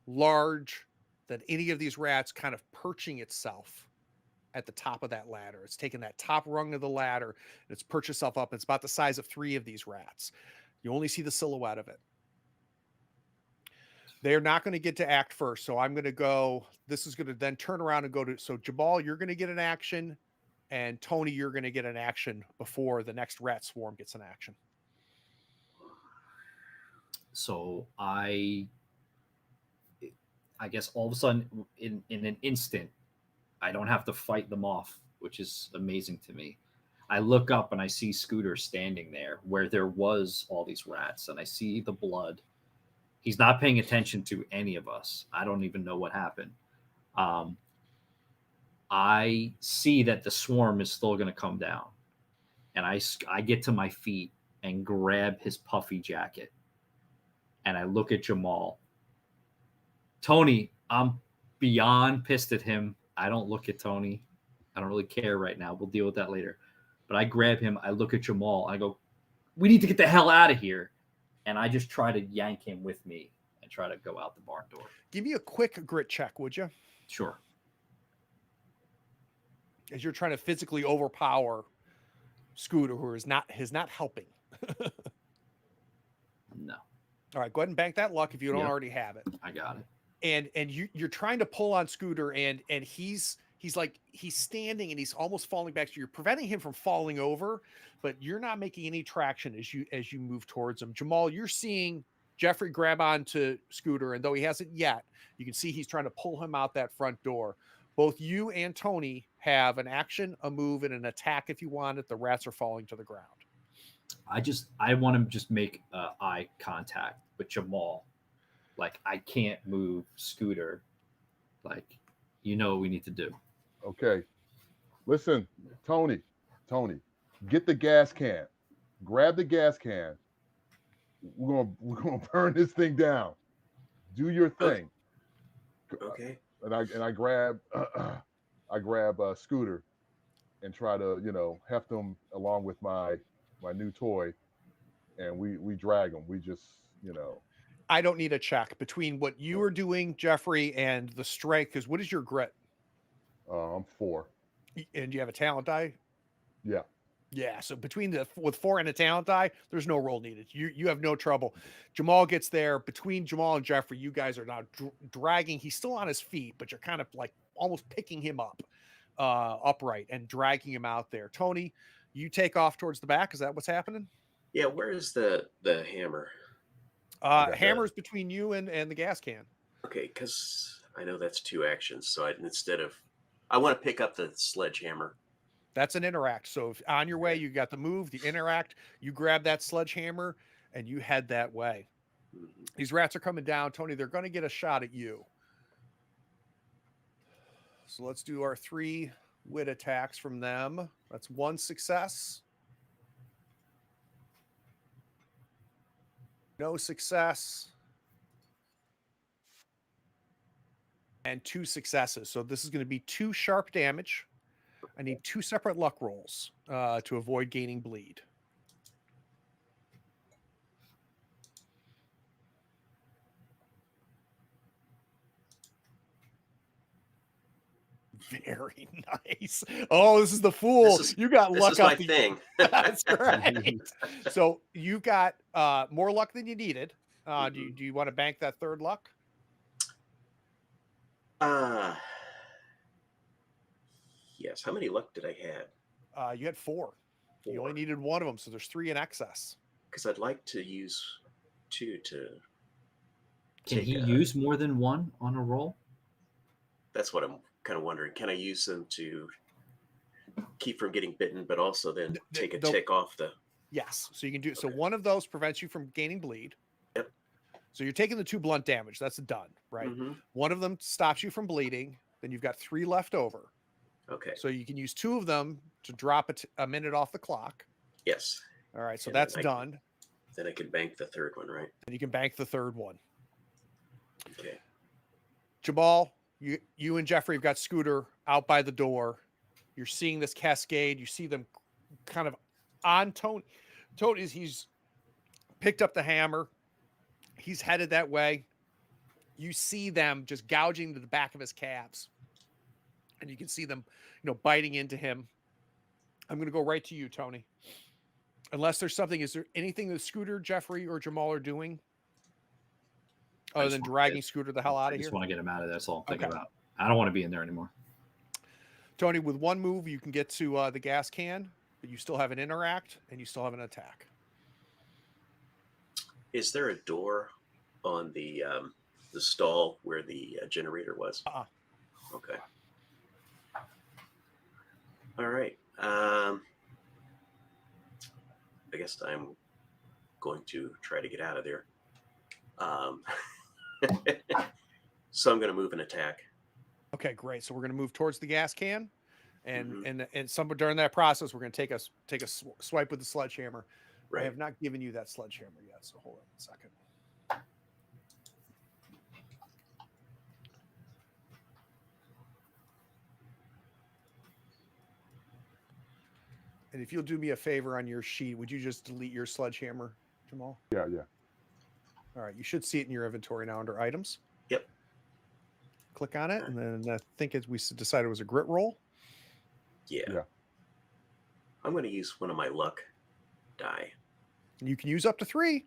Speaker 1: large that any of these rats kind of perching itself at the top of that ladder. It's taken that top rung of the ladder and it's perched itself up. It's about the size of 3 of these rats. You only see the silhouette of it. They're not going to get to act first. So I'm going to go, this is going to then turn around and go to, so Jamal, you're going to get an action, and Tony, you're going to get an action before the next rat swarm gets an action.
Speaker 5: So I guess all of a sudden in an instant, I don't have to fight them off, which is amazing to me. I look up and I see Scooter standing there where there was all these rats, and I see the blood. He's not paying attention to any of us. I don't even know what happened. I see that the swarm is still going to come down, and I get to my feet and grab his puffy jacket, and I look at Jamal. Tony, I'm beyond pissed at him. I don't look at Tony. I don't really care right now. We'll deal with that later. But I grab him. I look at Jamal. I go, we need to get the hell out of here. And I just try to yank him with me and try to go out the barn door.
Speaker 1: Give me a quick grit check, would you?
Speaker 5: Sure.
Speaker 1: As you're trying to physically overpower Scooter, who is not helping.
Speaker 5: No.
Speaker 1: All right, go ahead and bank that luck if you don't already have it.
Speaker 5: I got it.
Speaker 1: And you're trying to pull on Scooter, and he's standing and he's almost falling back. So you're preventing him from falling over, but you're not making any traction as you move towards him. Jamal, you're seeing Jeffrey grab onto Scooter, and though he hasn't yet, you can see he's trying to pull him out that front door. Both you and Tony have an action, a move, and an attack if you want it. The rats are falling to the ground.
Speaker 5: I want to just make eye contact with Jamal. Like, I can't move Scooter. Like, you know what we need to do.
Speaker 3: Okay. Listen, Tony, get the gas can. Grab the gas can. We're gonna burn this thing down. Do your thing.
Speaker 4: Okay.
Speaker 3: And I grab Scooter and try to heft him along with my new toy, and we drag him. We just
Speaker 1: I don't need a check between what you are doing, Jeffrey, and the strength. Because what is your grit?
Speaker 3: I'm 4.
Speaker 1: And you have a talent die?
Speaker 3: Yeah.
Speaker 1: Yeah. So with 4 and a talent die, there's no roll needed. You have no trouble. Jamal gets there. Between Jamal and Jeffrey, you guys are now dragging. He's still on his feet, but you're kind of like almost picking him up upright and dragging him out there. Tony, you take off towards the back. Is that what's happening?
Speaker 4: Yeah. Where is the hammer?
Speaker 1: Hammer's between you and the gas can.
Speaker 4: Okay, because I know that's 2 actions. So I want to pick up the sledgehammer.
Speaker 1: That's an interact. So if on your way, you got the move, the interact, you grab that sledgehammer and you head that way.
Speaker 4: Mm-hmm.
Speaker 1: These rats are coming down. Tony, they're going to get a shot at you. So let's do our 3 wit attacks from them. That's 1 success. No success. And 2 successes. So this is going to be 2 sharp damage. I need 2 separate luck rolls to avoid gaining bleed. Very nice. Oh, this is the fool. You got luck.
Speaker 4: This is my thing.
Speaker 1: That's right. So you got more luck than you needed. Do you want to bank that 3rd luck?
Speaker 4: Yes. How many luck did I have?
Speaker 1: You had 4. You only needed 1 of them, so there's 3 in excess.
Speaker 4: Because I'd like to use 2 to.
Speaker 5: Can he use more than 1 on a roll?
Speaker 4: That's what I'm kind of wondering. Can I use them to keep from getting bitten, but also then take a tick off the?
Speaker 1: Yes. So you can do. So one of those prevents you from gaining bleed.
Speaker 4: Yep.
Speaker 1: So you're taking the 2 blunt damage. That's done, right?
Speaker 4: Mm-hmm.
Speaker 1: One of them stops you from bleeding. Then you've got 3 left over.
Speaker 4: Okay.
Speaker 1: So you can use 2 of them to drop a minute off the clock.
Speaker 4: Yes.
Speaker 1: All right. So
Speaker 4: And
Speaker 1: that's done.
Speaker 4: Then I can bank the 3rd one, right?
Speaker 1: And you can bank the 3rd one.
Speaker 4: Okay.
Speaker 1: Jamal, you and Jeffrey have got Scooter out by the door. You're seeing this cascade. You see them kind of on Tony. He's picked up the hammer. He's headed that way. You see them just gouging to the back of his calves. And you can see them, biting into him. I'm going to go right to you, Tony. Unless there's something, is there anything that Scooter, Jeffrey, or Jamal are doing other than dragging Scooter the hell out of here?
Speaker 5: I just want to get him out of there. That's all I'm thinking
Speaker 1: Okay.
Speaker 5: about. I don't want to be in there anymore.
Speaker 1: Tony, with 1 move, you can get to the gas can, but you still have an interact and you still have an attack.
Speaker 4: Is there a door on the stall where the generator was?
Speaker 1: Uh-uh.
Speaker 4: Okay. All right. I guess I'm going to try to get out of there. So I'm going to move and attack.
Speaker 1: Okay, great. So we're going to move towards the gas can, and
Speaker 4: Mhm.
Speaker 1: and somewhere during that process, we're going to take a swipe with the sledgehammer. I
Speaker 4: Right.
Speaker 1: have not given you that sledgehammer yet, so hold on a second. And if you'll do me a favor on your sheet, would you just delete your sledgehammer, Jamal?
Speaker 3: Yeah, yeah.
Speaker 1: All right, you should see it in your inventory now under items.
Speaker 4: Yep.
Speaker 1: Click on it, and then I think we decided it was a grit roll.
Speaker 4: Yeah.
Speaker 3: Yeah.
Speaker 4: I'm going to use one of my luck die.
Speaker 1: And you can use up to 3.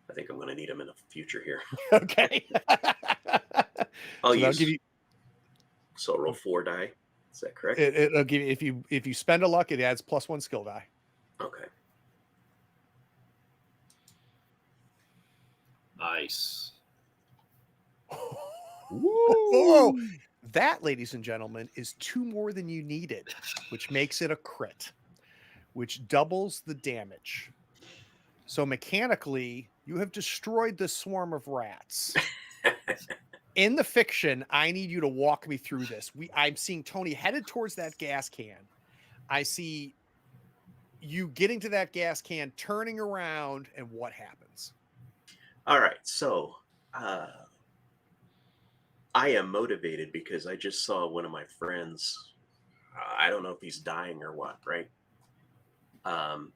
Speaker 4: I think I'm going to need them in the future here.
Speaker 1: Okay.
Speaker 4: I'll
Speaker 1: So that'll
Speaker 4: use.
Speaker 1: give you.
Speaker 4: So I'll roll 4 die. Is that correct?
Speaker 1: It'll give you if you spend a luck, it adds +1 skill die.
Speaker 4: Okay.
Speaker 5: Nice.
Speaker 1: Whoa! That, ladies and gentlemen, is 2 more than you needed, which makes it a crit, which doubles the damage. So mechanically, you have destroyed the swarm of rats. In the fiction, I need you to walk me through this. I'm seeing Tony headed towards that gas can. I see you getting to that gas can, turning around, and what happens?
Speaker 4: All right. So I am motivated because I just saw one of my friends. I don't know if he's dying or what, right? To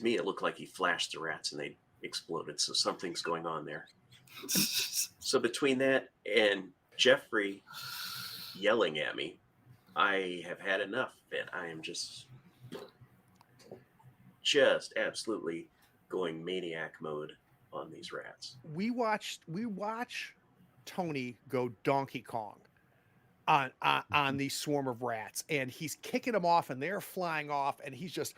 Speaker 4: me, it looked like he flashed the rats and they exploded. So something's going on there. So between that and Jeffrey yelling at me, I have had enough, and I am just absolutely going maniac mode on these rats.
Speaker 1: We watch Tony go Donkey Kong on the swarm of rats, and he's kicking them off, and they're flying off, and he's just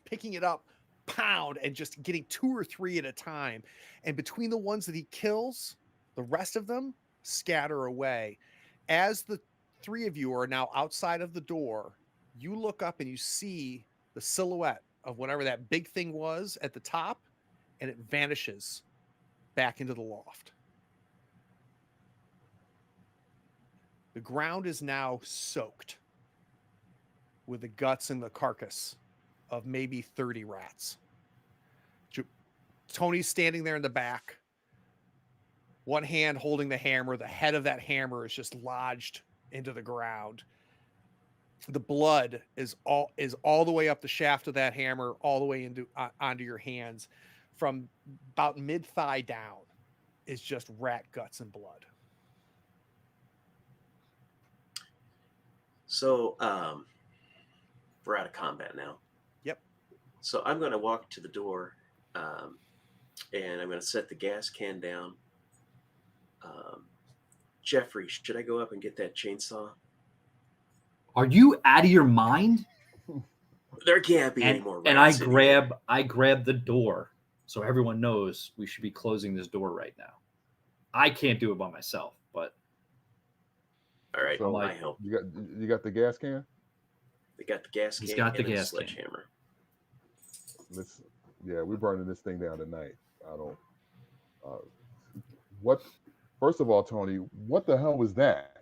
Speaker 1: picking it up, pound, and just getting 2 or 3 at a time. And between the ones that he kills, the rest of them scatter away. As the 3 of you are now outside of the door, you look up and you see the silhouette of whatever that big thing was at the top, and it vanishes back into the loft. The ground is now soaked with the guts and the carcass of maybe 30 rats. Tony's standing there in the back, one hand holding the hammer. The head of that hammer is just lodged into the ground. The blood is all the way up the shaft of that hammer, all the way into onto your hands. From about mid-thigh down is just rat guts and blood.
Speaker 4: So we're out of combat now.
Speaker 1: Yep.
Speaker 4: So I'm going to walk to the door, and I'm going to set the gas can down. Jeffrey, should I go up and get that chainsaw?
Speaker 5: Are you out of your mind?
Speaker 4: There can't be any more
Speaker 5: and I
Speaker 4: rats in here.
Speaker 5: grab the door so everyone knows we should be closing this door right now. I can't do it by myself, but
Speaker 4: all right,
Speaker 3: So,
Speaker 4: I help.
Speaker 3: You got the gas can?
Speaker 4: They got the gas can.
Speaker 5: He's got the
Speaker 4: and
Speaker 5: gas can.
Speaker 4: sledgehammer.
Speaker 3: We're burning this thing down tonight. I don't. What? First of all, Tony, what the hell was that?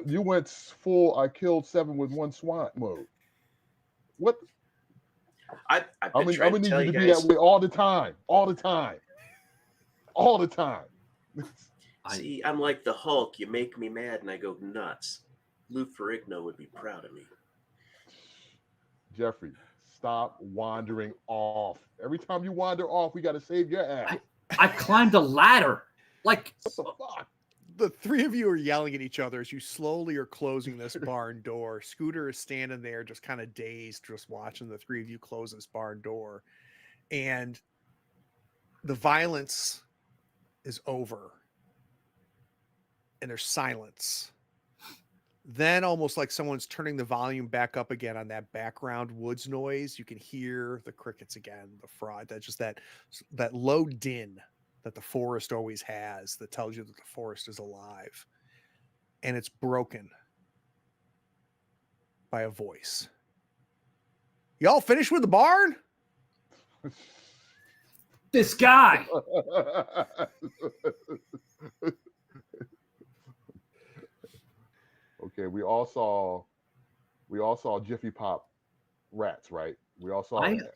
Speaker 3: You went full. I killed 7 with 1 SWAT mode. What?
Speaker 4: I'm
Speaker 3: need you to be that way all the time.
Speaker 4: See, I'm like the Hulk. You make me mad, and I go nuts. Lou Ferrigno would be proud of me.
Speaker 3: Jeffrey, stop wandering off. Every time you wander off, we got to save your ass.
Speaker 5: I climbed a ladder. Like,
Speaker 3: what the fuck?
Speaker 1: The 3 of you are yelling at each other as you slowly are closing this barn door. Scooter is standing there just kind of dazed, just watching the 3 of you close this barn door. And the violence is over. And there's silence. Then, almost like someone's turning the volume back up again on that background woods noise, you can hear the crickets again, the frog. That's just that low din that the forest always has that tells you that the forest is alive. and it's broken by a voice. Y'all finished with the barn?
Speaker 5: This guy.
Speaker 3: Okay, we all saw Jiffy Pop rats, right? We all saw that.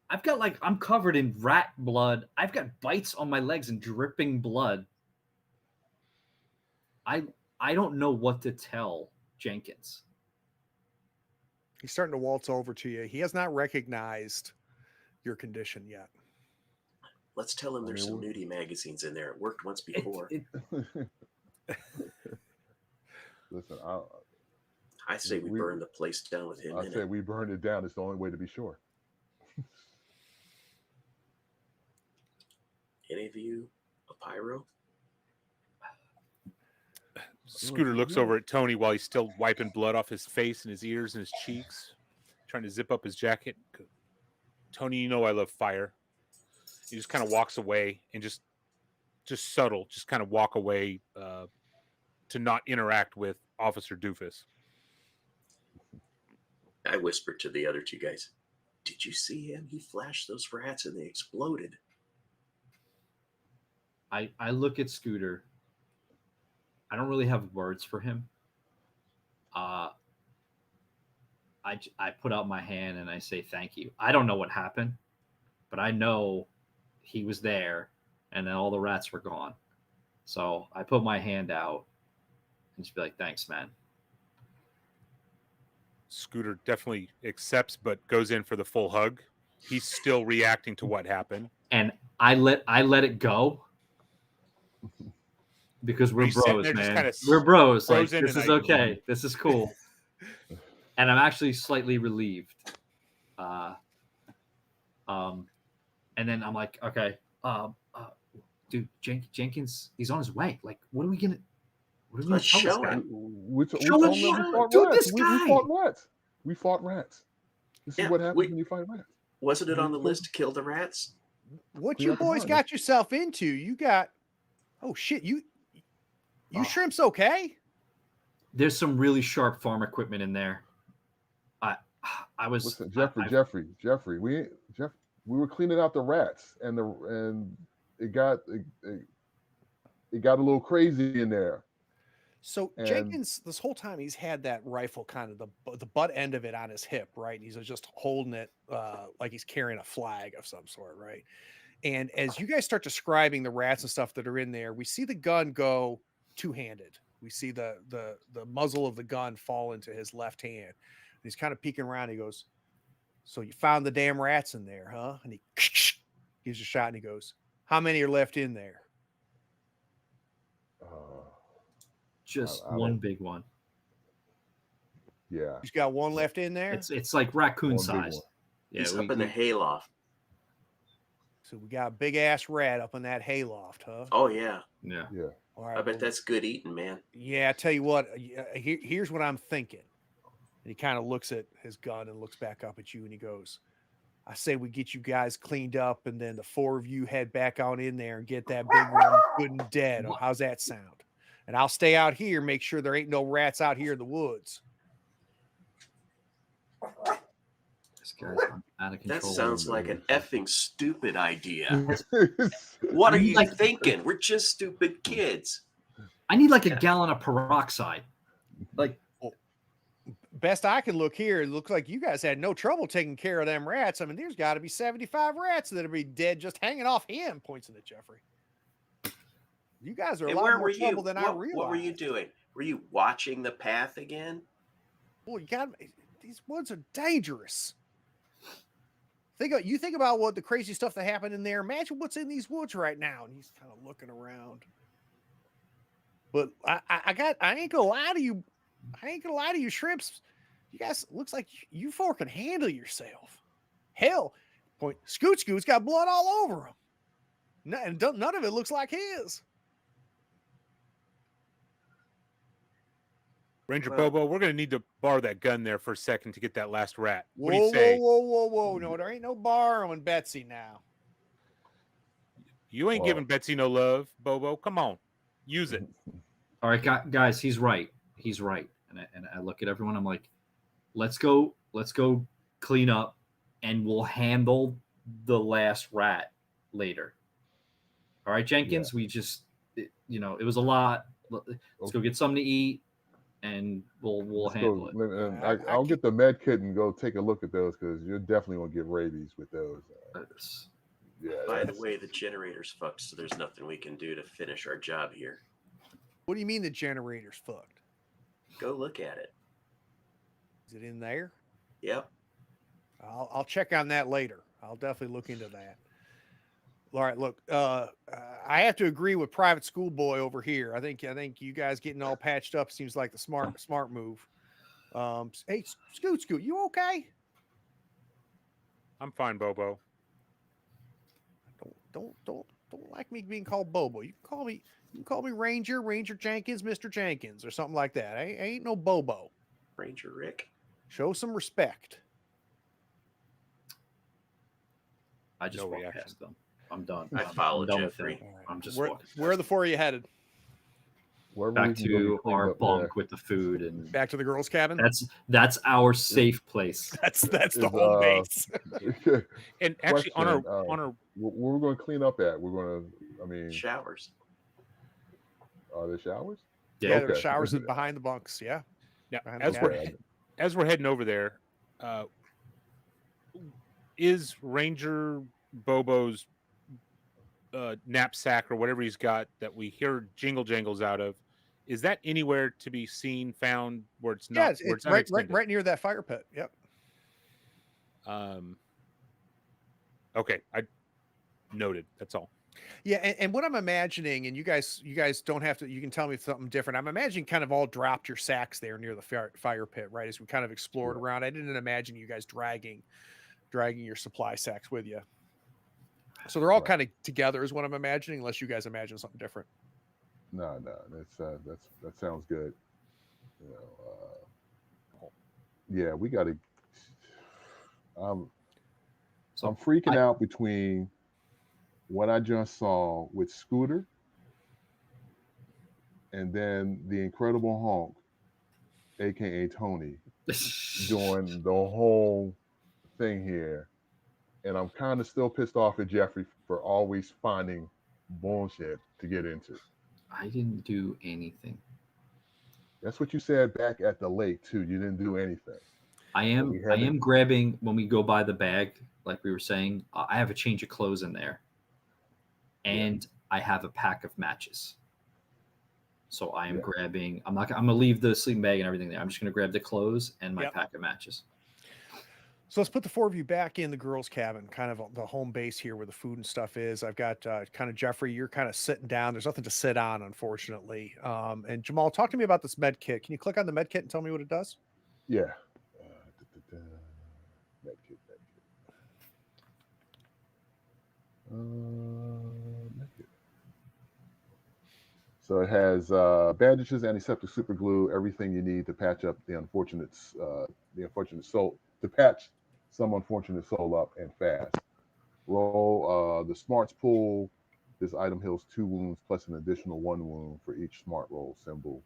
Speaker 5: I've got I'm covered in rat blood. I've got bites on my legs and dripping blood. I don't know what to tell Jenkins.
Speaker 1: He's starting to waltz over to you. He has not recognized your condition yet.
Speaker 4: Let's tell him there's some nudie magazines in there. It worked once before.
Speaker 3: Listen,
Speaker 4: I say we burn the place down with him.
Speaker 3: I say we burn it down. It's the only way to be sure.
Speaker 4: Any of you a pyro?
Speaker 2: Scooter looks over at Tony while he's still wiping blood off his face and his ears and his cheeks, trying to zip up his jacket. Tony, you know I love fire. He just kind of walks away and just subtle, just kind of walk away to not interact with Officer Doofus.
Speaker 4: I whispered to the other two guys, "Did you see him? He flashed those rats and they exploded."
Speaker 5: I look at Scooter. I don't really have words for him. I put out my hand and I say thank you. I don't know what happened, but I know he was there and then all the rats were gone. So I put my hand out and just be like, thanks, man.
Speaker 2: Scooter definitely accepts, but goes in for the full hug. He's still reacting to what happened.
Speaker 5: And I let it go. Because we're bros, man. We're bros. Like, this is okay. This is cool. And I'm actually slightly relieved. And then I'm like, okay, dude, Jenkins, he's on his way. Like, what are we gonna tell this guy?
Speaker 3: We fought rats. This is what happens when you fight rats.
Speaker 4: Wasn't it on the list to kill the rats?
Speaker 1: What you boys got yourself into? You got, oh shit, you shrimps okay?
Speaker 5: There's some really sharp farm equipment in there. I was
Speaker 3: listen, Jeffrey. We were cleaning out the rats, and it got a little crazy in there.
Speaker 1: So Jenkins, this whole time he's had that rifle kind of the butt end of it on his hip, right? He's just holding it like he's carrying a flag of some sort, right? And as you guys start describing the rats and stuff that are in there, we see the gun go two-handed. We see the muzzle of the gun fall into his left hand. And he's kind of peeking around. He goes, "So you found the damn rats in there, huh?" And he gives a shot and he goes, "How many are left in there?"
Speaker 5: Just one big one.
Speaker 3: Yeah.
Speaker 1: He's got one left in there.
Speaker 5: It's like raccoon size.
Speaker 4: Yeah, he's up in the hayloft.
Speaker 1: So we got a big ass rat up in that hayloft, huh?
Speaker 4: Oh yeah.
Speaker 3: Yeah.
Speaker 1: All right.
Speaker 4: I bet that's good eating, man.
Speaker 1: Yeah, I tell you what. Here's what I'm thinking. And he kind of looks at his gun and looks back up at you, and he goes, "I say we get you guys cleaned up, and then the four of you head back on in there and get that big one good and dead. How's that sound? And I'll stay out here, make sure there ain't no rats out here in the woods."
Speaker 5: This guy's out of control.
Speaker 4: That sounds like an effing stupid idea. What are you thinking? We're just stupid kids.
Speaker 5: I need like a gallon of peroxide. Like,
Speaker 1: best I can look here, it looks like you guys had no trouble taking care of them rats. I mean, there's got to be 75 rats that'll be dead just hanging off him. Points at Jeffrey. You guys are a lot more trouble than I realized.
Speaker 4: What were you doing? Were you watching the path again?
Speaker 1: Well, these woods are dangerous. You think about what the crazy stuff that happened in there. Imagine what's in these woods right now. And he's kind of looking around. But I ain't gonna lie to you. I ain't gonna lie to you, shrimps. You guys, looks like you four can handle yourself. Hell, Scoot's got blood all over him. None of it looks like his.
Speaker 2: Ranger Bobo, we're going to need to borrow that gun there for a second to get that last rat. What do
Speaker 1: Whoa,
Speaker 2: you say?
Speaker 1: whoa. No, there ain't no borrowing Betsy now.
Speaker 2: You ain't giving Betsy no love, Bobo. Come on. Use it.
Speaker 5: All right, guys, he's right. He's right. And I look at everyone. I'm like, let's go clean up, and we'll handle the last rat later. All right, Jenkins. We just, it was a lot. Let's go get something to eat, and we'll handle it.
Speaker 3: And I'll get the med kit and go take a look at those, because you're definitely gonna get rabies with those.
Speaker 4: By the way, the generator's fucked, so there's nothing we can do to finish our job here.
Speaker 1: What do you mean the generator's fucked?
Speaker 4: Go look at it.
Speaker 1: Is it in there?
Speaker 4: Yep.
Speaker 1: I'll check on that later. I'll definitely look into that. All right, look, I have to agree with Private Schoolboy over here. I think you guys getting all patched up seems like the smart move. Hey, Scoot, you okay?
Speaker 2: I'm fine, Bobo.
Speaker 1: Don't like me being called Bobo. You can call me Ranger Jenkins, Mr. Jenkins, or something like that. I ain't no Bobo.
Speaker 4: Ranger Rick.
Speaker 1: Show some respect.
Speaker 5: I just
Speaker 2: No
Speaker 5: walk
Speaker 2: reaction.
Speaker 5: past them. I'm done.
Speaker 4: I followed
Speaker 5: I'm done with
Speaker 4: Jeffrey.
Speaker 5: them. I'm just
Speaker 1: Where
Speaker 5: walking
Speaker 1: are the four of you headed?
Speaker 5: back to our bunk with the food, and
Speaker 1: Back to the girls' cabin?
Speaker 5: that's our safe place.
Speaker 1: That's the home base.
Speaker 2: And actually, on our
Speaker 3: where we're going to clean up at? We're going to, I mean,
Speaker 4: Showers.
Speaker 3: are there showers?
Speaker 1: Yeah, there are
Speaker 3: Okay.
Speaker 1: showers behind the bunks. Yeah.
Speaker 2: now,
Speaker 1: Behind the
Speaker 2: as we're
Speaker 1: cabin.
Speaker 2: as we're heading over there, is Ranger Bobo's knapsack or whatever he's got that we hear jingle jangles out of? Is that anywhere to be seen, found, where it's not?
Speaker 1: Yeah,
Speaker 2: where
Speaker 1: it's
Speaker 2: not
Speaker 1: right
Speaker 2: extended?
Speaker 1: near that fire pit. Yep.
Speaker 2: Okay, I noted. That's all.
Speaker 1: Yeah, and what I'm imagining, and you guys don't have to. You can tell me something different. I'm imagining kind of all dropped your sacks there near the fire pit, right? As we kind of explored around. I didn't imagine you guys dragging your supply sacks with you. So they're all kind of together, is what I'm imagining, unless you guys imagine something different.
Speaker 3: No, that sounds good. Yeah, we got to. I'm freaking out between what I just saw with Scooter and then the Incredible Hulk, aka Tony, doing the whole thing here. And I'm kind of still pissed off at Jeffrey for always finding bullshit to get into.
Speaker 5: I didn't do anything.
Speaker 3: That's what you said back at the lake too. You didn't do anything.
Speaker 5: I am grabbing, when we go by the bag, like we were saying, I have a change of clothes in there. And I have a pack of matches. So I am grabbing, I'm going to leave the sleeping bag and everything there. I'm just going to grab the clothes and my pack of matches.
Speaker 1: So let's put the four of you back in the girls' cabin, kind of the home base here where the food and stuff is. I've got kind of Jeffrey, you're kind of sitting down. There's nothing to sit on, unfortunately. And Jamal, talk to me about this med kit. Can you click on the med kit and tell me what it does?
Speaker 3: Yeah. Med kit. So it has bandages, antiseptic, super glue, everything you need to patch up the unfortunate soul, to patch some unfortunate soul up and fast. Roll the smarts pool. This item heals 2 wounds plus an additional 1 wound for each smart roll symbol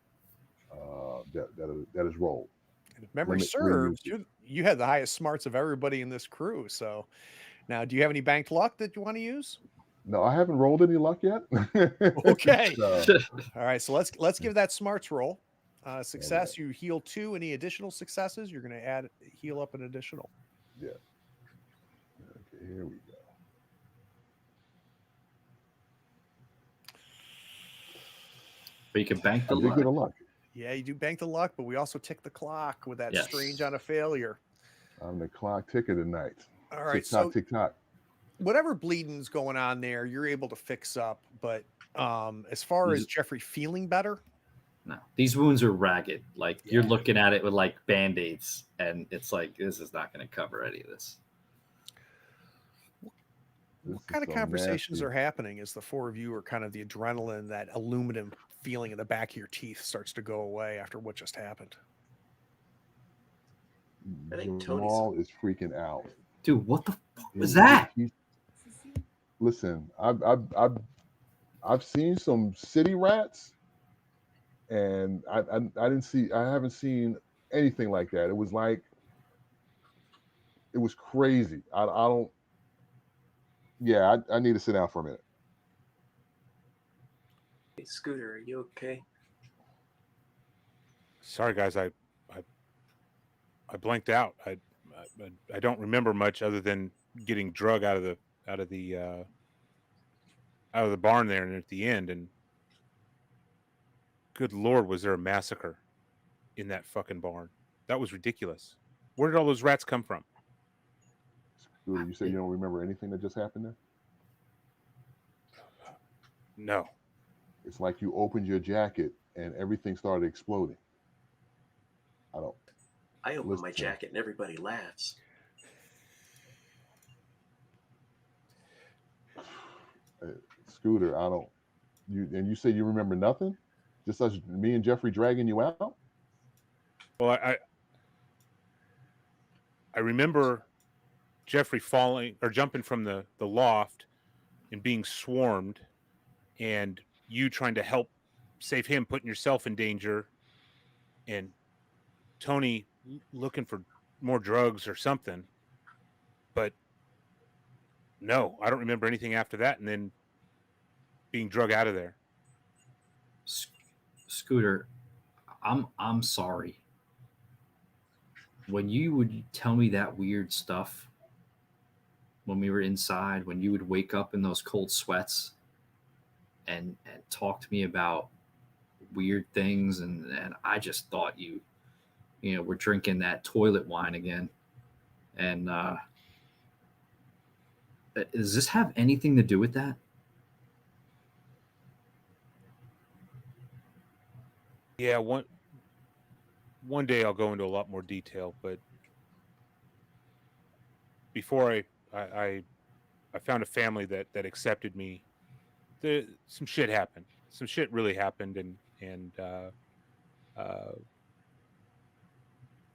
Speaker 3: that is rolled.
Speaker 1: And if memory serves, you had the highest smarts of everybody in this crew. So now, do you have any banked luck that you want to use?
Speaker 3: No, I haven't rolled any luck yet.
Speaker 1: Okay.
Speaker 3: So,
Speaker 1: all right. So let's give that smarts roll. Success, you heal 2. Any additional successes, you're going to heal up an additional.
Speaker 3: Yeah. Okay, here we go.
Speaker 5: But you can bank the
Speaker 3: I did get a luck.
Speaker 1: Yeah, you do bank the luck, but we also tick the clock with that strange on a failure.
Speaker 3: I'm the clock ticker tonight.
Speaker 1: All right.
Speaker 3: Tick-tock, tick-tock.
Speaker 1: Whatever bleeding's going on there, you're able to fix up. But as far as Jeffrey feeling better,
Speaker 5: no, these wounds are ragged. Like you're looking at it with like band-aids, and it's like this is not going to cover any of this.
Speaker 1: What kind of conversations are happening as the four of you are kind of the adrenaline, that aluminum feeling in the back of your teeth starts to go away after what just happened?
Speaker 4: I think
Speaker 3: Jamal is freaking out.
Speaker 5: Dude, what the fuck was that?
Speaker 3: Listen, I've seen some city rats, and I haven't seen anything like that. It was like, it was crazy. I don't. Yeah, I need to sit down for a minute.
Speaker 4: Hey, Scooter, are you okay?
Speaker 2: Sorry, guys. I blanked out. I don't remember much other than getting drug out of the out of the uh, out of the barn there and at the end. And good lord, was there a massacre in that fucking barn? That was ridiculous. Where did all those rats come from?
Speaker 3: Scooter, you say you don't remember anything that just happened there?
Speaker 2: No.
Speaker 3: It's like you opened your jacket and everything started exploding. I don't.
Speaker 4: I open
Speaker 3: Listen
Speaker 4: my
Speaker 3: to me.
Speaker 4: jacket and everybody laughs.
Speaker 3: Scooter, I don't. You say you remember nothing? Just us, me and Jeffrey dragging you out?
Speaker 2: Well, I remember Jeffrey falling or jumping from the loft and being swarmed, and you trying to help save him, putting yourself in danger, and Tony looking for more drugs or something. But no, I don't remember anything after that, and then being drug out of there.
Speaker 5: Scooter, I'm sorry. When you would tell me that weird stuff when we were inside, when you would wake up in those cold sweats and talk to me about weird things, and I just thought you were drinking that toilet wine again. And does this have anything to do with that?
Speaker 2: Yeah, one day I'll go into a lot more detail, but before I found a family that accepted me. Some shit happened. Some shit really happened, and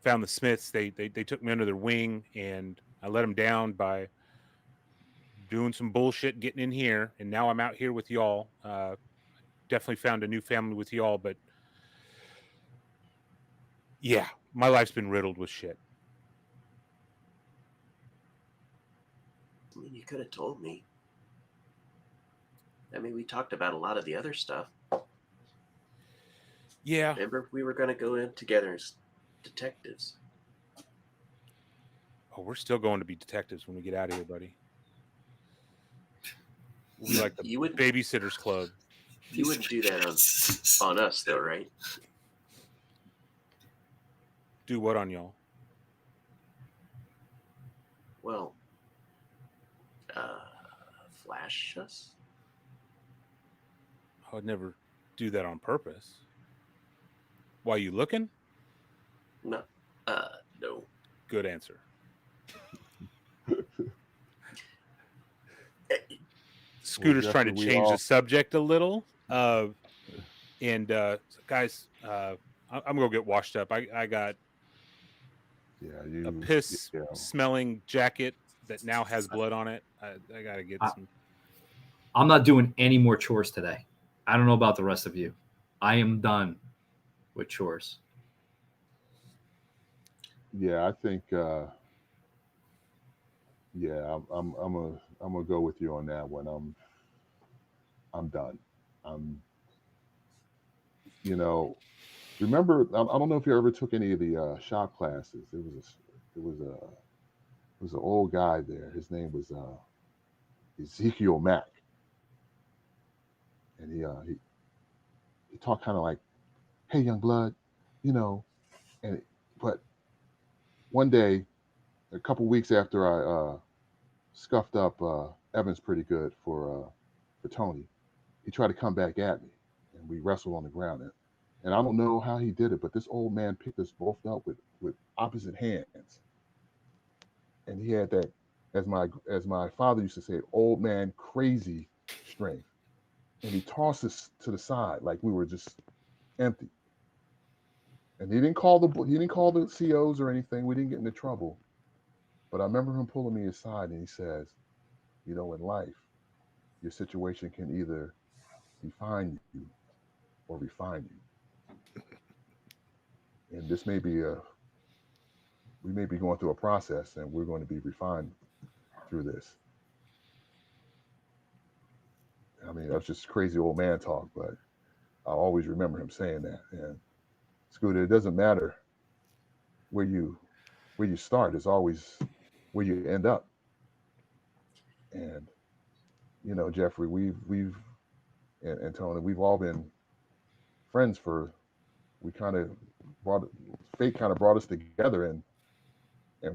Speaker 2: found the Smiths. They took me under their wing, and I let them down by doing some bullshit, getting in here, and now I'm out here with y'all. Definitely found a new family with y'all, but yeah, my life's been riddled with shit.
Speaker 4: I mean, you could have told me. I mean, we talked about a lot of the other stuff.
Speaker 2: Yeah.
Speaker 4: Remember, we were going to go in together as detectives.
Speaker 2: Oh, we're still going to be detectives when we get out of here, buddy. We'll be like the Babysitters Club.
Speaker 4: You wouldn't do that on us, though, right?
Speaker 2: Do what on y'all?
Speaker 4: Well, flash us?
Speaker 2: I would never do that on purpose. Why, you looking?
Speaker 4: No. No.
Speaker 2: Good answer. Scooter's trying to change the subject a little. And guys, I'm gonna get washed up. I got a piss smelling jacket that now has blood on it. I gotta get some.
Speaker 5: I'm not doing any more chores today. I don't know about the rest of you. I am done with chores.
Speaker 3: Yeah, I think. Yeah, I'm gonna go with you on that one. I'm done. Remember, I don't know if you ever took any of the shop classes. There was an old guy there. His name was Ezekiel Mack, and he talked kind of like, "Hey, young blood," but one day, a couple weeks after I scuffed up Evans pretty good for Tony, he tried to come back at me, and we wrestled on the ground. And I don't know how he did it, but this old man picked us both up with opposite hands, and he had that, as my father used to say, old man crazy strength, and he tossed us to the side like we were just empty. And he didn't call the COs or anything. We didn't get into trouble, but I remember him pulling me aside, and he says, in life, your situation can either define you or refine you. and this may be we may be going through a process, and we're going to be refined through this. I mean, that's just crazy old man talk, but I always remember him saying that. And Scooter, it doesn't matter where you start; it's always where you end up. And you know, Jeffrey, we've and Tony, we've all been friends for. We kind of fate kind of brought us together, and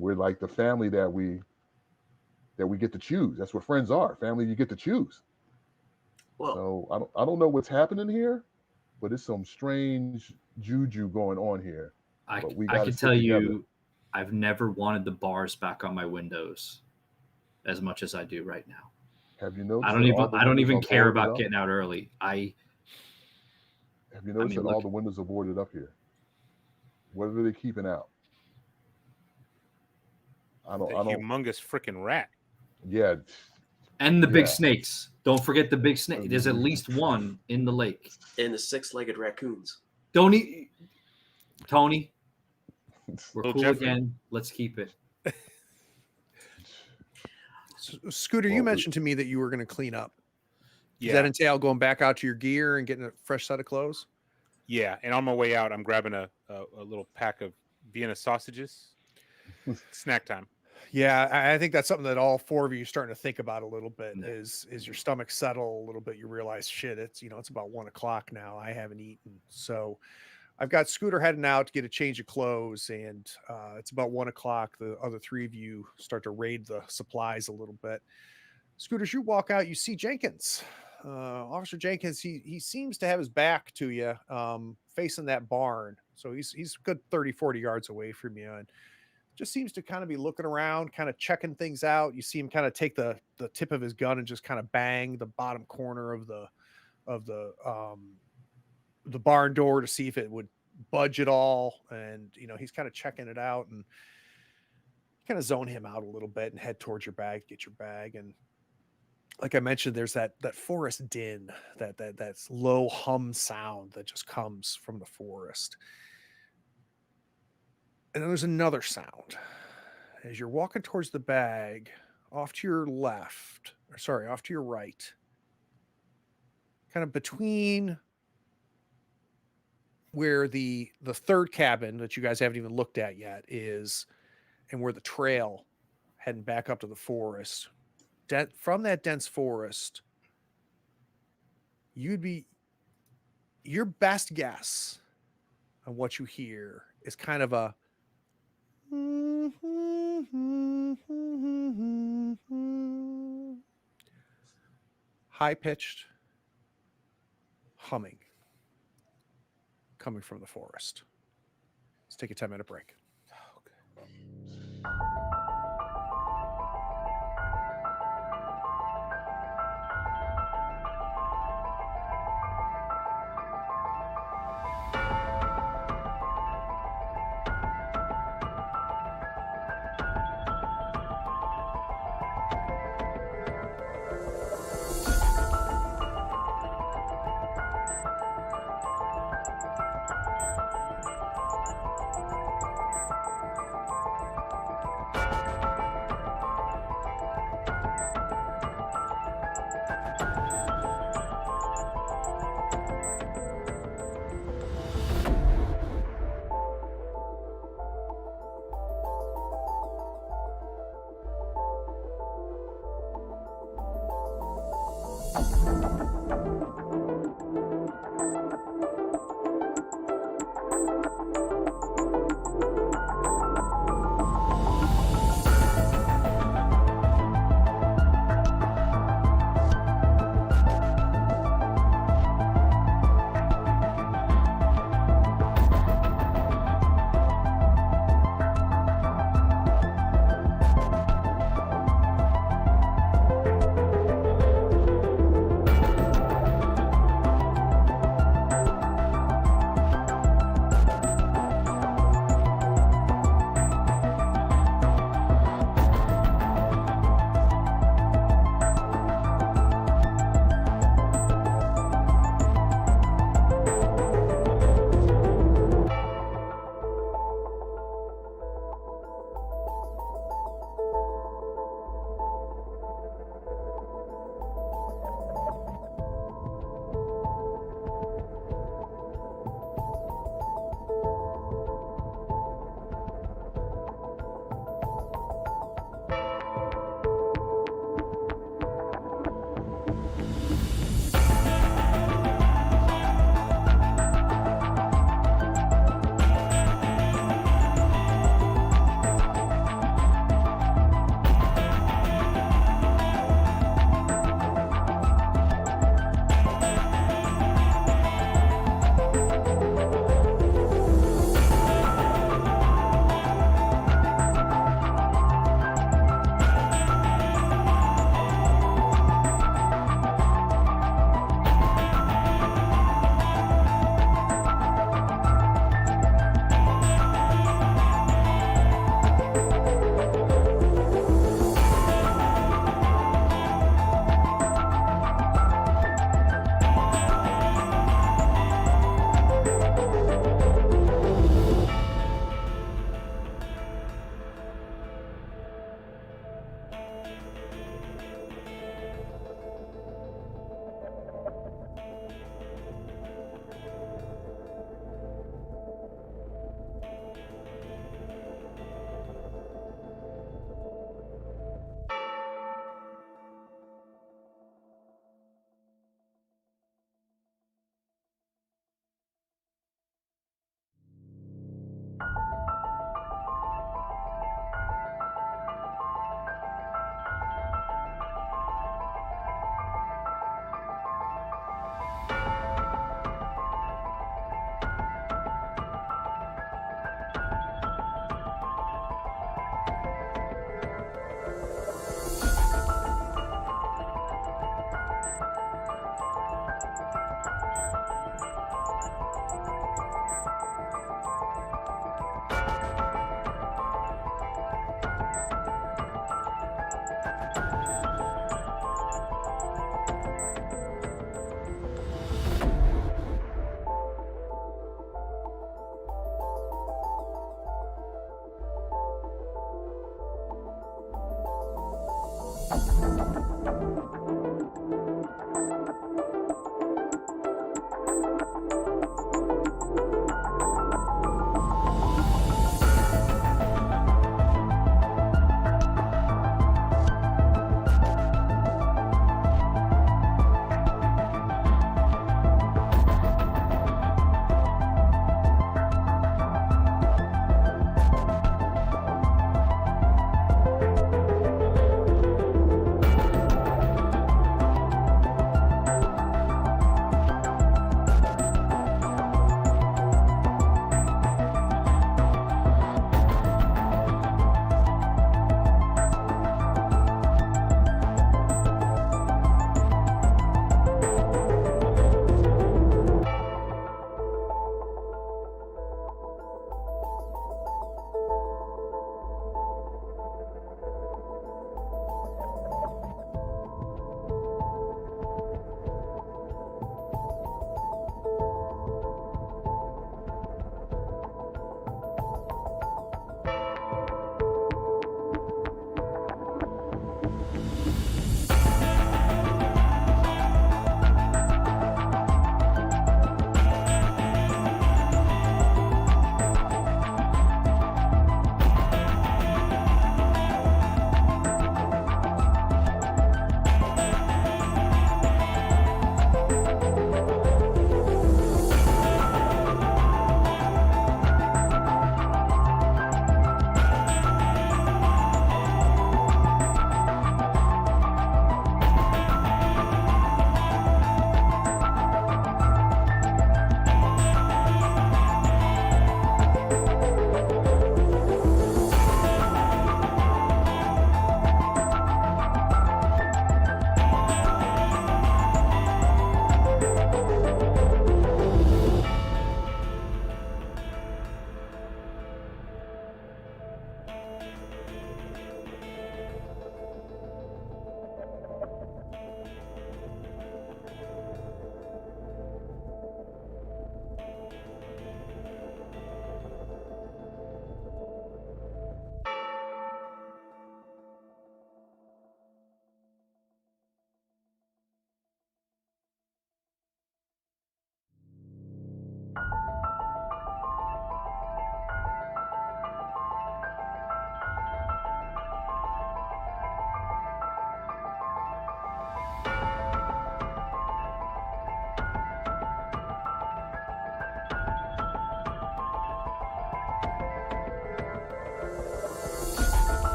Speaker 3: we're like the family that we get to choose. That's what friends are. Family you get to choose.
Speaker 4: Well,
Speaker 3: So I don't know what's happening here, but it's some strange juju going on here.
Speaker 5: I
Speaker 3: But we
Speaker 5: can
Speaker 3: gotta
Speaker 5: tell
Speaker 3: stick
Speaker 5: you,
Speaker 3: together.
Speaker 5: I've never wanted the bars back on my windows as much as I do right now.
Speaker 3: Have you noticed?
Speaker 5: I don't
Speaker 3: that all the
Speaker 5: even
Speaker 3: windows are
Speaker 5: care
Speaker 3: boarded
Speaker 5: about
Speaker 3: up?
Speaker 5: getting out early.
Speaker 3: Have you noticed
Speaker 5: mean,
Speaker 3: that all
Speaker 5: look-
Speaker 3: the windows are boarded up here? What are they keeping out? I
Speaker 2: That
Speaker 3: don't.
Speaker 2: humongous freaking rat.
Speaker 3: Yeah,
Speaker 5: And the big
Speaker 3: Yeah.
Speaker 5: snakes. Don't forget the big snake. There's at least one in the lake.
Speaker 4: and the six-legged raccoons.
Speaker 5: Don't eat, Tony. We're
Speaker 2: Little
Speaker 5: cool
Speaker 2: Jeffrey.
Speaker 5: again. Let's keep it.
Speaker 1: Scooter, you
Speaker 3: Well,
Speaker 1: mentioned to me that you were going to clean up. Does
Speaker 2: Yeah,
Speaker 1: that entail going back out to your gear and getting a fresh set of clothes?
Speaker 2: yeah. And on my way out, I'm grabbing a little pack of Vienna sausages. Snack time.
Speaker 1: Yeah, I think that's something that all four of you are starting to think about a little bit.
Speaker 5: Yeah.
Speaker 1: Is your stomach settle a little bit? You realize, shit, it's it's about 1 o'clock now. I haven't eaten, so I've got Scooter heading out to get a change of clothes, and it's about 1 o'clock. The other three of you start to raid the supplies a little bit. Scooter, as you walk out, you see Jenkins. Officer Jenkins, he seems to have his back to you, facing that barn. So he's a good 30, 40 yards away from you, and just seems to kind of be looking around, kind of checking things out. You see him kind of take the tip of his gun and just kind of bang the bottom corner of the barn door to see if it would budge at all. And he's kind of checking it out, and kind of zone him out a little bit and head towards your bag, get your bag. And like I mentioned, there's that forest din, that's low hum sound that just comes from the forest. And then there's another sound as you're walking towards the bag, off to your right, kind of between where the third cabin that you guys haven't even looked at yet is, and where the trail heading back up to the forest. From that dense forest, your best guess on what you hear is kind of a high-pitched humming coming from the forest. Let's take a 10-minute break.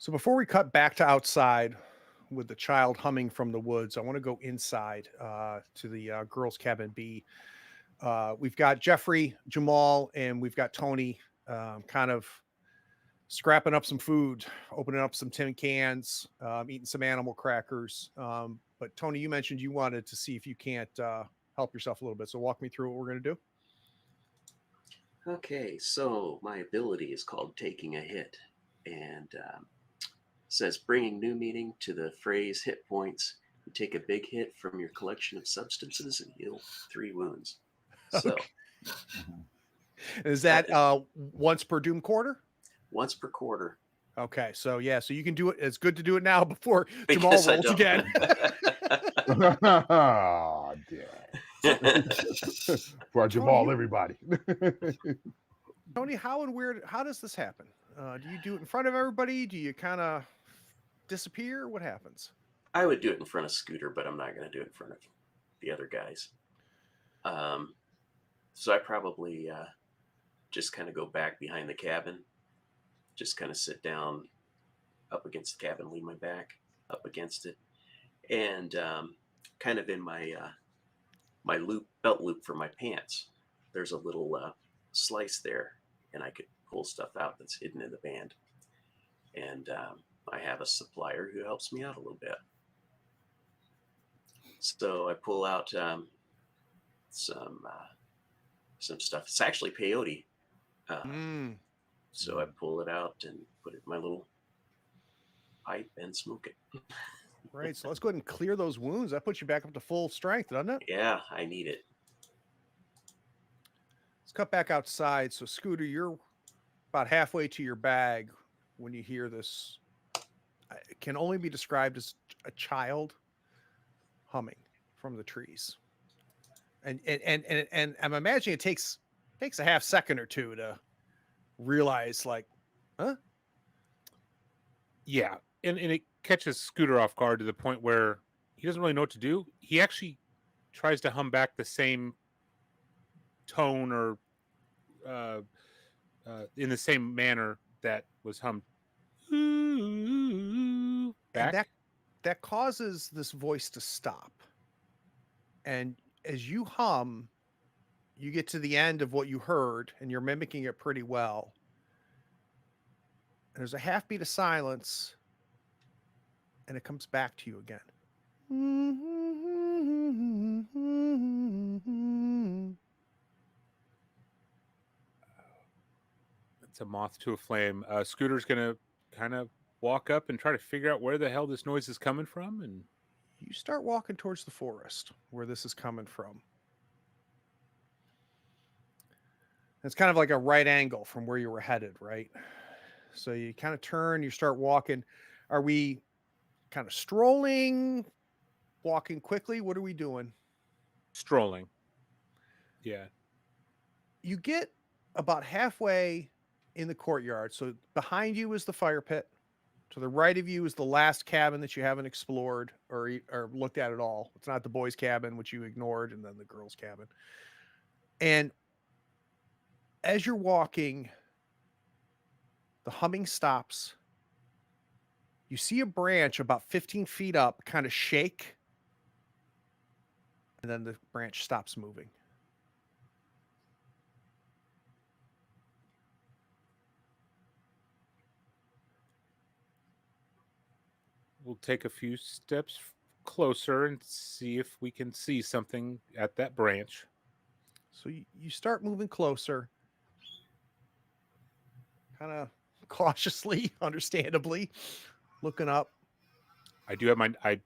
Speaker 1: So before we cut back to outside with the child humming from the woods, I want to go inside to the girls' cabin B. We've got Jeffrey, Jamal, and we've got Tony kind of scrapping up some food, opening up some tin cans, eating some animal crackers. But Tony, you mentioned you wanted to see if you can't help yourself a little bit. So walk me through what we're going to do.
Speaker 4: Okay, so my ability is called Taking a Hit, and says bringing new meaning to the phrase hit points. You take a big hit from your collection of substances and heal 3 wounds. So
Speaker 1: Okay. Is that once per doom quarter?
Speaker 4: once per quarter.
Speaker 1: Okay, so yeah, so you can do it. It's good to do it now before Jamal
Speaker 4: Because I
Speaker 1: rolls
Speaker 4: don't.
Speaker 1: again.
Speaker 3: Oh, damn. For Jamal,
Speaker 1: you-
Speaker 3: everybody.
Speaker 1: Tony, how does this happen? Do you do it in front of everybody? Do you kind of disappear? What happens?
Speaker 4: I would do it in front of Scooter, but I'm not going to do it in front of the other guys. So I probably just kind of go back behind the cabin, just kind of sit down up against the cabin, lean my back up against it, and kind of in my my belt loop for my pants, there's a little slice there, and I could pull stuff out that's hidden in the band. And I have a supplier who helps me out a little bit. So I pull out some stuff. It's actually peyote. So I pull it out and put it in my little pipe and smoke it.
Speaker 1: Right. So let's go ahead and clear those wounds. That puts you back up to full strength, doesn't it?
Speaker 4: Yeah, I need it.
Speaker 1: Let's cut back outside. So Scooter, you're about halfway to your bag when you hear this. It can only be described as a child humming from the trees. And I'm imagining it takes a half second or two to realize, like, huh?
Speaker 2: Yeah, and it catches Scooter off guard to the point where he doesn't really know what to do. He actually tries to hum back the same tone or in the same manner that was hummed back.
Speaker 1: And that causes this voice to stop. And as you hum, you get to the end of what you heard, and you're mimicking it pretty well. And there's a half beat of silence, and it comes back to you again.
Speaker 2: It's a moth to a flame. Scooter's gonna kind of walk up and try to figure out where the hell this noise is coming from, and
Speaker 1: You start walking towards the forest where this is coming from. It's kind of like a right angle from where you were headed, right? So you kind of turn, you start walking. Are we kind of strolling, walking quickly? What are we doing?
Speaker 2: strolling. Yeah.
Speaker 1: You get about halfway in the courtyard. So behind you is the fire pit. To the right of you is the last cabin that you haven't explored or looked at all. It's not the boys' cabin, which you ignored, and then the girls' cabin. And as you're walking, the humming stops. You see a branch about 15 feet up kind of shake, and then the branch stops moving.
Speaker 2: We'll take a few steps closer and see if we can see something at that branch.
Speaker 1: So you start moving closer, kind of cautiously, understandably, looking up.
Speaker 2: I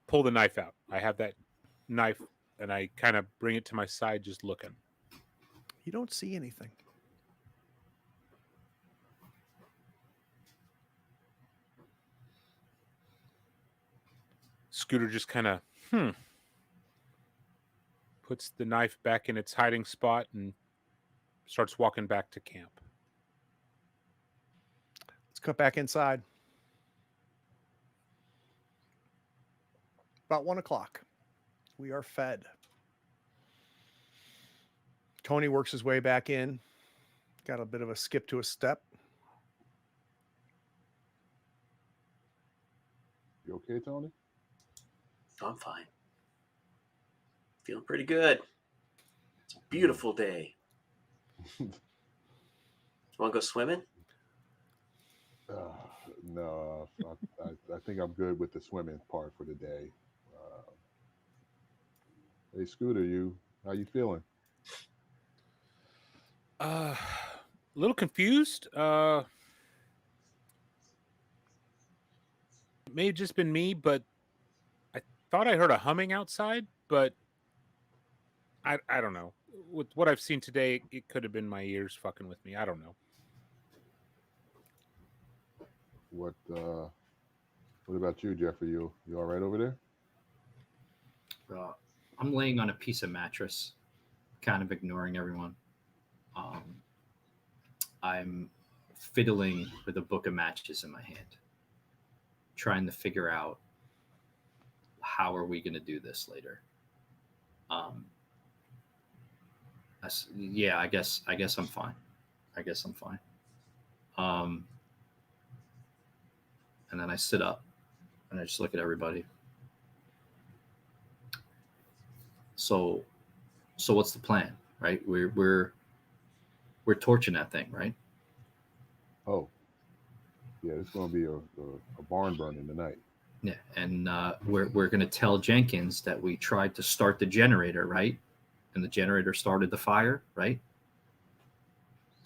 Speaker 2: pull the knife out. I have that knife and I kind of bring it to my side, just looking.
Speaker 1: You don't see anything.
Speaker 2: Scooter just kind of puts the knife back in its hiding spot and starts walking back to camp.
Speaker 1: Let's cut back inside. About 1 o'clock. We are fed. Tony works his way back in. Got a bit of a skip to a step.
Speaker 3: You okay, Tony?
Speaker 4: I'm fine. Feeling pretty good. It's a beautiful day. Want to go swimming?
Speaker 3: No, I think I'm good with the swimming part for the day. Hey, Scooter, how you feeling?
Speaker 2: A little confused. It may have just been me, but I thought I heard a humming outside, but I don't know. With what I've seen today, it could have been my ears fucking with me. I don't know.
Speaker 3: What about you, Jeffrey? You all right over there?
Speaker 5: I'm laying on a piece of mattress, kind of ignoring everyone. I'm fiddling with a book of matches in my hand, trying to figure out how are we going to do this later. Yeah, I guess I'm fine. And then I sit up and I just look at everybody. So what's the plan, right? We're torching that thing, right?
Speaker 3: Oh, yeah, it's going to be a barn burning tonight.
Speaker 5: Yeah, and we're going to tell Jenkins that we tried to start the generator, right? And the generator started the fire, right?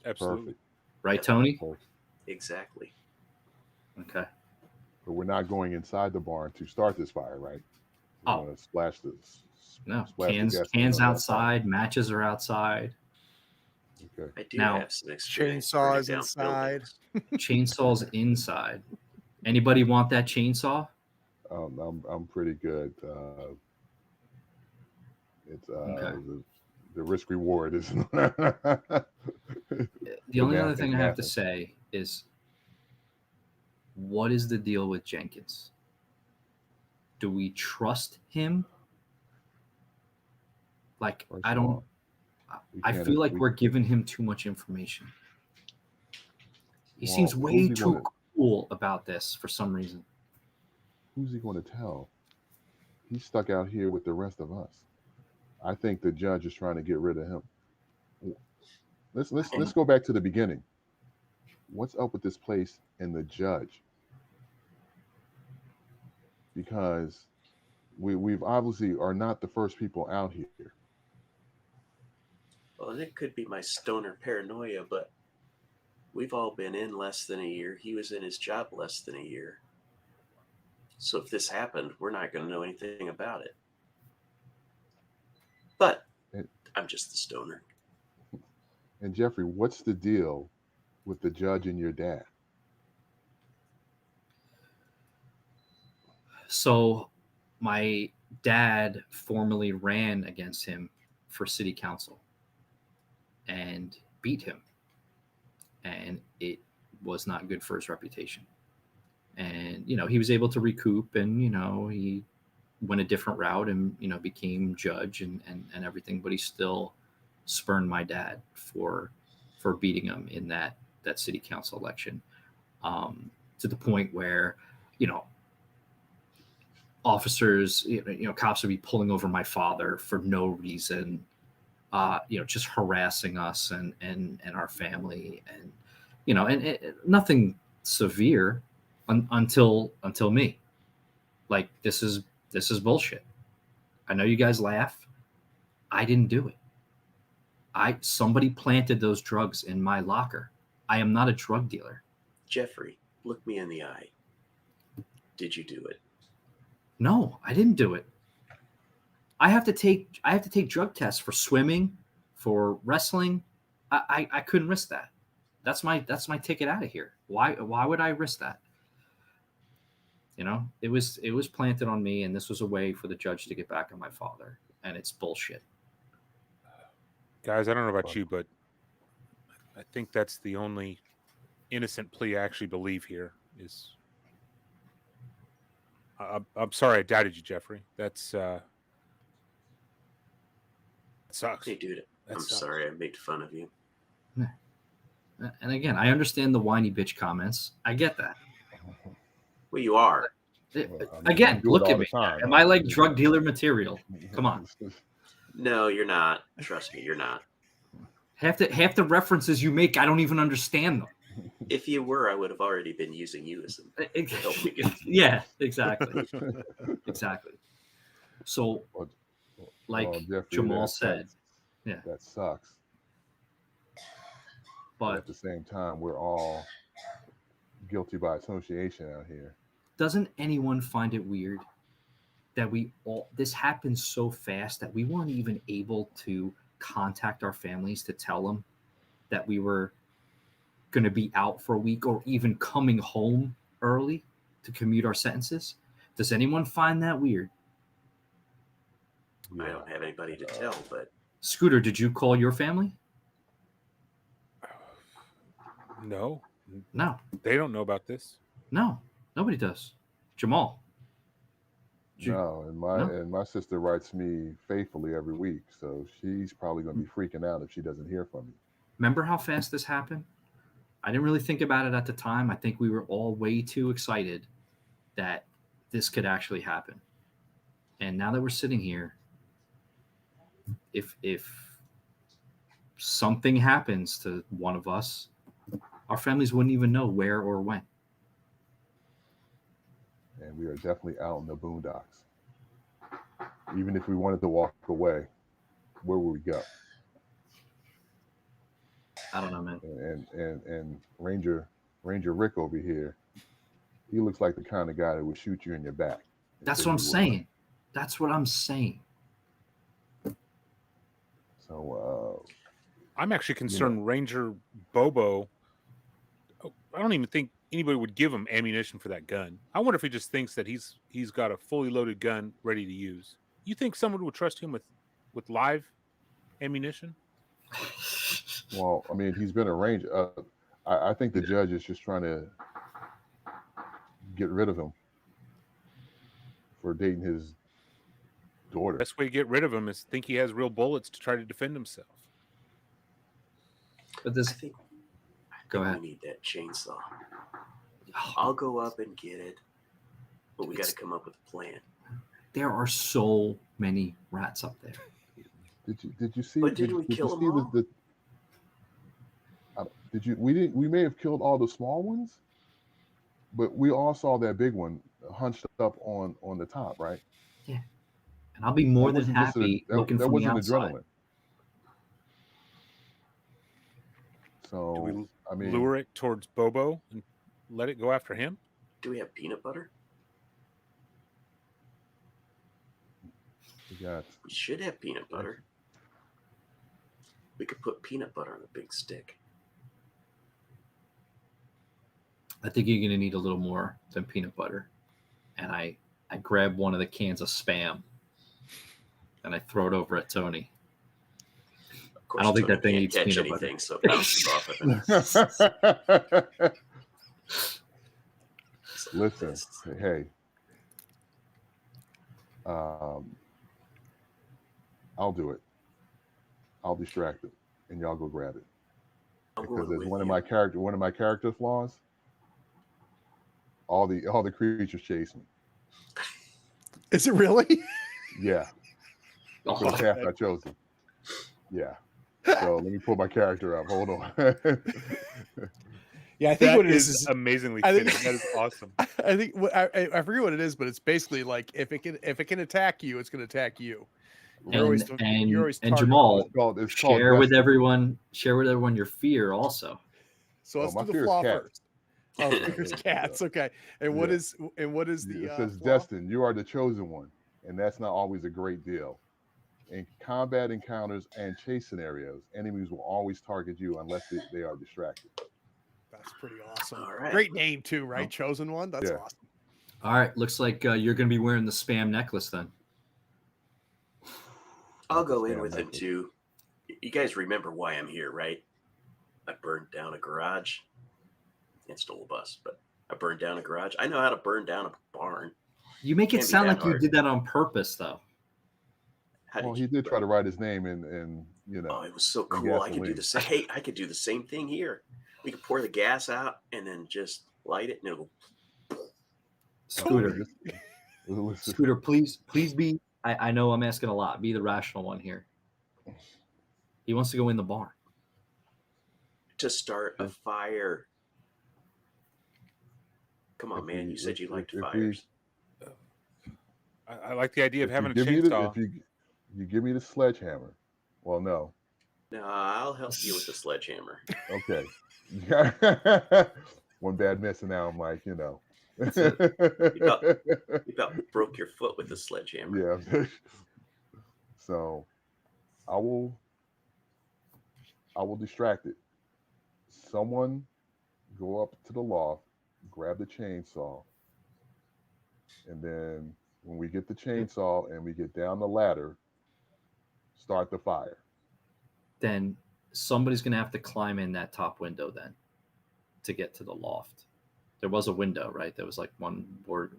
Speaker 2: Absolutely.
Speaker 3: Perfect.
Speaker 5: Right, Tony?
Speaker 3: Perfect.
Speaker 4: Exactly.
Speaker 5: Okay.
Speaker 3: But we're not going inside the barn to start this fire, right? We're going to splash this.
Speaker 5: No,
Speaker 3: splash the
Speaker 5: cans
Speaker 3: gasoline on
Speaker 5: outside, matches are outside.
Speaker 3: Okay.
Speaker 4: I do
Speaker 5: Now,
Speaker 4: have some experience burning
Speaker 1: Chainsaws
Speaker 4: down
Speaker 1: inside.
Speaker 4: buildings.
Speaker 5: Chainsaws inside. Anybody want that chainsaw?
Speaker 3: I'm pretty good. It's
Speaker 5: Okay.
Speaker 3: the risk reward is.
Speaker 5: The only other thing I have to say is, what is the deal with Jenkins? Do we trust him? Like,
Speaker 3: First
Speaker 5: I
Speaker 3: of
Speaker 5: don't.
Speaker 3: all,
Speaker 5: I feel like we're giving him too much information. He seems way too cool about this for some reason.
Speaker 3: Who's he going to tell? He's stuck out here with the rest of us. I think the judge is trying to get rid of him. Let's go back to the beginning. What's up with this place and the judge? Because we've obviously are not the first people out here.
Speaker 4: Well, and it could be my stoner paranoia, but we've all been in less than a year. He was in his job less than a year. So if this happened, we're not going to know anything about it. But I'm just the stoner.
Speaker 3: And Jeffrey, what's the deal with the judge and your dad?
Speaker 5: So my dad formally ran against him for city council and beat him. And it was not good for his reputation. And, he was able to recoup and, he went a different route and, became judge and everything, but he still spurned my dad for beating him in that city council election, to the point where, officers, cops would be pulling over my father for no reason, just harassing us and our family, and and nothing severe until me. Like, this is bullshit. I know you guys laugh. I didn't do it. Somebody planted those drugs in my locker. I am not a drug dealer.
Speaker 4: Jeffrey, look me in the eye. Did you do it?
Speaker 5: No, I didn't do it. I have to take drug tests for swimming, for wrestling. I couldn't risk that. That's my ticket out of here. Why would I risk that? It was planted on me, and this was a way for the judge to get back on my father, and it's bullshit.
Speaker 2: Guys, I don't know about you, but I think that's the only innocent plea I actually believe here is. I'm sorry I doubted you, Jeffrey. That's sucks.
Speaker 4: Hey, dude, I'm sorry I made fun of you.
Speaker 5: And again, I understand the whiny bitch comments. I get that.
Speaker 4: Well, you are.
Speaker 5: Again,
Speaker 3: do it
Speaker 5: look
Speaker 3: all
Speaker 5: at
Speaker 3: the
Speaker 5: me.
Speaker 3: time.
Speaker 5: Am I like drug dealer material? Come on.
Speaker 4: No, you're not. Trust me, you're not.
Speaker 5: Half the references you make, I don't even understand them.
Speaker 4: If you were, I would have already been using you as a help me get.
Speaker 5: Yeah, exactly. Exactly. So, like
Speaker 3: Jeffrey,
Speaker 5: Jamal said, yeah.
Speaker 3: That sucks. But at the same time, we're all guilty by association out here.
Speaker 5: Doesn't anyone find it weird that this happened so fast that we weren't even able to contact our families to tell them that we were going to be out for a week or even coming home early to commute our sentences? Does anyone find that weird?
Speaker 4: I don't have anybody to tell, but
Speaker 5: Scooter, did you call your family?
Speaker 2: No.
Speaker 5: No.
Speaker 2: They don't know about this.
Speaker 5: No, nobody does. Jamal.
Speaker 3: No, and my sister writes me faithfully every week, so she's probably going to be freaking out if she doesn't hear from me.
Speaker 5: Remember how fast this happened? I didn't really think about it at the time. I think we were all way too excited that this could actually happen. And now that we're sitting here, if something happens to one of us, our families wouldn't even know where or when.
Speaker 3: And we are definitely out in the boondocks. Even if we wanted to walk away, where would we go?
Speaker 5: I don't know, man.
Speaker 3: And Ranger Rick over here, he looks like the kind of guy that would shoot you in your back.
Speaker 5: That's what I'm saying. That's what I'm saying.
Speaker 3: So
Speaker 2: I'm actually concerned Ranger Bobo. I don't even think anybody would give him ammunition for that gun. I wonder if he just thinks that he's got a fully loaded gun ready to use. You think someone would trust him with live ammunition?
Speaker 3: Well, I mean, he's been a ranger. I think the judge is just trying to get rid of him for dating his daughter.
Speaker 2: Best way to get rid of him is think he has real bullets to try to defend himself.
Speaker 5: But this,
Speaker 4: I think
Speaker 5: go ahead.
Speaker 4: We need that chainsaw. I'll go up and get it, but we got to come up with a plan.
Speaker 5: There are so many rats up there.
Speaker 3: Did you see?
Speaker 4: But didn't we kill them all?
Speaker 3: We may have killed all the small ones, but we all saw that big one hunched up on the top, right?
Speaker 5: Yeah. And I'll be more than happy looking from the outside.
Speaker 3: Adrenaline. So,
Speaker 2: Do we
Speaker 3: I mean,
Speaker 2: lure it towards Bobo and let it go after him?
Speaker 4: Do we have peanut butter? We should have peanut butter. We could put peanut butter on a big stick.
Speaker 5: I think you're going to need a little more than peanut butter. And I grab one of the cans of Spam and I throw it over at Tony.
Speaker 4: Of course,
Speaker 5: I don't think
Speaker 4: Tony
Speaker 5: that thing
Speaker 4: can't
Speaker 5: eats
Speaker 4: catch
Speaker 5: peanut
Speaker 4: anything,
Speaker 5: butter.
Speaker 4: so it bounces off of it.
Speaker 3: Listen, hey, I'll do it. I'll distract it, and y'all go grab it. Because there's one of my character flaws. All the creatures chase me.
Speaker 1: Is it really?
Speaker 3: Yeah. For the path I chosen. Yeah. So let me pull my character up. Hold on.
Speaker 1: Yeah, I think
Speaker 2: that
Speaker 1: what it
Speaker 2: is amazingly fitting. That is awesome.
Speaker 1: I think I forget what it is, but it's basically like if it can attack you, it's going to attack you.
Speaker 5: And Jamal, share with everyone your fear also.
Speaker 1: So let's do the flaw first. Oh, fear's cats. Okay. And what is the?
Speaker 3: It says,
Speaker 1: flaw?
Speaker 3: Destin, you are the chosen one, and that's not always a great deal. In combat encounters and chase scenarios, enemies will always target you unless they are distracted.
Speaker 1: That's pretty awesome.
Speaker 4: All right.
Speaker 1: Great name too, right? Chosen one. That's awesome.
Speaker 5: All right. Looks like you're going to be wearing the Spam necklace then.
Speaker 4: I'll go in with him too. You guys remember why I'm here, right? I burned down a garage and stole a bus, but I burned down a garage. I know how to burn down a barn.
Speaker 5: You make it sound like you did that on purpose, though.
Speaker 3: Well, he did try to write his name in you know.
Speaker 4: Oh, it was so cool. I could do the same. Hey, I could do the same thing here. We could pour the gas out and then just light it, and it'll.
Speaker 5: Scooter,
Speaker 3: Listen,
Speaker 5: Scooter, please be. I know I'm asking a lot. Be the rational one here. He wants to go in the barn.
Speaker 4: To start a fire. Come on, man. You said you liked fires.
Speaker 2: I like the idea of having a
Speaker 3: Give me
Speaker 2: chainsaw.
Speaker 3: if you give me the sledgehammer, well, no,
Speaker 4: No, I'll help you with the sledgehammer.
Speaker 3: okay. One bad miss, and now I'm like, you know.
Speaker 4: You about broke your foot with the sledgehammer.
Speaker 3: Yeah. So, I will distract it. Someone go up to the loft, grab the chainsaw, and then when we get the chainsaw and we get down the ladder, start the fire.
Speaker 5: Then somebody's going to have to climb in that top window then to get to the loft. There was a window, right? There was like one board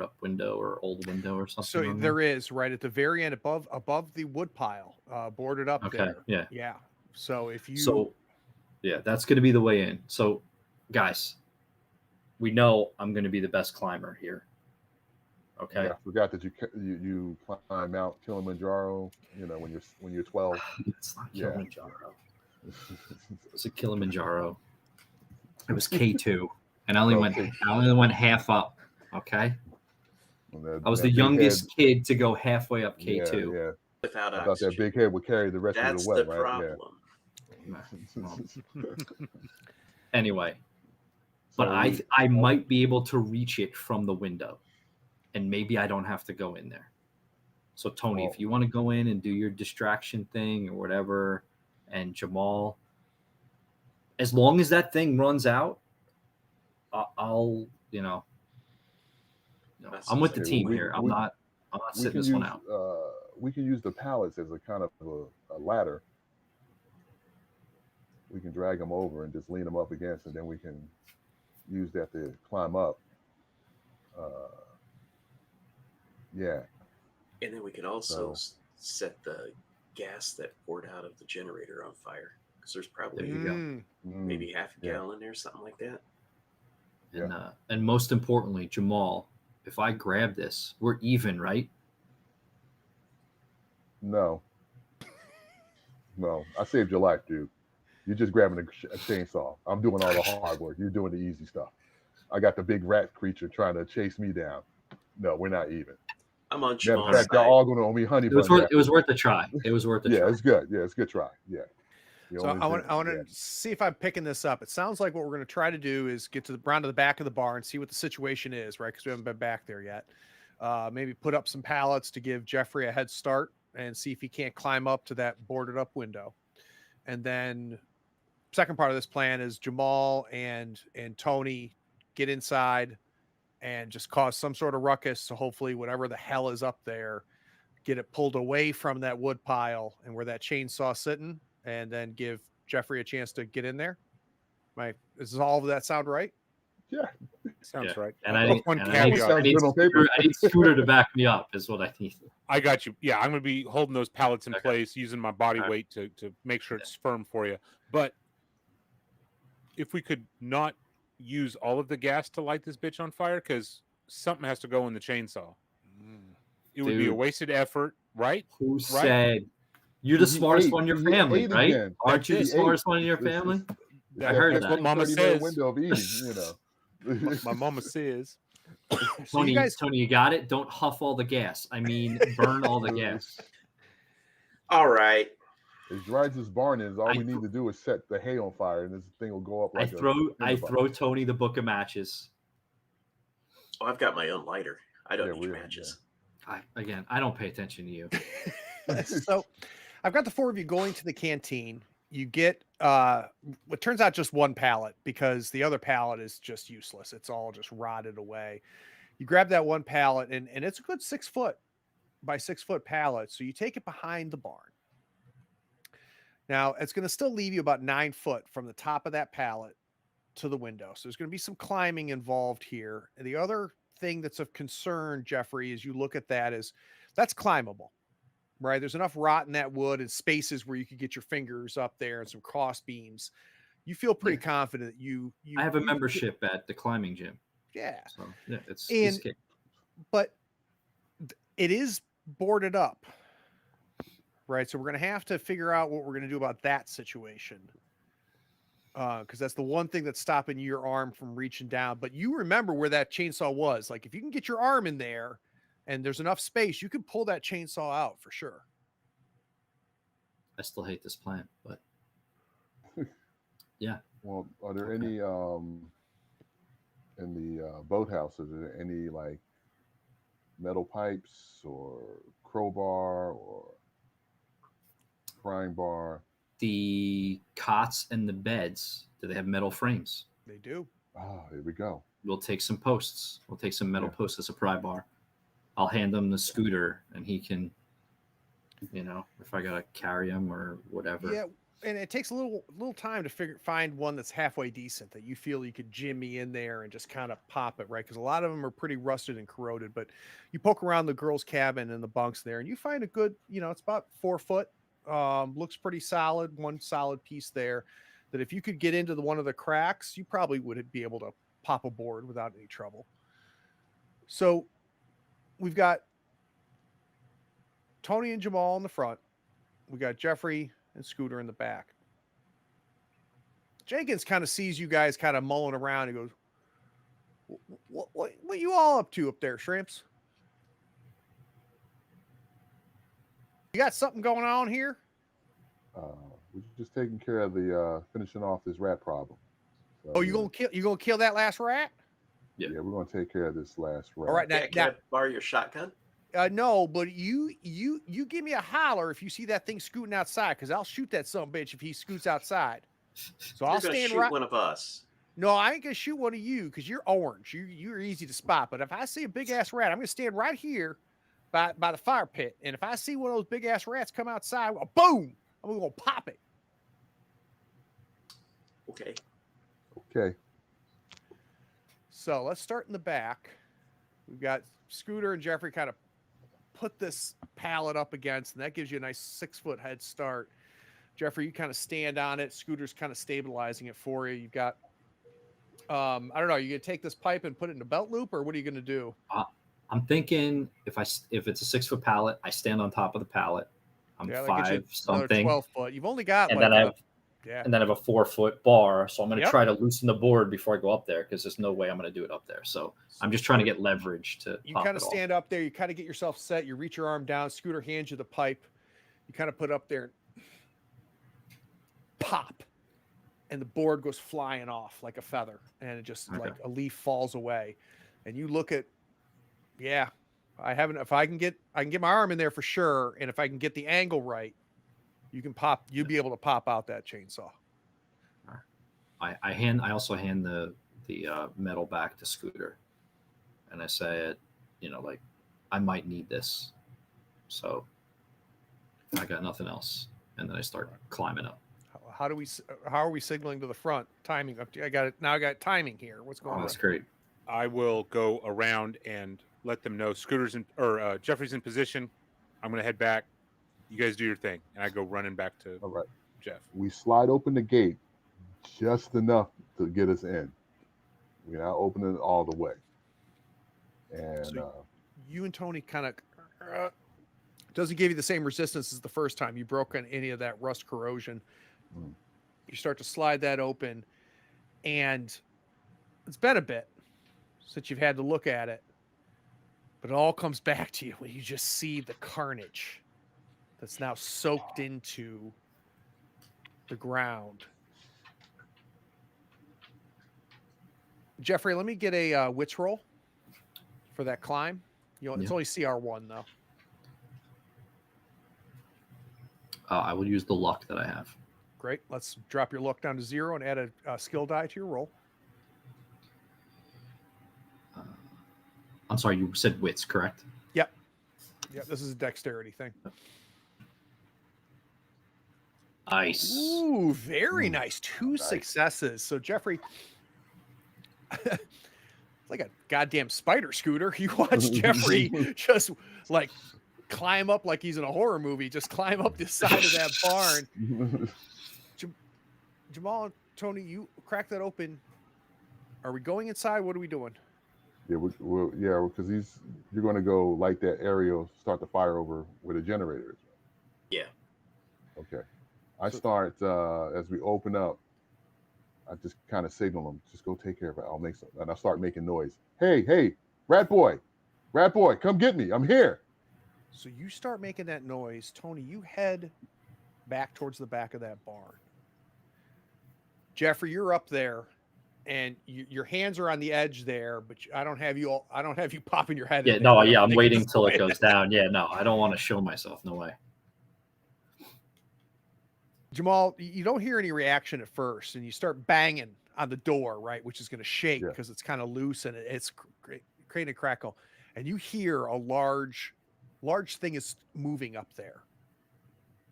Speaker 5: up window or old window or something.
Speaker 1: So there is right at the very end above the wood pile, boarded up
Speaker 5: Okay,
Speaker 1: there. Yeah. So if you
Speaker 5: that's going to be the way in. So guys, we know I'm going to be the best climber here. Okay.
Speaker 3: Yeah, I forgot that you climb Mount Kilimanjaro. You know, when you're 12.
Speaker 5: It's not Kilimanjaro. It was a Kilimanjaro. It was K2, and I only went half up. Okay. I was the youngest kid to go halfway up K2.
Speaker 3: Yeah.
Speaker 4: Without
Speaker 3: I thought
Speaker 4: oxygen.
Speaker 3: that big head would carry the rest
Speaker 4: That's
Speaker 3: of the way,
Speaker 4: the
Speaker 3: right?
Speaker 4: problem.
Speaker 5: Anyway, but I might be able to reach it from the window, and maybe I don't have to go in there. So Tony, if you want to go in and do your distraction thing or whatever, and Jamal, as long as that thing runs out, I'll I'm with the team here. I'm not sitting this one out.
Speaker 3: We can use the pallets as a kind of a ladder. We can drag them over and just lean them up against, and then we can use that to climb up. Yeah.
Speaker 4: And then we could also set the gas that poured out of the generator on fire, because there's probably maybe half a gallon there, something like that.
Speaker 5: And most importantly, Jamal, if I grab this, we're even, right?
Speaker 3: No, I saved your life, dude. You're just grabbing a chainsaw. I'm doing all the hard work. You're doing the easy stuff. I got the big rat creature trying to chase me down. No, we're not even.
Speaker 4: I'm on Jamal's
Speaker 3: side. They're all going to owe me honey.
Speaker 5: It was worth a try. It was worth a try.
Speaker 3: Yeah, it's good. Yeah, it's a good try. Yeah.
Speaker 1: So I want to see if I'm picking this up. It sounds like what we're going to try to do is get to the back of the barn, see what the situation is, right? Because we haven't been back there yet. Maybe put up some pallets to give Jeffrey a head start and see if he can't climb up to that boarded up window. And then second part of this plan is Jamal and Tony get inside and just cause some sort of ruckus. So hopefully whatever the hell is up there, get it pulled away from that wood pile and where that chainsaw sitting, and then give Jeffrey a chance to get in there. Does all of that sound right?
Speaker 3: Yeah.
Speaker 2: Sounds right.
Speaker 5: And I need Scooter to back me up is what I need.
Speaker 2: I got you. Yeah, I'm going to be holding those pallets in place, using my body weight to make sure it's firm for you. But if we could not use all of the gas to light this bitch on fire, because something has to go in the chainsaw. It would be a wasted effort, right?
Speaker 5: Who said you're the smartest one in your family, right?
Speaker 3: Again.
Speaker 5: Aren't you the smartest one in your family? I heard
Speaker 2: that's
Speaker 5: that.
Speaker 2: what Mama says.
Speaker 3: Window of eating, you know.
Speaker 2: My mama says.
Speaker 5: Tony, you got it? Don't huff all the gas. I mean, burn all the gas.
Speaker 4: All right.
Speaker 3: As dry as this barn is, all we need to do is set the hay on fire, and this thing will go up like
Speaker 5: I throw Tony the book of matches.
Speaker 4: Oh, I've got my own lighter. I don't need your matches.
Speaker 5: I don't pay attention to you.
Speaker 1: So I've got the four of you going to the canteen. You get what turns out just one pallet, because the other pallet is just useless. It's all just rotted away. You grab that one pallet, and it's a good 6 foot by 6 foot pallet. So you take it behind the barn. Now it's going to still leave you about 9 foot from the top of that pallet to the window. So there's going to be some climbing involved here. And the other thing that's of concern, Jeffrey, as you look at that, is that's climbable. Right. There's enough rot in that wood and spaces where you could get your fingers up there and some cross beams. You feel pretty confident that I have a membership at the climbing gym. Yeah.
Speaker 5: So yeah, it's
Speaker 1: And-
Speaker 5: scary.
Speaker 1: But it is boarded up, right? So we're going to have to figure out what we're going to do about that situation. Because that's the one thing that's stopping your arm from reaching down. But you remember where that chainsaw was. Like if you can get your arm in there and there's enough space, you can pull that chainsaw out for sure.
Speaker 5: I still hate this plant, but yeah.
Speaker 3: Well, are there
Speaker 5: Okay.
Speaker 3: any in the boathouse? Are there any like metal pipes or crowbar or prying bar?
Speaker 5: The cots and the beds, do they have metal frames?
Speaker 1: They do.
Speaker 3: Ah, here we go.
Speaker 5: We'll take some posts. We'll take some metal
Speaker 3: Yeah.
Speaker 5: posts as a pry bar. I'll hand him the scooter, and he can, if I gotta carry him or whatever.
Speaker 1: Yeah. And it takes a little time to find one that's halfway decent that you feel you could jimmy in there and just kind of pop it, right? Because a lot of them are pretty rusted and corroded. But you poke around the girls' cabin and the bunks there, and you find a good, it's about 4 foot. Looks pretty solid. One solid piece there. That if you could get into one of the cracks, you probably would be able to pop a board without any trouble. So we've got Tony and Jamal in the front. We got Jeffrey and Scooter in the back. Jenkins kind of sees you guys kind of mulling around. He goes, what you all up to up there, Shrimps? You got something going on here?
Speaker 3: We're just taking care of the finishing off this rat problem. So,
Speaker 1: Oh, you gonna kill that last rat?
Speaker 5: Yeah.
Speaker 3: Yeah, we're gonna take care of this last rat.
Speaker 1: All right, now,
Speaker 4: Can I borrow your shotgun?
Speaker 1: no, but you give me a holler if you see that thing scooting outside, because I'll shoot that son of a bitch if he scoots outside. So
Speaker 4: You're
Speaker 1: I'll
Speaker 4: gonna
Speaker 1: stand
Speaker 4: shoot
Speaker 1: right.
Speaker 4: one of us.
Speaker 1: No, I ain't gonna shoot one of you because you're orange. You're easy to spot. But if I see a big ass rat, I'm gonna stand right here by the fire pit. And if I see one of those big ass rats come outside, boom, I'm gonna pop it.
Speaker 4: Okay.
Speaker 3: Okay.
Speaker 1: So let's start in the back. We've got Scooter and Jeffrey kind of put this pallet up against, and that gives you a nice 6 foot head start. Jeffrey, you kind of stand on it. Scooter's kind of stabilizing it for you. You've got, I don't know, you gonna take this pipe and put it in a belt loop, or what are you gonna do?
Speaker 5: I'm thinking if it's a 6 foot pallet, I stand on top of the pallet. I'm
Speaker 1: Yeah, that gets you
Speaker 5: 5
Speaker 1: another
Speaker 5: something,
Speaker 1: 12 foot. You've only got
Speaker 5: and
Speaker 1: like
Speaker 5: then I have
Speaker 1: yeah.
Speaker 5: and then I have a 4 foot bar. So I'm going to
Speaker 1: Yep.
Speaker 5: try to loosen the board before I go up there because there's no way I'm going to do it up there. So I'm just trying to get leverage to.
Speaker 1: You
Speaker 5: pop
Speaker 1: kind of
Speaker 5: it off.
Speaker 1: stand up there. You kind of get yourself set. You reach your arm down. Scooter hands you the pipe. You kind of put it up there and pop, and the board goes flying off like a feather, and it just
Speaker 5: Okay.
Speaker 1: like a leaf falls away. And you look at, yeah, I haven't. If I can get my arm in there for sure, and if I can get the angle right, you can pop. You'll be able to pop out that chainsaw.
Speaker 5: I also hand the metal back to Scooter, and I say, like I might need this, so I got nothing else, and then I start climbing up.
Speaker 1: How are we signaling to the front? Timing. I got it now. I got timing here. What's going
Speaker 5: Oh,
Speaker 1: on?
Speaker 5: that's great.
Speaker 2: I will go around and let them know Jeffrey's in position. I'm gonna head back. You guys do your thing, and I go running back to
Speaker 3: All right.
Speaker 2: Jeff.
Speaker 3: We slide open the gate just enough to get us in. We're not opening it all the way. And
Speaker 1: So you and Tony kind of doesn't give you the same resistance as the first time you broke on any of that rust corrosion.
Speaker 3: Mm.
Speaker 1: You start to slide that open, and it's been a bit since you've had to look at it, but it all comes back to you when you just see the carnage that's now soaked into the ground. Jeffrey, let me get a wits roll for that climb. It's
Speaker 5: Yeah.
Speaker 1: only CR1 though.
Speaker 5: I will use the luck that I have.
Speaker 1: Great. Let's drop your luck down to 0 and add a skill die to your roll.
Speaker 5: I'm sorry, you said wits, correct?
Speaker 1: Yeah, this is a dexterity thing.
Speaker 5: Nice.
Speaker 1: Ooh, very
Speaker 3: Mm.
Speaker 1: nice. 2
Speaker 3: Nice.
Speaker 1: successes. So Jeffrey, it's like a goddamn spider Scooter. You watch Jeffrey just like climb up like he's in a horror movie. Just climb up the side of that barn. Jamal and Tony, you crack that open. Are we going inside? What are we doing?
Speaker 3: Yeah, because you're going to go light that aerial, start the fire over where the generator is.
Speaker 4: Yeah.
Speaker 3: Okay. I start as we open up. I just kind of signal them, just go take care of it. I'll make some, and I start making noise. Hey, rat boy, come get me. I'm here.
Speaker 1: So you start making that noise, Tony. You head back towards the back of that barn. Jeffrey, you're up there, and your hands are on the edge there, but I don't have you popping your head.
Speaker 5: Yeah,
Speaker 1: in there.
Speaker 5: no, yeah, I'm waiting till it goes down. Yeah, no, I don't want to show myself. No way.
Speaker 1: Jamal, you don't hear any reaction at first, and you start banging on the door, right, which is going to shake because it's kind of loose and it's creating a crackle, and you hear a large thing is moving up there,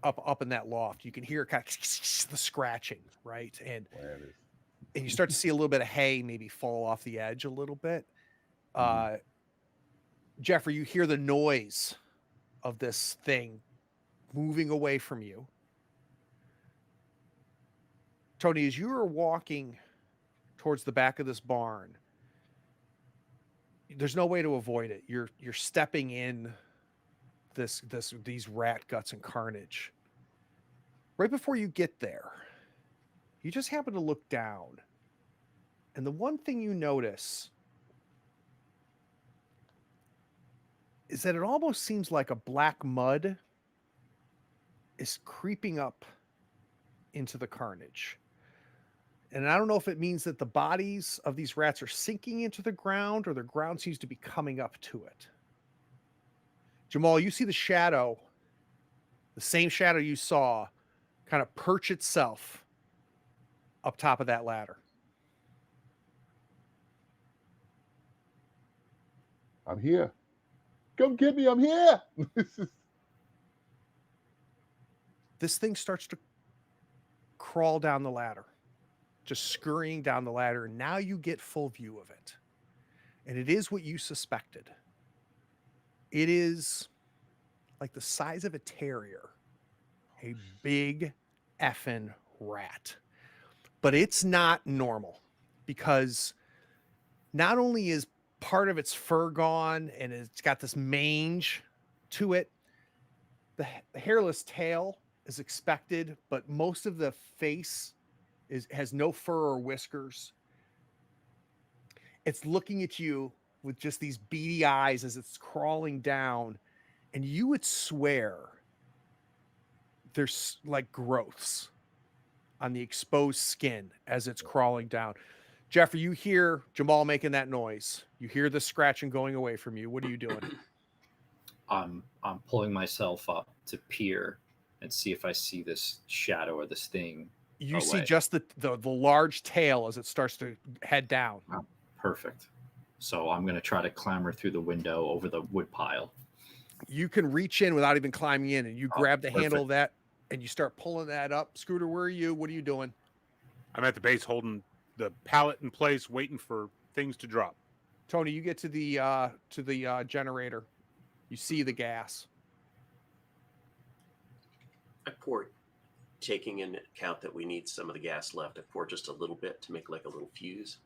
Speaker 1: up in that loft. You can hear kind of the scratching, right, and you start to see a little bit of hay maybe fall off the edge a little bit. Jeffrey, you hear the noise of this thing moving away from you. Tony, as you are walking towards the back of this barn, there's no way to avoid it. You're stepping in these rat guts and carnage. Right before you get there, you just happen to look down, and the one thing you notice is that it almost seems like a black mud is creeping up into the carnage. And I don't know if it means that the bodies of these rats are sinking into the ground or the ground seems to be coming up to it. Jamal, you see the shadow, the same shadow you saw, kind of perch itself up top of that ladder.
Speaker 3: I'm here. Come get me. I'm here.
Speaker 1: This thing starts to crawl down the ladder, just scurrying down the ladder. And now you get full view of it. And it is what you suspected. It is like the size of a terrier, a big effing rat. But it's not normal because not only is part of its fur gone and it's got this mange to it, the hairless tail is expected, but most of the face has no fur or whiskers. It's looking at you with just these beady eyes as it's crawling down, and you would swear there's like growths on the exposed skin as it's crawling down. Jeffrey, you hear Jamal making that noise. You hear the scratching going away from you. What are you doing?
Speaker 5: I'm pulling myself up to peer and see if I see this shadow or this thing.
Speaker 1: You see just the large tail as it starts to head down.
Speaker 5: Oh, perfect. So I'm going to try to clamber through the window over the wood pile.
Speaker 1: You can reach in without even climbing in, and you grab the
Speaker 5: perfect.
Speaker 1: handle of that, and you start pulling that up. Scooter, where are you? What are you doing?
Speaker 2: I'm at the base holding the pallet in place, waiting for things to drop.
Speaker 1: Tony, you get to the generator. You see the gas.
Speaker 4: I pour, taking into account that we need some of the gas left, I pour just a little bit to make like a little fuse,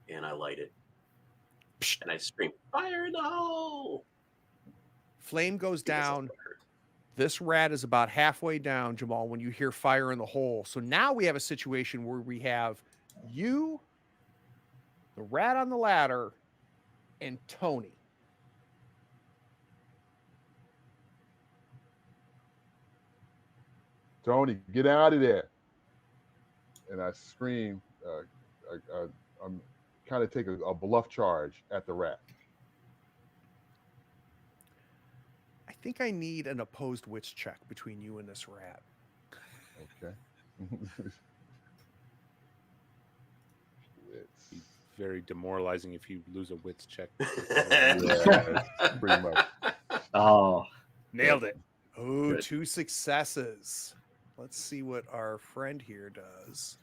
Speaker 4: and I light it. And I scream, "Fire in the hole!"
Speaker 1: Flame goes down. This rat is about halfway down, Jamal, when you hear fire in the hole. So now we have a situation where we have you, the rat on the ladder, and Tony.
Speaker 3: Tony, get out of there. And I scream, I'm kind of take a bluff charge at the rat.
Speaker 1: I think I need an opposed wits check between you and this rat.
Speaker 3: Okay.
Speaker 2: It's very demoralizing if you lose a wits check.
Speaker 3: Yeah, pretty much.
Speaker 5: Oh,
Speaker 2: Nailed it.
Speaker 1: Oh,
Speaker 5: Good.
Speaker 1: 2 successes. Let's see what our friend here does.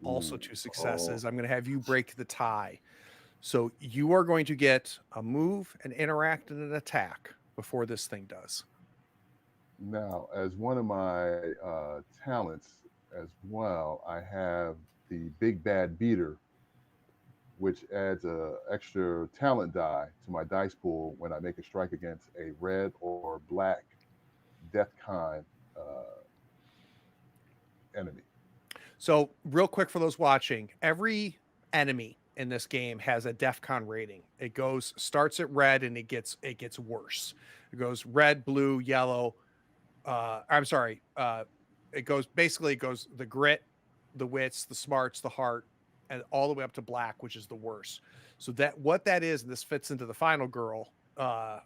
Speaker 1: Also 2 successes. I'm going to have you break the tie. So you are going to get a move, an interact, and an attack before this thing does.
Speaker 3: Now, as one of my talents as well, I have the Big Bad Beater, which adds a extra talent die to my dice pool when I make a strike against a red or black DEFCON enemy.
Speaker 1: So, real quick for those watching, every enemy in this game has a DEFCON rating. It starts at red and it gets worse. It goes red, blue, yellow. I'm sorry. It goes the grit, the wits, the smarts, the heart, and all the way up to black, which is the worst. So what that is, and this fits into the final girl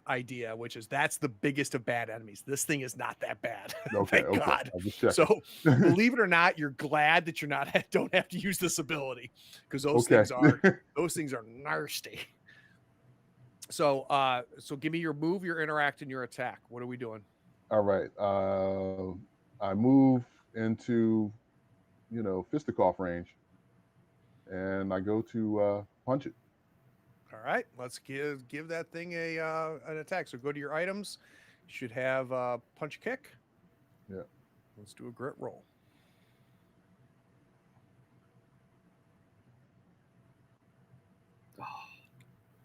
Speaker 1: idea, which is that's the biggest of bad enemies. This thing is not that bad.
Speaker 3: Okay,
Speaker 1: Thank God.
Speaker 3: I'm just checking.
Speaker 1: So believe it or not, you're glad that don't have to use this ability, because those things are nasty. So give me your move, your interact, and your attack. What are we doing?
Speaker 3: All right. I move into, fisticuff range, and I go to punch it.
Speaker 1: All right, let's give that thing an attack. So go to your items. You should have punch kick.
Speaker 3: Yeah.
Speaker 1: Let's do a grit roll.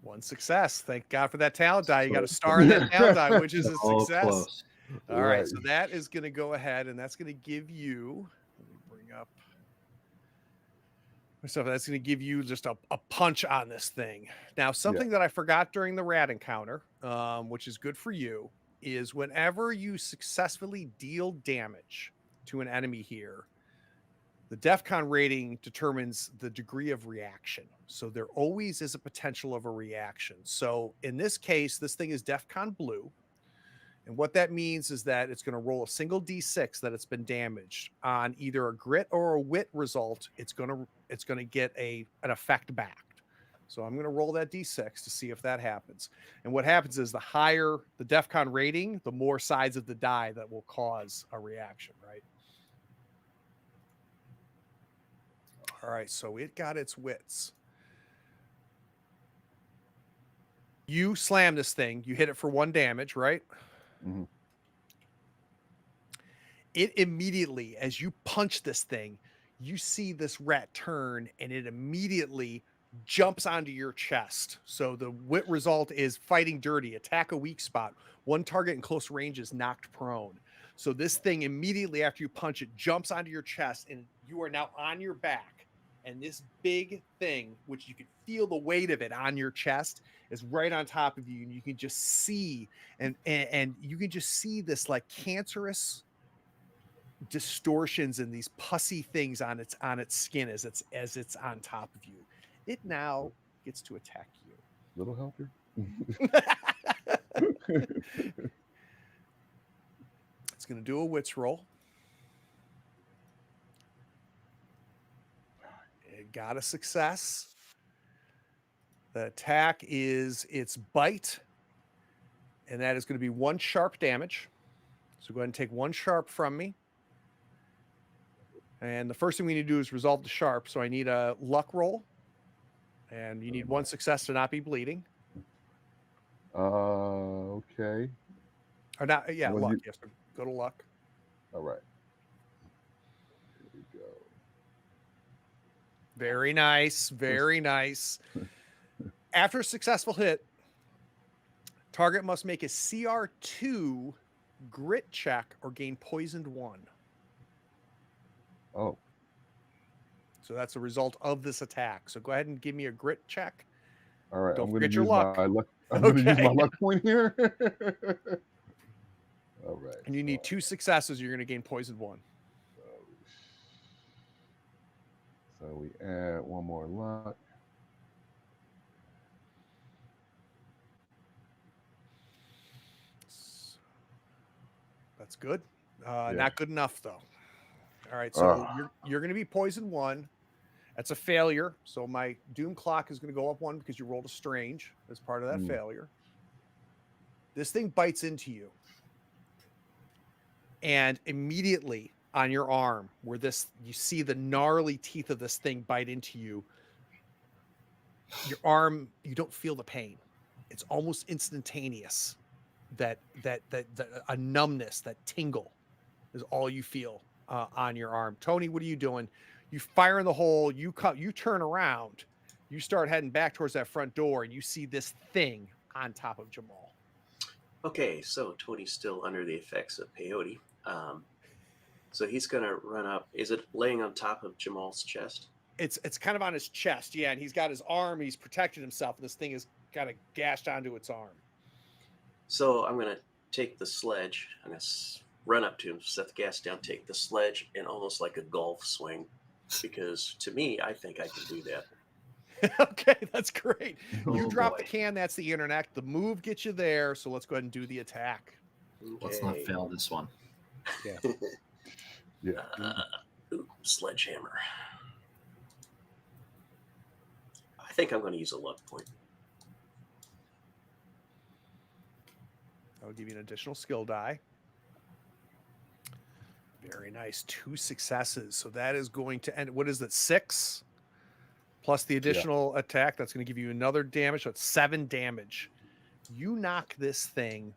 Speaker 1: One success. Thank God for that talent die. You got a star in that talent die, which is a success.
Speaker 5: Close.
Speaker 1: All right, so that is going to go ahead, and that's going to give you. Let me bring up. So that's going to give you just a punch on this thing. Now, something that I forgot during the rat encounter, which is good for you, is whenever you successfully deal damage to an enemy here, the DEFCON rating determines the degree of reaction. So there always is a potential of a reaction. So in this case, this thing is DEFCON blue. And what that means is that it's going to roll a single D6 that it's been damaged on either a grit or a wit result. It's going to get an effect back. So I'm going to roll that D6 to see if that happens. And what happens is the higher the DEFCON rating, the more sides of the die that will cause a reaction, right? All right, so it got its wits. You slam this thing. You hit it for 1 damage, right?
Speaker 3: Mm-hmm.
Speaker 1: It immediately, as you punch this thing, you see this rat turn, and it immediately jumps onto your chest. So the wit result is fighting dirty, attack a weak spot. 1 target in close range is knocked prone. So this thing immediately after you punch it jumps onto your chest, and you are now on your back. And this big thing, which you can feel the weight of it on your chest, is right on top of you, and you can just see and you can just see this like cancerous distortions and these pussy things on its skin as it's on top of you. It now gets to attack you.
Speaker 3: Little helper.
Speaker 1: It's going to do a wits roll. It got a success. The attack is its bite, and that is going to be 1 sharp damage. So go ahead and take 1 sharp from me. And the first thing we need to do is resolve the sharp. So I need a luck roll, and you need 1 success to not be bleeding.
Speaker 3: Okay.
Speaker 1: Or not? Yeah,
Speaker 3: Well,
Speaker 1: luck. Yes, go to luck.
Speaker 3: All right. Here we go.
Speaker 1: Very nice. Very nice. After a successful hit, target must make a CR2 grit check or gain poisoned 1.
Speaker 3: Oh.
Speaker 1: So that's a result of this attack. So go ahead and give me a grit check.
Speaker 3: All right.
Speaker 1: Don't
Speaker 3: I'm going to
Speaker 1: forget your
Speaker 3: use
Speaker 1: luck.
Speaker 3: my luck. I'm going to use my luck point here. All right.
Speaker 1: And you need 2 successes. You're going to gain poisoned 1.
Speaker 3: So we add 1 more luck.
Speaker 1: That's good. Not good enough though. All right, so you're going to be poisoned 1. That's a failure. So my doom clock is going to go up 1 because you rolled a strange as part of that failure. This thing bites into you, and immediately on your arm, where you see the gnarly teeth of this thing bite into you. Your arm, you don't feel the pain. It's almost instantaneous. That a numbness, that tingle, is all you feel on your arm. Tony, what are you doing? You fire in the hole. You turn around. You start heading back towards that front door, and you see this thing on top of Jamal.
Speaker 4: Okay, so Tony's still under the effects of peyote. So he's gonna run up. Is it laying on top of Jamal's chest?
Speaker 1: It's kind of on his chest, yeah, and he's got his arm. He's protected himself, and this thing is kind of gashed onto its arm.
Speaker 4: So I'm gonna take the sledge. I'm gonna run up to him, set the gas down, take the sledge, and almost like a golf swing, because to me, I think I can do that.
Speaker 1: Okay, that's great. You
Speaker 5: Oh,
Speaker 1: drop
Speaker 5: boy.
Speaker 1: the can. That's the internet. The move gets you there. So let's go ahead and do the attack.
Speaker 5: Let's not
Speaker 4: Okay.
Speaker 5: fail this one.
Speaker 3: Yeah.
Speaker 4: Ooh, sledgehammer. I think I'm going to use a luck point.
Speaker 1: I'll give you an additional skill die. Very nice. 2 successes. So that is going to end. What is it? 6 plus the additional attack. That's going to give you another damage. So it's 7 damage. You knock this thing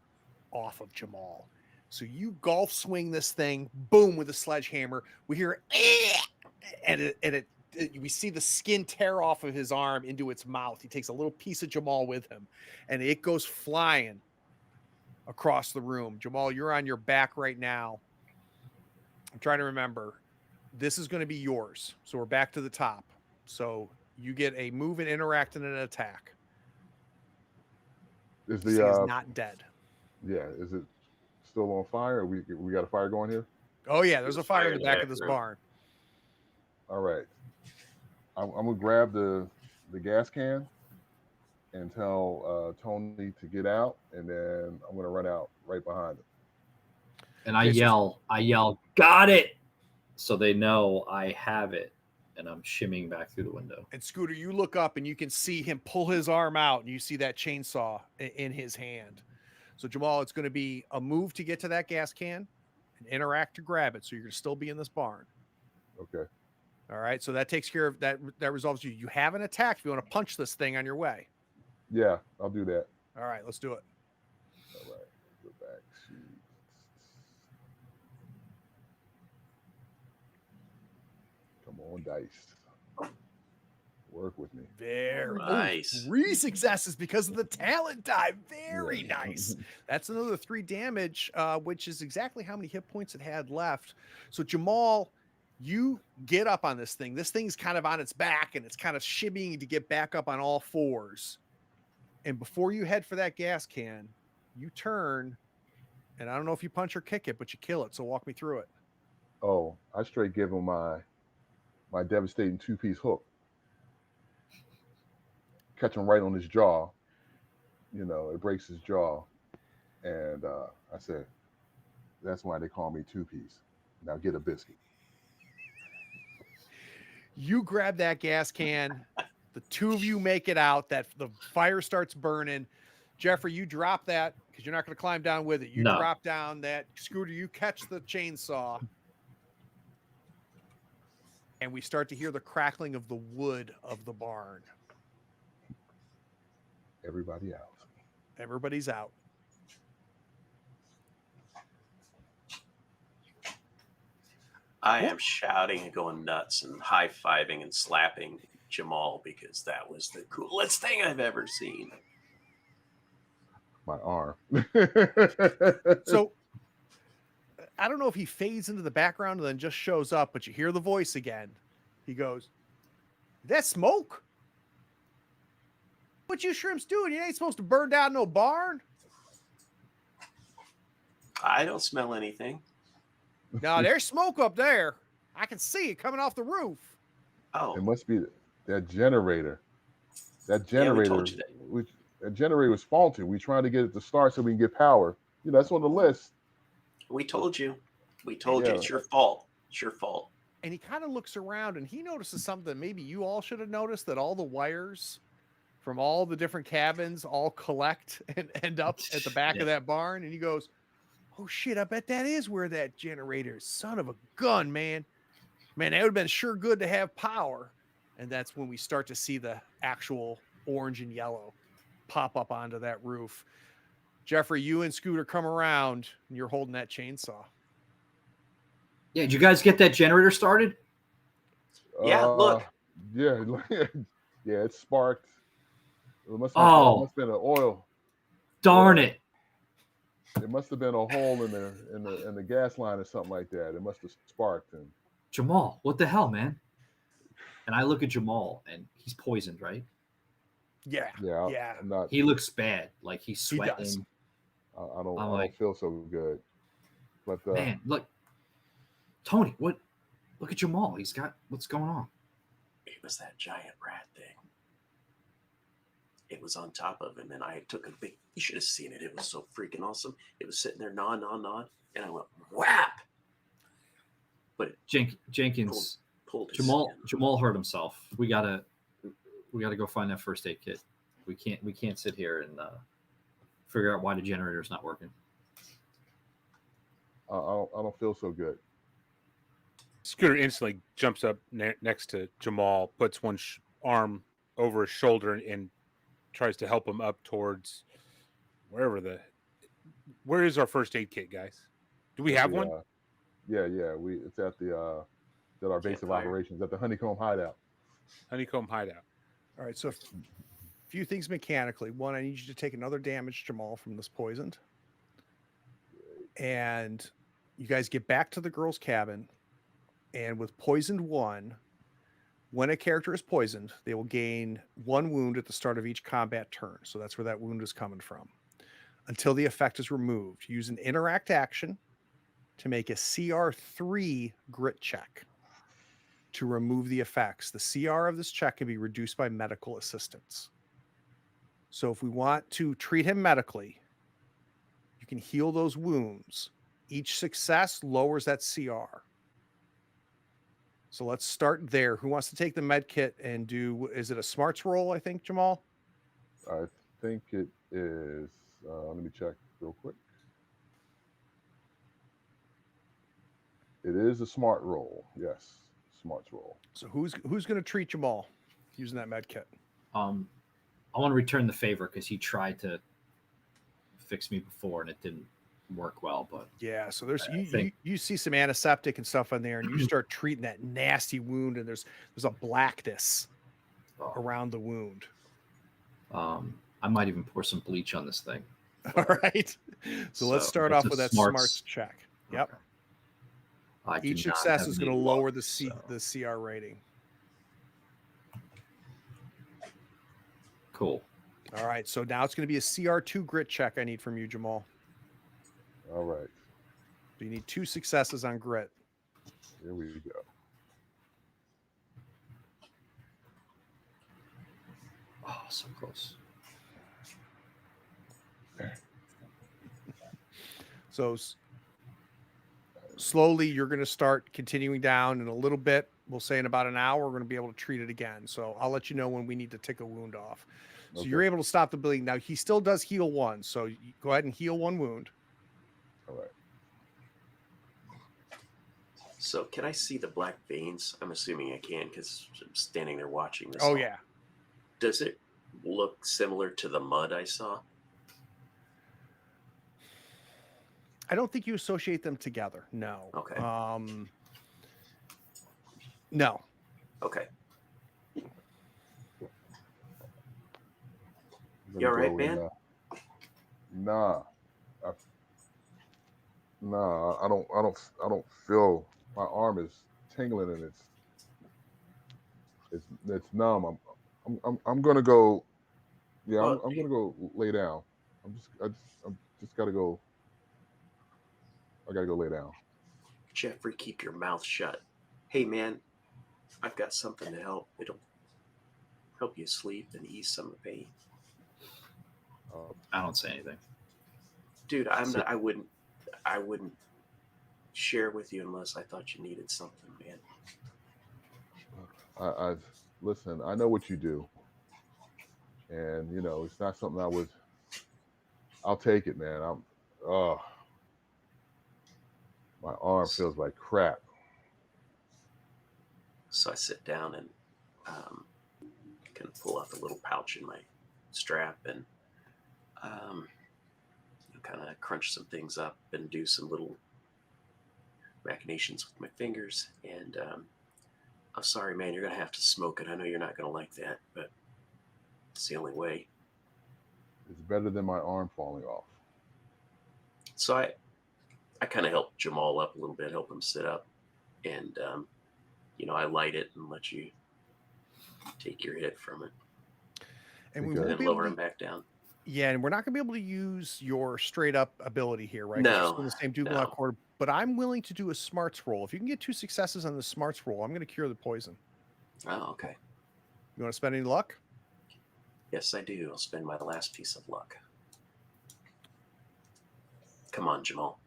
Speaker 1: off of Jamal. So you golf swing this thing, boom, with a sledgehammer. We hear, and we see the skin tear off of his arm into its mouth. He takes a little piece of Jamal with him, and it goes flying across the room. Jamal, you're on your back right now. I'm trying to remember. This is going to be yours. So we're back to the top. So you get a move and interact and an attack.
Speaker 3: Is
Speaker 1: This thing is
Speaker 3: the
Speaker 1: not dead.
Speaker 3: is it still on fire? We got a fire going here?
Speaker 1: Oh yeah, there's a
Speaker 4: There's
Speaker 1: fire
Speaker 4: fire
Speaker 1: in the back of this
Speaker 4: room.
Speaker 1: barn.
Speaker 3: All right. I'm gonna grab the gas can and tell Tony to get out, and then I'm gonna run out right behind him.
Speaker 5: And I
Speaker 1: Okay, so-
Speaker 5: yell, got it. So they know I have it. And I'm shimmying back through the window.
Speaker 1: And Scooter, you look up and you can see him pull his arm out, and you see that chainsaw in his hand. So Jamal, it's going to be a move to get to that gas can and interact to grab it. So you're going to still be in this barn.
Speaker 3: Okay.
Speaker 1: All right. So that takes care of that. That resolves you. You have an attack if you want to punch this thing on your way.
Speaker 3: Yeah, I'll do that.
Speaker 1: All right, let's do it.
Speaker 3: All right. Go back. Shoot. Come on, dice. Work with me.
Speaker 1: Very
Speaker 4: Nice.
Speaker 1: 3 successes because of the talent die. Very
Speaker 3: Yeah.
Speaker 1: nice. That's another 3 damage, which is exactly how many hit points it had left. So Jamal, you get up on this thing. This thing's kind of on its back, and it's kind of shimmying to get back up on all 4s. And before you head for that gas can, you turn, and I don't know if you punch or kick it, but you kill it. So walk me through it.
Speaker 3: Oh, I straight give him my devastating 2-piece hook. Catch him right on his jaw. You know, it breaks his jaw. And I said, that's why they call me 2-piece. Now get a biscuit.
Speaker 1: You grab that gas can. The 2 of you make it out. That the fire starts burning. Jeffrey, you drop that because you're not going to climb down with it. You
Speaker 5: No.
Speaker 1: drop down that. Scooter, you catch the chainsaw. And we start to hear the crackling of the wood of the barn.
Speaker 3: Everybody out.
Speaker 1: Everybody's out.
Speaker 4: I am shouting and going nuts and high-fiving and slapping Jamal because that was the coolest thing I've ever seen.
Speaker 3: My arm.
Speaker 1: So I don't know if he fades into the background and then just shows up, but you hear the voice again. He goes, "That smoke? What you shrimps doing? You ain't supposed to burn down no barn."
Speaker 4: I don't smell anything.
Speaker 1: Now there's smoke up there. I can see it coming off the roof.
Speaker 4: Oh,
Speaker 3: It must be that generator. That
Speaker 4: Yeah, we
Speaker 3: generator.
Speaker 4: told you that.
Speaker 3: That generator was faulty. We tried to get it to start so we can get power. You know, that's on the list.
Speaker 4: we told you. We told you.
Speaker 3: Yeah.
Speaker 4: It's your fault. It's your fault.
Speaker 1: And he kind of looks around and he notices something maybe you all should have noticed, that all the wires from all the different cabins all collect and end up at the back of that barn. And he goes, "Oh shit, I bet that is where that generator is. Son of a gun, man. Man, that would have been sure good to have power." And that's when we start to see the actual orange and yellow pop up onto that roof. Jeffrey, you and Scooter come around and you're holding that chainsaw.
Speaker 5: Yeah, did you guys get that generator started?
Speaker 4: Yeah, look.
Speaker 3: Yeah, yeah, it sparked. It must have
Speaker 5: Oh,
Speaker 3: been an oil.
Speaker 5: darn
Speaker 3: Yeah.
Speaker 5: it.
Speaker 3: It must have been a hole in the gas line or something like that. It must have sparked, and
Speaker 5: Jamal, what the hell, man? And I look at Jamal, and he's poisoned, right?
Speaker 1: Yeah.
Speaker 3: yeah,
Speaker 1: Yeah.
Speaker 3: I'm not.
Speaker 5: He looks bad. Like he's
Speaker 1: He does.
Speaker 5: sweating.
Speaker 3: I don't.
Speaker 5: I'm
Speaker 3: I
Speaker 5: like,
Speaker 3: don't feel so good. But
Speaker 5: man, look, Tony, what? Look at Jamal. He's got what's going on?
Speaker 4: It was that giant rat thing. It was on top of him, and I took a big. You should have seen it. It was so freaking awesome. It was sitting there, gnawing, and I went whap. But it
Speaker 5: Jenkins,
Speaker 4: pulled his
Speaker 5: Jamal
Speaker 4: skin.
Speaker 5: Jamal hurt himself. We gotta go find that first aid kit. We can't sit here and figure out why the generator's not working.
Speaker 3: I don't feel so good.
Speaker 2: Scooter instantly jumps up next to Jamal, puts one arm over his shoulder, and tries to help him up towards where is our first aid kit, guys? Do we have one?
Speaker 3: Yeah. It's at our base of
Speaker 4: Campfire.
Speaker 3: operations at the Honeycomb Hideout.
Speaker 2: Honeycomb Hideout.
Speaker 1: All right. So a few things mechanically. One, I need you to take another damage, Jamal, from this poisoned. And you guys get back to the girls' cabin. And with poisoned 1, when a character is poisoned, they will gain 1 wound at the start of each combat turn. So that's where that wound is coming from. Until the effect is removed, use an interact action to make a CR3 grit check to remove the effects. The CR of this check can be reduced by medical assistance. So if we want to treat him medically, you can heal those wounds. Each success lowers that CR. So let's start there. Who wants to take the med kit and do, is it a smarts roll, I think, Jamal?
Speaker 3: I think it is. Let me check real quick. It is a smart roll. Yes, smarts roll.
Speaker 1: So who's going to treat Jamal using that med kit?
Speaker 5: I want to return the favor because he tried to fix me before and it didn't work well. But
Speaker 1: yeah, so there's you see some antiseptic and stuff on there, and you start treating that nasty wound, and there's a blackness around the wound.
Speaker 5: I might even pour some bleach on this thing.
Speaker 1: All right. So let's start off with that smarts check. Yep.
Speaker 5: Okay.
Speaker 1: Each success is going to lower the CR rating.
Speaker 5: Cool.
Speaker 1: All right. So now it's going to be a CR2 grit check I need from you, Jamal.
Speaker 3: All right.
Speaker 1: So you need 2 successes on grit.
Speaker 3: Here we go.
Speaker 5: Oh, so close.
Speaker 1: So slowly you're going to start continuing down in a little bit. We'll say in about an hour, we're going to be able to treat it again. So I'll let you know when we need to take a wound off. So
Speaker 3: Okay.
Speaker 1: you're able to stop the bleeding. Now he still does heal 1. So you go ahead and heal 1 wound.
Speaker 3: All right.
Speaker 4: So can I see the black veins? I'm assuming I can because I'm standing there watching this.
Speaker 1: Oh,
Speaker 4: all.
Speaker 1: yeah.
Speaker 4: Does it look similar to the mud I saw?
Speaker 1: I don't think you associate them together. No.
Speaker 4: Okay.
Speaker 1: No.
Speaker 4: Okay.
Speaker 3: I'm
Speaker 4: You all
Speaker 3: gonna
Speaker 4: right,
Speaker 3: go in,
Speaker 4: man?
Speaker 3: Nah, I don't feel, my arm is tingling and it's numb. I'm gonna go. Yeah,
Speaker 4: Well,
Speaker 3: I'm gonna go lay down. I'm just gotta go. I gotta go lay down.
Speaker 4: Jeffrey, keep your mouth shut. Hey, man, I've got something to help. It'll help you sleep and ease some of the pain.
Speaker 5: I don't say anything.
Speaker 4: Dude, I wouldn't share with you unless I thought you needed something, man.
Speaker 3: Listen. I know what you do, and it's not something I'll take it, man. My arm feels like crap.
Speaker 4: So I sit down and kind of pull out the little pouch in my strap and kind of crunch some things up and do some little machinations with my fingers. And I'm sorry, man. You're gonna have to smoke it. I know you're not gonna like that, but it's the only way.
Speaker 3: It's better than my arm falling off.
Speaker 4: So I kind of help Jamal up a little bit, help him sit up, and I light it and let you take your hit from it,
Speaker 1: And we
Speaker 3: Okay.
Speaker 1: won't
Speaker 4: and
Speaker 1: be
Speaker 4: lower
Speaker 1: able
Speaker 4: him
Speaker 1: to,
Speaker 4: back down.
Speaker 1: yeah, and we're not going to be able to use your straight up ability here, right? 'Cause you're
Speaker 4: No,
Speaker 1: still in the same Dugal
Speaker 4: no.
Speaker 1: quarter. But I'm willing to do a smarts roll. If you can get 2 successes on the smarts roll, I'm going to cure the poison.
Speaker 4: Oh, okay.
Speaker 1: You want to spend any luck?
Speaker 4: Yes, I do. I'll spend my last piece of luck. Come on, Jamal.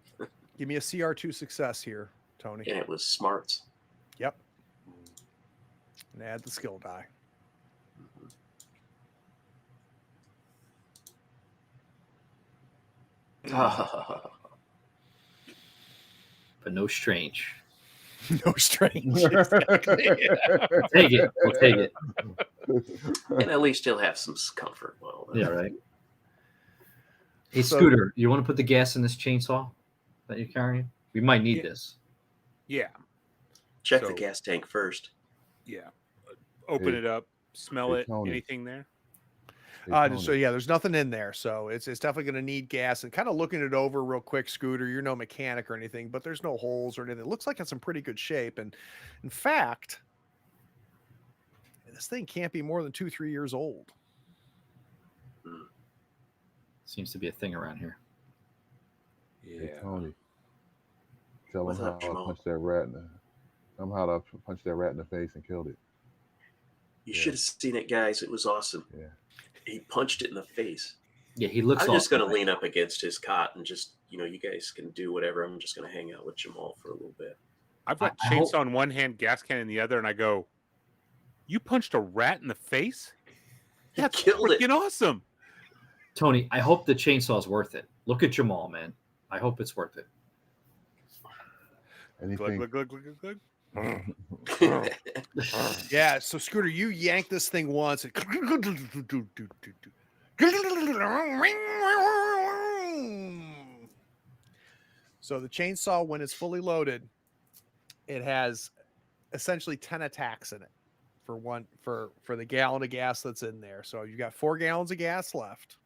Speaker 1: Give me a CR2 success here, Tony.
Speaker 4: And it was smarts.
Speaker 1: Yep. And add the skill die.
Speaker 5: But no strange.
Speaker 1: No strange. Exactly.
Speaker 5: Take it. We'll take it.
Speaker 4: And at least he'll have some comfort. Well,
Speaker 5: Yeah, right. Hey,
Speaker 1: So-
Speaker 5: Scooter, you want to put the gas in this chainsaw that you're carrying? We might need
Speaker 2: Yeah.
Speaker 5: this.
Speaker 2: Yeah.
Speaker 4: check
Speaker 2: So-
Speaker 4: the gas tank first.
Speaker 2: Yeah. Open
Speaker 3: Hey-
Speaker 2: it up. Smell
Speaker 3: hey,
Speaker 2: it.
Speaker 3: Tony.
Speaker 2: Anything there?
Speaker 3: Hey,
Speaker 1: So
Speaker 3: Tony,
Speaker 1: yeah, there's nothing in there. So it's definitely going to need gas. And kind of looking it over real quick, Scooter, you're no mechanic or anything, but there's no holes or anything. It looks like it's in pretty good shape. And in fact, this thing can't be more than 2-3 years old.
Speaker 5: Seems to be a thing around here.
Speaker 3: hey, Tony. Tell
Speaker 4: What's
Speaker 3: him how
Speaker 4: up,
Speaker 3: I
Speaker 4: Jamal?
Speaker 3: punched that rat in the. Tell him how I punched that rat in the face and killed it.
Speaker 4: You
Speaker 3: Yeah.
Speaker 4: should have seen it, guys. It was awesome.
Speaker 3: Yeah.
Speaker 4: He punched it in the face.
Speaker 5: Yeah, he looks
Speaker 4: I'm just
Speaker 5: awesome.
Speaker 4: going to lean up against his cot and just, you guys can do whatever. I'm just going to hang out with Jamal for a little bit.
Speaker 2: I've got
Speaker 5: I hope-
Speaker 2: chainsaw in one hand, gas can in the other, and I go, "You punched a rat in the face?
Speaker 4: He
Speaker 2: That's
Speaker 4: killed it.
Speaker 2: freaking awesome!"
Speaker 5: Tony, I hope the chainsaw's worth it. Look at Jamal, man. I hope it's worth it.
Speaker 3: Anything.
Speaker 2: Glug, glug, glug, glug, glug.
Speaker 1: Yeah. So Scooter, you yank this thing once. And so the chainsaw, when it's fully loaded, it has essentially 10 attacks in it for the gallon of gas that's in there. So you got 4 gallons of gas left,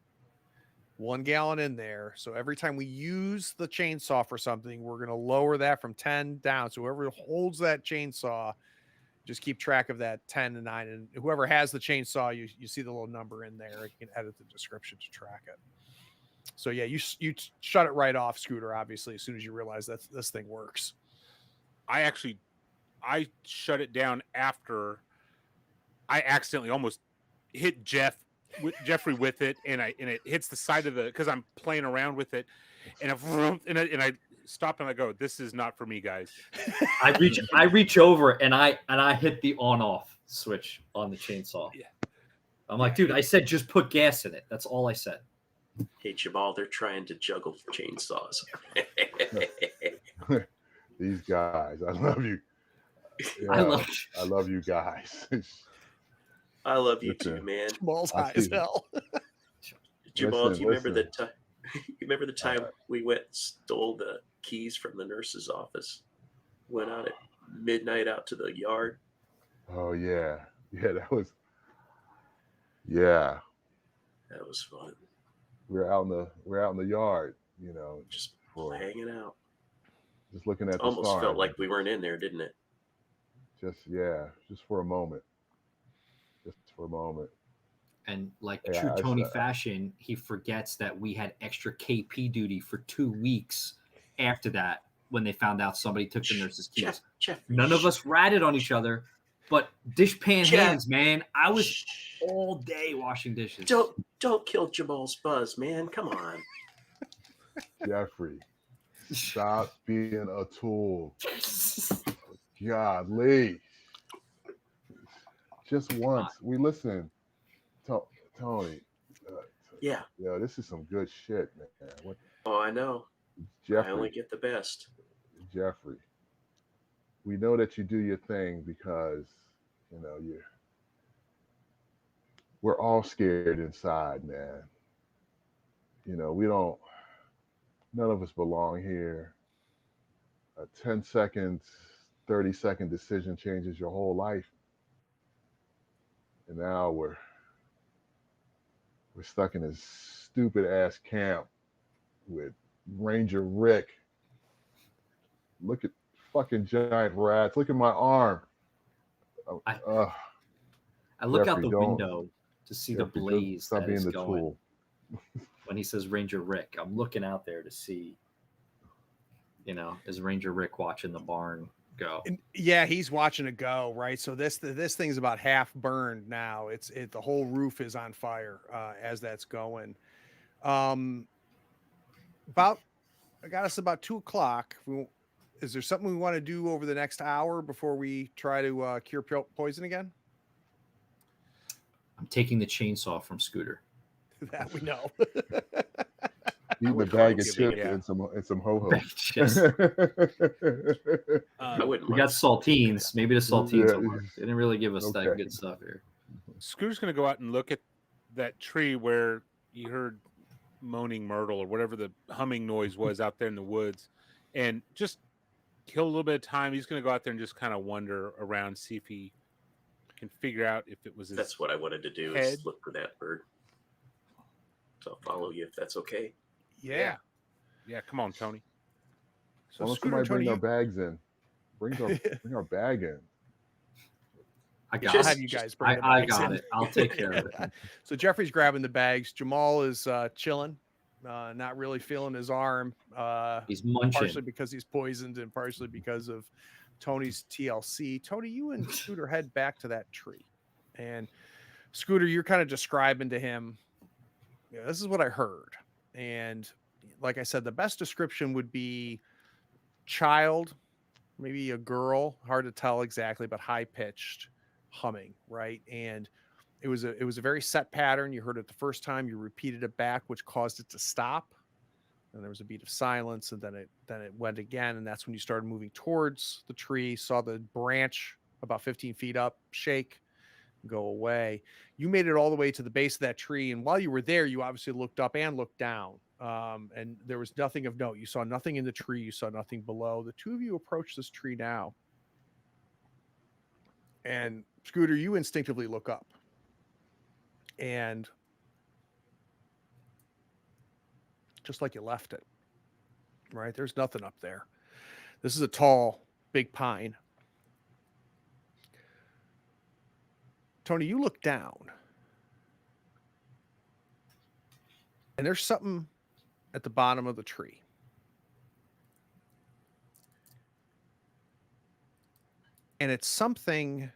Speaker 1: 1 gallon in there. So every time we use the chainsaw for something, we're going to lower that from 10 down. So whoever holds that chainsaw, just keep track of that 10 to 9. And whoever has the chainsaw, you see the little number in there. You can edit the description to track it. So yeah, you shut it right off, Scooter, obviously, as soon as you realize that this thing works.
Speaker 2: I shut it down after I accidentally almost hit Jeffrey with it, and it hits the side of the, because I'm playing around with it, and I stop and I go, "This is not for me, guys."
Speaker 5: I reach over and I hit the on off switch on the chainsaw.
Speaker 2: Yeah.
Speaker 5: I'm like, dude, I said just put gas in it. That's all I said.
Speaker 4: Hey, Jamal, they're trying to juggle chainsaws.
Speaker 3: These guys, I love you.
Speaker 5: I
Speaker 3: Yeah,
Speaker 5: love
Speaker 3: I love you guys.
Speaker 4: I love you
Speaker 3: Listen.
Speaker 4: too, man.
Speaker 1: Jamal's
Speaker 3: I
Speaker 1: high as
Speaker 3: see.
Speaker 1: hell.
Speaker 4: Jamal,
Speaker 3: Listen,
Speaker 4: do you remember the
Speaker 3: listen.
Speaker 4: time? You remember the time we went and stole the keys from the nurse's office? Went out at midnight out to the yard.
Speaker 3: Oh yeah, that was. Yeah,
Speaker 4: That was fun.
Speaker 3: we're out in the yard,
Speaker 4: Just
Speaker 3: for
Speaker 4: hanging out.
Speaker 3: just looking at the
Speaker 4: Almost
Speaker 3: stars.
Speaker 4: felt like we weren't in there, didn't it?
Speaker 3: Just for a moment. Just for a moment.
Speaker 5: And like
Speaker 3: Yeah,
Speaker 5: true
Speaker 3: I
Speaker 5: Tony
Speaker 3: saw-
Speaker 5: fashion, he forgets that we had extra KP duty for 2 weeks after that when they found out somebody took the nurse's keys.
Speaker 4: Jeff,
Speaker 5: None of us ratted on each other, but dishpan
Speaker 4: Jeff.
Speaker 5: hands, man. I was all day washing dishes.
Speaker 4: Don't kill Jamal's buzz, man. Come on.
Speaker 3: Jeffrey, stop being a tool. Godly. Just once. We listen. Tony.
Speaker 4: Yeah.
Speaker 3: Yo, this is some good shit, man. What,
Speaker 4: Oh, I know. I only
Speaker 3: Jeffrey,
Speaker 4: get the best.
Speaker 3: Jeffrey. We know that you do your thing because, we're all scared inside, man. None of us belong here. 10 seconds 30-second decision changes your whole life. And now we're stuck in this stupid ass camp with Ranger Rick. Look at fucking giant rats. Look at my arm.
Speaker 5: I look out
Speaker 3: Jeffrey,
Speaker 5: the
Speaker 3: don't.
Speaker 5: window to see the
Speaker 3: Jeffrey,
Speaker 5: blaze
Speaker 3: stop
Speaker 5: that
Speaker 3: being
Speaker 5: is
Speaker 3: the
Speaker 5: going.
Speaker 3: tool.
Speaker 5: When he says Ranger Rick, I'm looking out there to see, is Ranger Rick watching the barn go?
Speaker 1: And yeah, he's watching it go, right? So this thing's about half burned now. The whole roof is on fire as that's going. I got us about 2:00. Is there something we want to do over the next hour before we try to cure poison again?
Speaker 5: I'm taking the chainsaw from Scooter.
Speaker 1: That we know.
Speaker 3: Eating a
Speaker 4: wouldn't
Speaker 3: bag
Speaker 4: mind
Speaker 3: of
Speaker 4: giving
Speaker 3: chips
Speaker 1: it-
Speaker 3: and some ho-ho.
Speaker 5: Yes.
Speaker 4: I wouldn't
Speaker 5: We
Speaker 4: mind.
Speaker 5: got saltines. Maybe the saltines
Speaker 3: Yeah.
Speaker 5: will work. They didn't really give us that
Speaker 3: Okay.
Speaker 5: good stuff here.
Speaker 2: Scooter's going to go out and look at that tree where you heard moaning myrtle or whatever the humming noise was out there in the woods, and just kill a little bit of time. He's going to go out there and just kind of wander around, see if he can figure out if it was his
Speaker 4: That's what I wanted to do,
Speaker 2: head.
Speaker 4: is look for that bird. So I'll follow you if that's okay.
Speaker 1: Yeah.
Speaker 2: Yeah, come on, Tony.
Speaker 1: So
Speaker 3: Why don't
Speaker 1: Scooter,
Speaker 3: somebody
Speaker 1: Tony,
Speaker 3: bring our bags in? Bring our bag in.
Speaker 5: I got
Speaker 1: I'll
Speaker 5: it.
Speaker 1: have you guys bring the
Speaker 5: I
Speaker 1: bags
Speaker 5: got
Speaker 1: in.
Speaker 5: it. I'll take care of it.
Speaker 1: So Jeffrey's grabbing the bags. Jamal is chilling, not really feeling his arm.
Speaker 5: He's munching.
Speaker 1: Partially because he's poisoned and partially because of Tony's TLC. Tony, you and Scooter head back to that tree. And Scooter, you're kind of describing to him, this is what I heard. And like I said, the best description would be child, maybe a girl, hard to tell exactly, but high pitched humming, right? And it was a very set pattern. You heard it the first time, you repeated it back, which caused it to stop. And there was a beat of silence, and then it went again, and that's when you started moving towards the tree, saw the branch about 15 feet up shake, go away. You made it all the way to the base of that tree, and while you were there, you obviously looked up and looked down, and there was nothing of note. You saw nothing in the tree, you saw nothing below. The two of you approach this tree now, and Scooter, you instinctively look up, and just like you left it, right? There's nothing up there. This is a tall, big pine. Tony, you look down, and there's something at the bottom of the tree. And it's something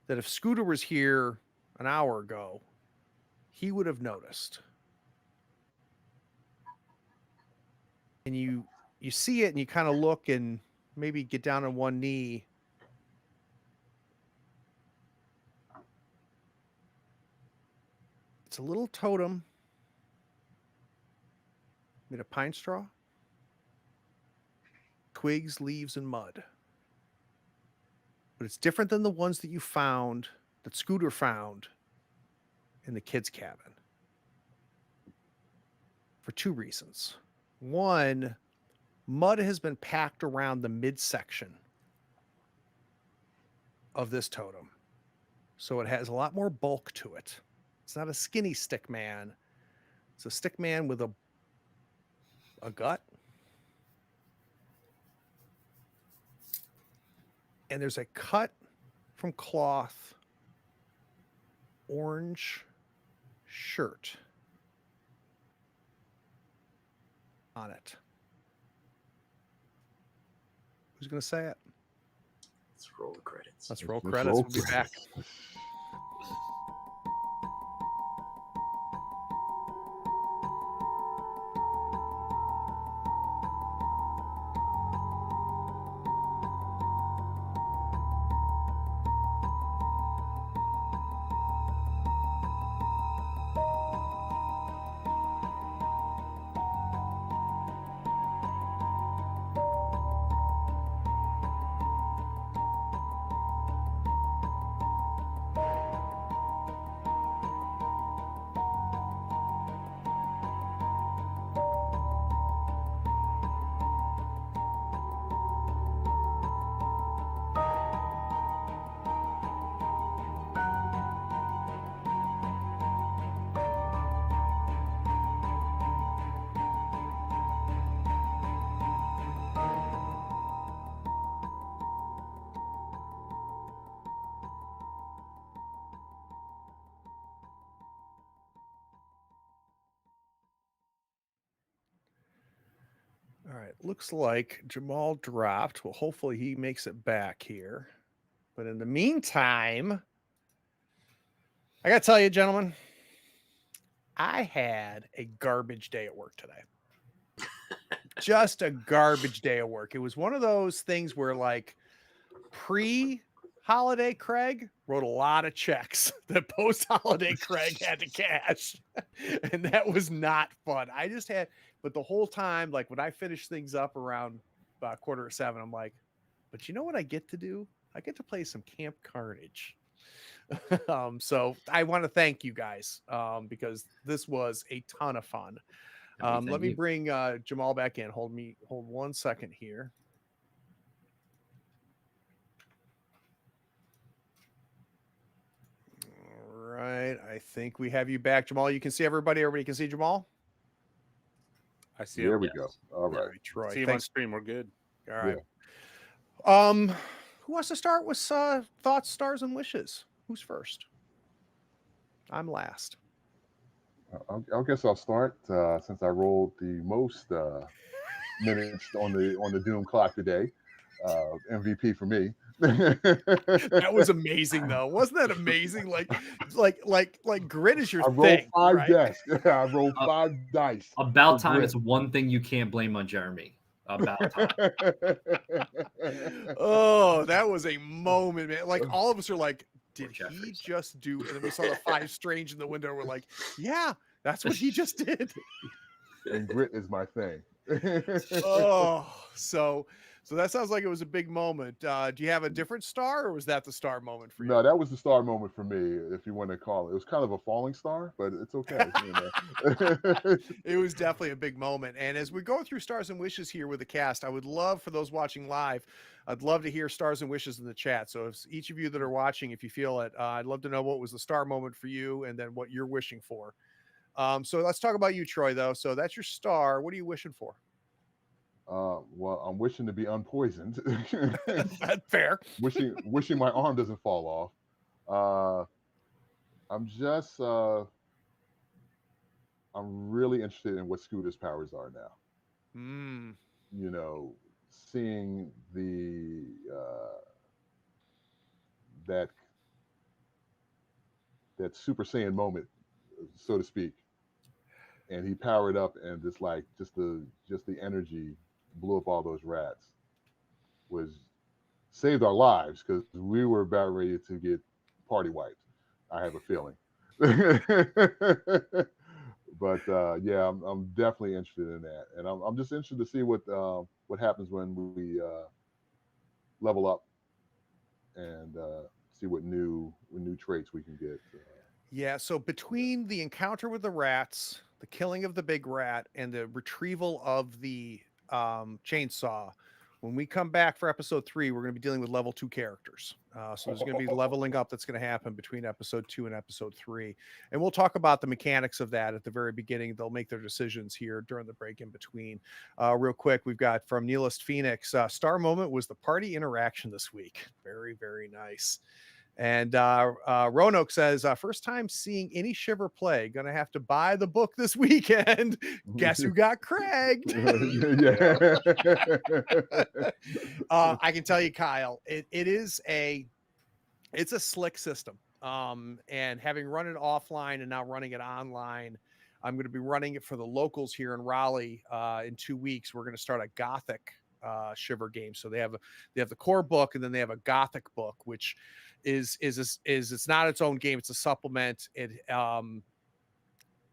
Speaker 1: that if Scooter was here an hour ago, he would have noticed. And you see it and you kind of look and maybe get down on one knee. It's a little totem made of pine straw, twigs, leaves, and mud. But it's different than the ones that you found, that Scooter found in the kids' cabin. For two reasons. One, mud has been packed around the midsection of this totem. So it has a lot more bulk to it. It's not a skinny stick man. It's a stick man with a gut. And there's a cut from cloth orange shirt on it. Who's going to say it?
Speaker 4: Let's roll the credits.
Speaker 1: Let's roll
Speaker 3: Let's
Speaker 1: credits.
Speaker 3: roll
Speaker 1: We'll be back. It looks like Jamal dropped. Well, hopefully he makes it back here. But in the meantime, I got to tell you, gentlemen, I had a garbage day at work today. Just a garbage day at work. It was one of those things where, like, pre-holiday Craig wrote a lot of checks that post-holiday Craig had to cash. And that was not fun. I just had, but the whole time, like when I finished things up around 6:45, I'm like, but you know what I get to do? I get to play some Camp Carnage. So I want to thank you guys because this was a ton of fun. Let me bring Jamal back in. Hold 1 second here. All right. I think we have you back, Jamal. You can see everybody. Everybody can see Jamal.
Speaker 2: I see.
Speaker 3: There
Speaker 2: him.
Speaker 3: we go. All right.
Speaker 1: Troy.
Speaker 2: See him on stream. We're good.
Speaker 1: All right. Who wants to start with thoughts, stars, and wishes? Who's first? I'm last.
Speaker 3: I guess I'll start since I rolled the most minutes on the Doom clock today. MVP for me.
Speaker 1: That was amazing, though. Wasn't that amazing? Like grit is your
Speaker 3: I rolled
Speaker 1: thing.
Speaker 3: 5
Speaker 1: right?
Speaker 3: dice. I rolled 5 dice.
Speaker 5: About
Speaker 3: for
Speaker 5: time.
Speaker 3: grit.
Speaker 5: It's one thing you can't blame on Jeremy. About time.
Speaker 1: Oh, that was a moment, man. Like all of us are like, did he
Speaker 5: Jeffries.
Speaker 1: just do? And then we saw the 5 strange in the window. We're like, yeah, that's what he just did.
Speaker 3: And grit is my thing.
Speaker 1: Oh, so that sounds like it was a big moment. Do you have a different star, or was that the star moment for you?
Speaker 3: No, that was the star moment for me, if you want to call it. It was kind of a falling star, but it's okay. You know.
Speaker 1: It was definitely a big moment. And as we go through stars and wishes here with the cast, I would love for those watching live, I'd love to hear stars and wishes in the chat. So if each of you that are watching, if you feel it, I'd love to know what was the star moment for you and then what you're wishing for. So let's talk about you, Troy, though. So that's your star. What are you wishing for?
Speaker 3: Well, I'm wishing to be unpoisoned.
Speaker 1: That's fair.
Speaker 3: wishing my arm doesn't fall off. I'm just I'm really interested in what Scooter's powers are now. You know, seeing the that Super Saiyan moment, so to speak, and he powered up, and just the energy blew up all those rats, saved our lives because we were about ready to get party wiped. I have a feeling. But yeah, I'm definitely interested in that, and I'm just interested to see what happens when we level up and see what new traits we can get.
Speaker 1: Yeah, so between the encounter with the rats, the killing of the big rat, and the retrieval of the chainsaw, when we come back for episode 3, we're going to be dealing with level 2 characters. So there's going to be leveling up that's going to happen between episode 2 and episode 3. And we'll talk about the mechanics of that at the very beginning. They'll make their decisions here during the break in between. Real quick, we've got from Nihilist Phoenix, star moment was the party interaction this week. Very, very nice. And Roanoke says, first time seeing any Shiver play. Gonna have to buy the book this weekend. Guess who got Craig? I can tell you, Kyle, it's a slick system. And having run it offline and now running it online, I'm going to be running it for the locals here in Raleigh in 2 weeks. We're going to start a Gothic Shiver game. So they have the core book, and then they have a Gothic book, which is it's not its own game. It's a supplement. It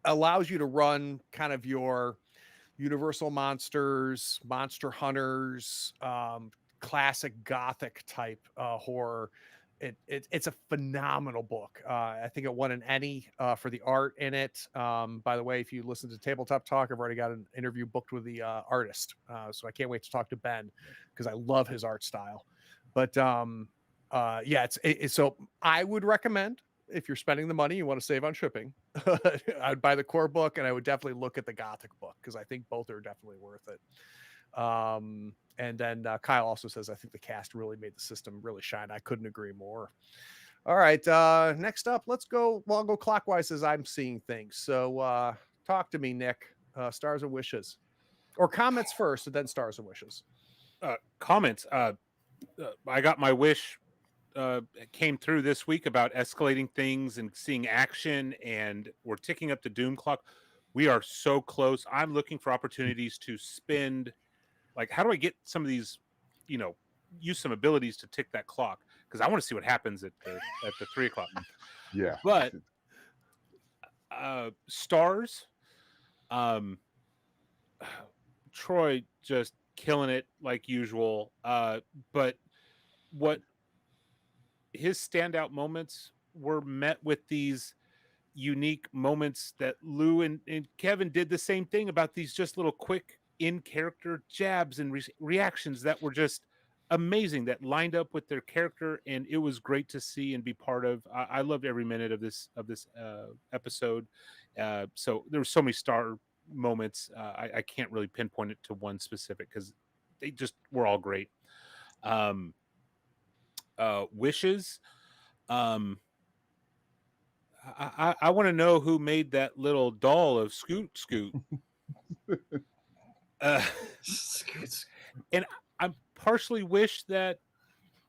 Speaker 1: allows you to run kind of your Universal Monsters, Monster Hunters, classic Gothic type horror. It's a phenomenal book. I think it won an Emmy for the art in it. By the way, if you listen to Tabletop Talk, I've already got an interview booked with the artist. So I can't wait to talk to Ben because I love his art style. But yeah, so I would recommend, if you're spending the money, you want to save on shipping, I'd buy the core book, and I would definitely look at the Gothic book because I think both are definitely worth it. And then Kyle also says, I think the cast really made the system really shine. I couldn't agree more. All right. Next up, I'll go clockwise as I'm seeing things. So talk to me, Nick. Stars and wishes. Or comments first, and then stars and wishes.
Speaker 2: Comments. I got my wish. It came through this week about escalating things and seeing action, and we're ticking up the doom clock. We are so close. I'm looking for opportunities to spend. Like, how do I get some of these? Use some abilities to tick that clock, because I want to see what happens at the 3 o'clock.
Speaker 3: Yeah.
Speaker 2: But stars, Troy just killing it like usual. But what his standout moments were met with these unique moments that Lou and Kevin did the same thing about these just little quick in character jabs and reactions that were just amazing, that lined up with their character, and it was great to see and be part of. I loved every minute of this episode. So there were so many star moments. I can't really pinpoint it to one specific because they just were all great. Wishes. I want to know who made that little doll of Scoot. And I partially wish that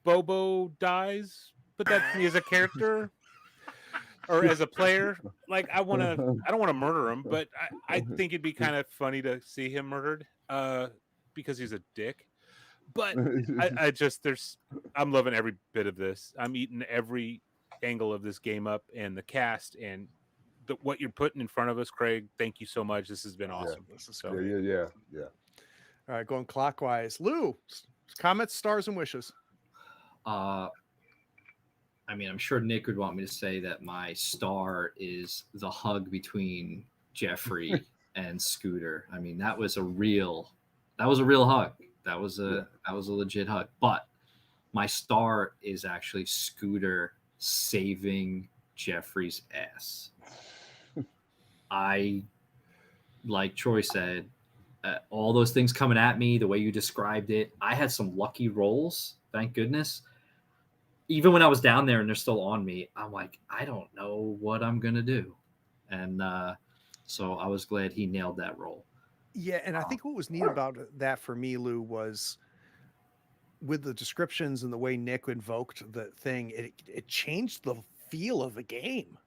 Speaker 2: Bobo dies, but that's me as a character or as a player. Like, I don't want to murder him, but I think it'd be kind of funny to see him murdered because he's a dick. But I'm loving every bit of this. I'm eating every angle of this game up, and the cast and what you're putting in front of us, Craig. Thank you so much. This has been awesome.
Speaker 1: This is so
Speaker 3: Yeah.
Speaker 1: All right, going clockwise. Lou, comments, stars, and wishes.
Speaker 5: I mean, I'm sure Nick would want me to say that my star is the hug between Jeffrey and Scooter. I mean, that was a real hug. That was a legit hug. But my star is actually Scooter saving Jeffrey's ass. Like Troy said, all those things coming at me, the way you described it, I had some lucky rolls, thank goodness. Even when I was down there and they're still on me, I'm like, I don't know what I'm going to do. And so I was glad he nailed that roll.
Speaker 1: Yeah, and I think what was neat about that for me, Lou, was with the descriptions and the way Nick invoked the thing, it changed the feel of the game.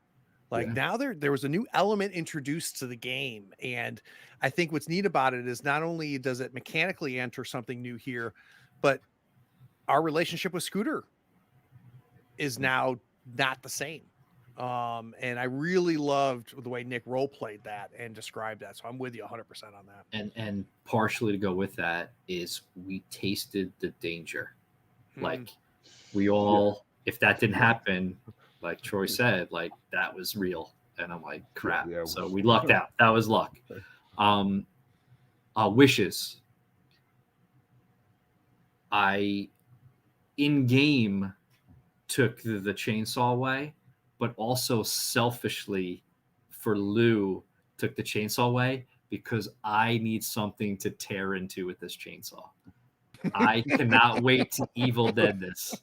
Speaker 1: Like now there was a new element introduced to the game. And I think what's neat about it is not only does it mechanically enter something new here, but our relationship with Scooter is now not the same. And I really loved the way Nick role played that and described that. So I'm with you 100% on that.
Speaker 5: And partially to go with that is we tasted the danger. Like we all, if that didn't happen, like Troy said, like that was real. And I'm like, crap.
Speaker 3: Yeah,
Speaker 5: so we lucked out. That was luck. Wishes. I in game took the chainsaw away, but also selfishly for Lou took the chainsaw away because I need something to tear into with this chainsaw. I cannot wait to Evil Dead this.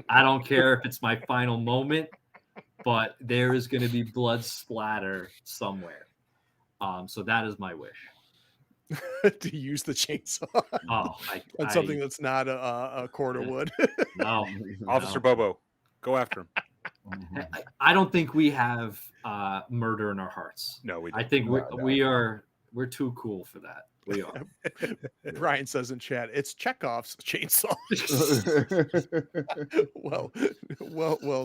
Speaker 5: I don't care if it's my final moment, but there is going to be blood splatter somewhere. So that is my wish.
Speaker 1: To use the chainsaw on something that's not a cord of wood.
Speaker 5: No.
Speaker 2: Officer Bobo, go after him.
Speaker 5: I don't think we have murder in our hearts.
Speaker 2: No, we don't.
Speaker 5: I think we're too cool for that. We are.
Speaker 1: Brian says in chat, it's Chekhov's chainsaw. well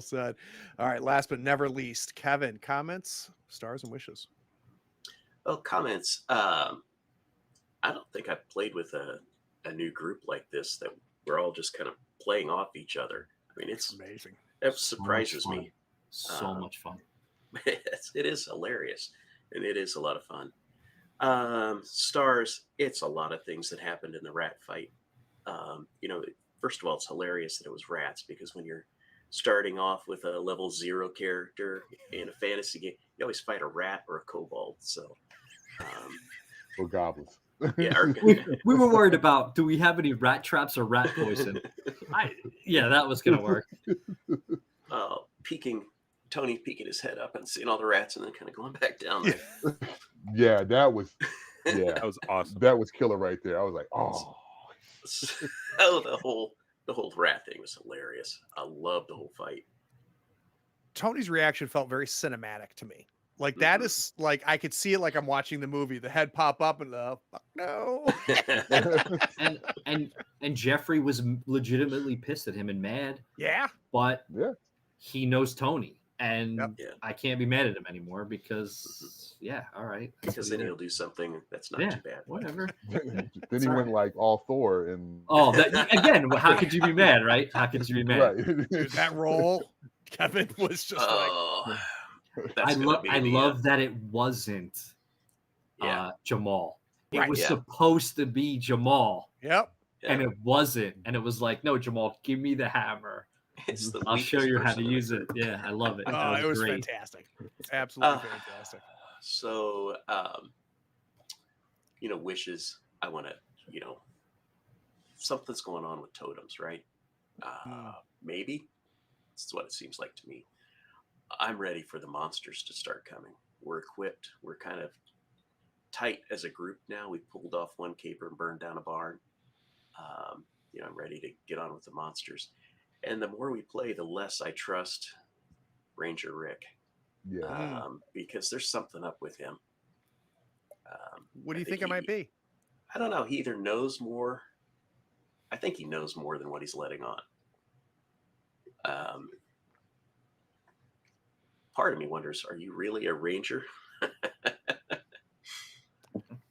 Speaker 1: said. All right, last but never least, Kevin, comments, stars, and wishes.
Speaker 4: Well, comments. I don't think I've played with a new group like this that we're all just kind of playing off each other. I mean, it's
Speaker 1: amazing.
Speaker 4: It surprises me.
Speaker 5: So much fun.
Speaker 4: It is hilarious, and it is a lot of fun. Stars, it's a lot of things that happened in the rat fight. First of all, it's hilarious that it was rats, because when you're starting off with a level 0 character in a fantasy game, you always fight a rat or a kobold. So,
Speaker 3: or goblins.
Speaker 5: Yeah, we were worried about, do we have any rat traps or rat poison? That was gonna work.
Speaker 4: Tony peeking his head up and seeing all the rats and then kind of going back down there.
Speaker 3: Yeah, that was Yeah,
Speaker 2: That was awesome.
Speaker 3: that was killer right there. I was like, oh,
Speaker 4: So the whole rat thing was hilarious. I loved the whole fight.
Speaker 1: Tony's reaction felt very cinematic to me. Like that
Speaker 4: Mhm.
Speaker 1: is like I could see it like I'm watching the movie. The head pop up and the fuck no.
Speaker 5: And Jeffrey was legitimately pissed at him and mad,
Speaker 1: Yeah.
Speaker 5: but
Speaker 3: yeah.
Speaker 5: he knows Tony, and
Speaker 1: Yep.
Speaker 4: Yeah.
Speaker 5: I can't be mad at him anymore because yeah, all right, that's
Speaker 4: Because
Speaker 5: what
Speaker 4: then
Speaker 5: he
Speaker 4: he'll
Speaker 5: did.
Speaker 4: do something that's not
Speaker 5: Yeah,
Speaker 4: too bad.
Speaker 5: whatever.
Speaker 3: Then
Speaker 5: It's
Speaker 3: he
Speaker 5: all
Speaker 3: went
Speaker 5: right.
Speaker 3: like all Thor and
Speaker 5: Oh, that again. How could you be mad, right? How could you be mad?
Speaker 3: right.
Speaker 1: Dude, that role, Kevin was just like
Speaker 4: Oh,
Speaker 5: I
Speaker 4: that's gonna
Speaker 5: love.
Speaker 4: be
Speaker 5: I
Speaker 4: the
Speaker 5: love that it wasn't
Speaker 4: yeah,
Speaker 5: Jamal. It
Speaker 1: Right.
Speaker 5: was
Speaker 4: Yeah.
Speaker 5: supposed to be Jamal,
Speaker 1: yep.
Speaker 4: yeah.
Speaker 5: and it wasn't. And it was like, no, Jamal, give me the hammer.
Speaker 4: It's the
Speaker 5: I'll show
Speaker 4: weakest
Speaker 5: you how
Speaker 4: person
Speaker 5: to
Speaker 4: in the
Speaker 5: use it.
Speaker 4: group.
Speaker 5: Yeah, I love it.
Speaker 1: It
Speaker 5: That
Speaker 1: was
Speaker 5: great.
Speaker 1: fantastic. Absolutely
Speaker 4: Uh,
Speaker 1: fantastic.
Speaker 4: So, wishes. I want to, something's going on with totems, right? Maybe that's what it seems like to me. I'm ready for the monsters to start coming. We're equipped. We're kind of tight as a group now. We pulled off one caper and burned down a barn. I'm ready to get on with the monsters. And the more we play, the less I trust Ranger Rick,
Speaker 3: Yeah.
Speaker 4: because there's something up with him.
Speaker 1: What do you
Speaker 4: I
Speaker 1: think it might be?
Speaker 4: I don't know. He either knows more. I think he knows more than what he's letting on. Part of me wonders, are you really a ranger?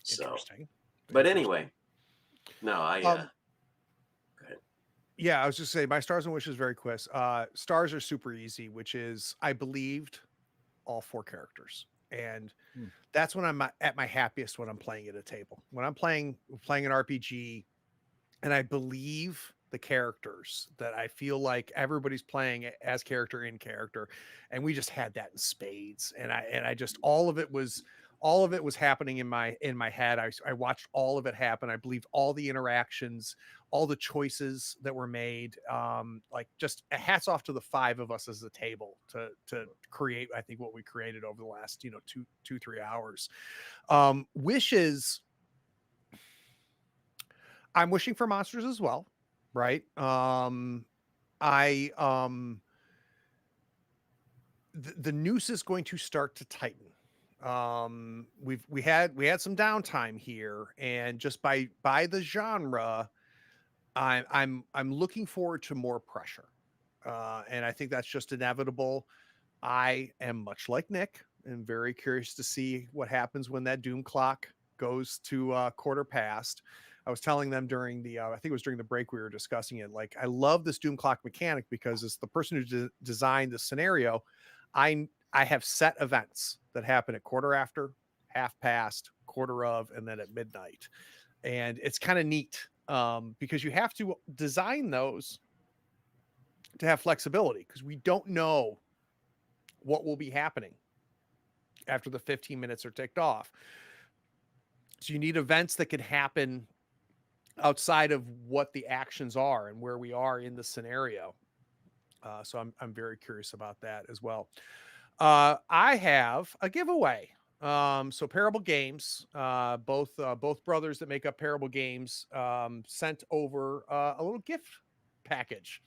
Speaker 4: So,
Speaker 1: Interesting.
Speaker 4: but anyway, no, I. Go ahead.
Speaker 1: Yeah, I was just saying my stars and wishes very quick. Stars are super easy, which is I believed all 4 characters. And that's when I'm at my happiest when I'm playing at a table. When I'm playing an RPG and I believe the characters that I feel like everybody's playing as character in character. And we just had that in spades. And I just all of it was happening in my head. I watched all of it happen. I believed all the interactions, all the choices that were made. Like just hats off to the 5 of us as a table to create, I think, what we created over the last, 2-3 hours. Wishes. I'm wishing for monsters as well, right? The noose is going to start to tighten. We had some downtime here, and just by the genre, I'm looking forward to more pressure, and I think that's just inevitable. I am much like Nick and very curious to see what happens when that doom clock goes to quarter past. I was telling them during the I think it was during the break we were discussing it. Like I love this doom clock mechanic because it's the person who designed the scenario. I have set events that happen at quarter after, half past, quarter of, and then at midnight, and it's kind of neat because you have to design those to have flexibility because we don't know what will be happening after the 15 minutes are ticked off. So you need events that can happen outside of what the actions are and where we are in the scenario. So I'm very curious about that as well. I have a giveaway. So Parable Games, both brothers that make up Parable Games, sent over a little gift package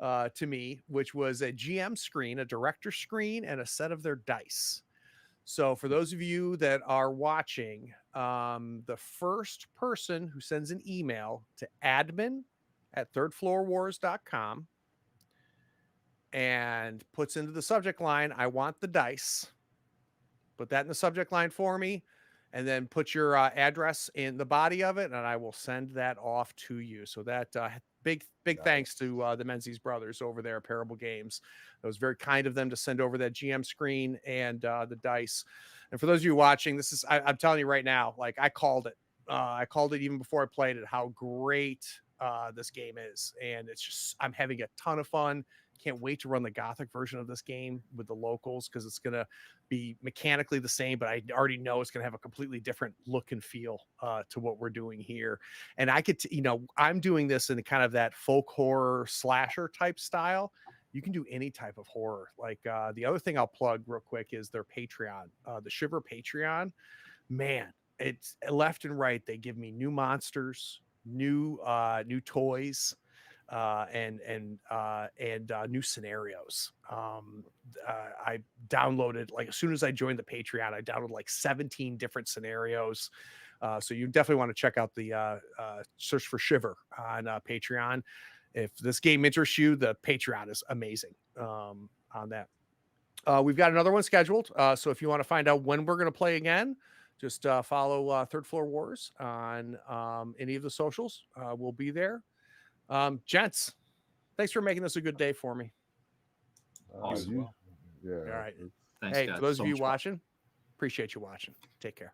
Speaker 1: to me, which was a GM screen, a director screen, and a set of their dice. So for those of you that are watching, the first person who sends an email to admin@thirdfloorwars.com and puts into the subject line, I want the dice, put that in the subject line for me, and then put your address in the body of it, and I will send that off to you. So that big thanks to the Menzies brothers over there at Parable Games. It was very kind of them to send over that GM screen and the dice. And for those of you watching, this is I'm telling you right now, like I called it. I called it even before I played it, how great this game is. And it's just, I'm having a ton of fun. Can't wait to run the Gothic version of this game with the locals because it's going to be mechanically the same, but I already know it's going to have a completely different look and feel to what we're doing here. And I could, I'm doing this in kind of that folk horror slasher type style. You can do any type of horror. Like the other thing I'll plug real quick is their Patreon, the Shiver Patreon. Man, it's left and right. They give me new monsters, new toys, and new scenarios. I downloaded, like, as soon as I joined the Patreon, I downloaded like 17 different scenarios. So you definitely want to check out the search for Shiver on Patreon. If this game interests you, the Patreon is amazing on that. We've got another one scheduled. So if you want to find out when we're going to play again, just follow Third Floor Wars on any of the socials. We'll be there. Gents, thanks for making this a good day for me.
Speaker 5: Awesome.
Speaker 3: Yeah.
Speaker 1: All right.
Speaker 5: Thanks,
Speaker 1: Hey,
Speaker 5: guys.
Speaker 1: for those
Speaker 5: So
Speaker 1: of you
Speaker 5: much fun.
Speaker 1: watching, appreciate you watching. Take care.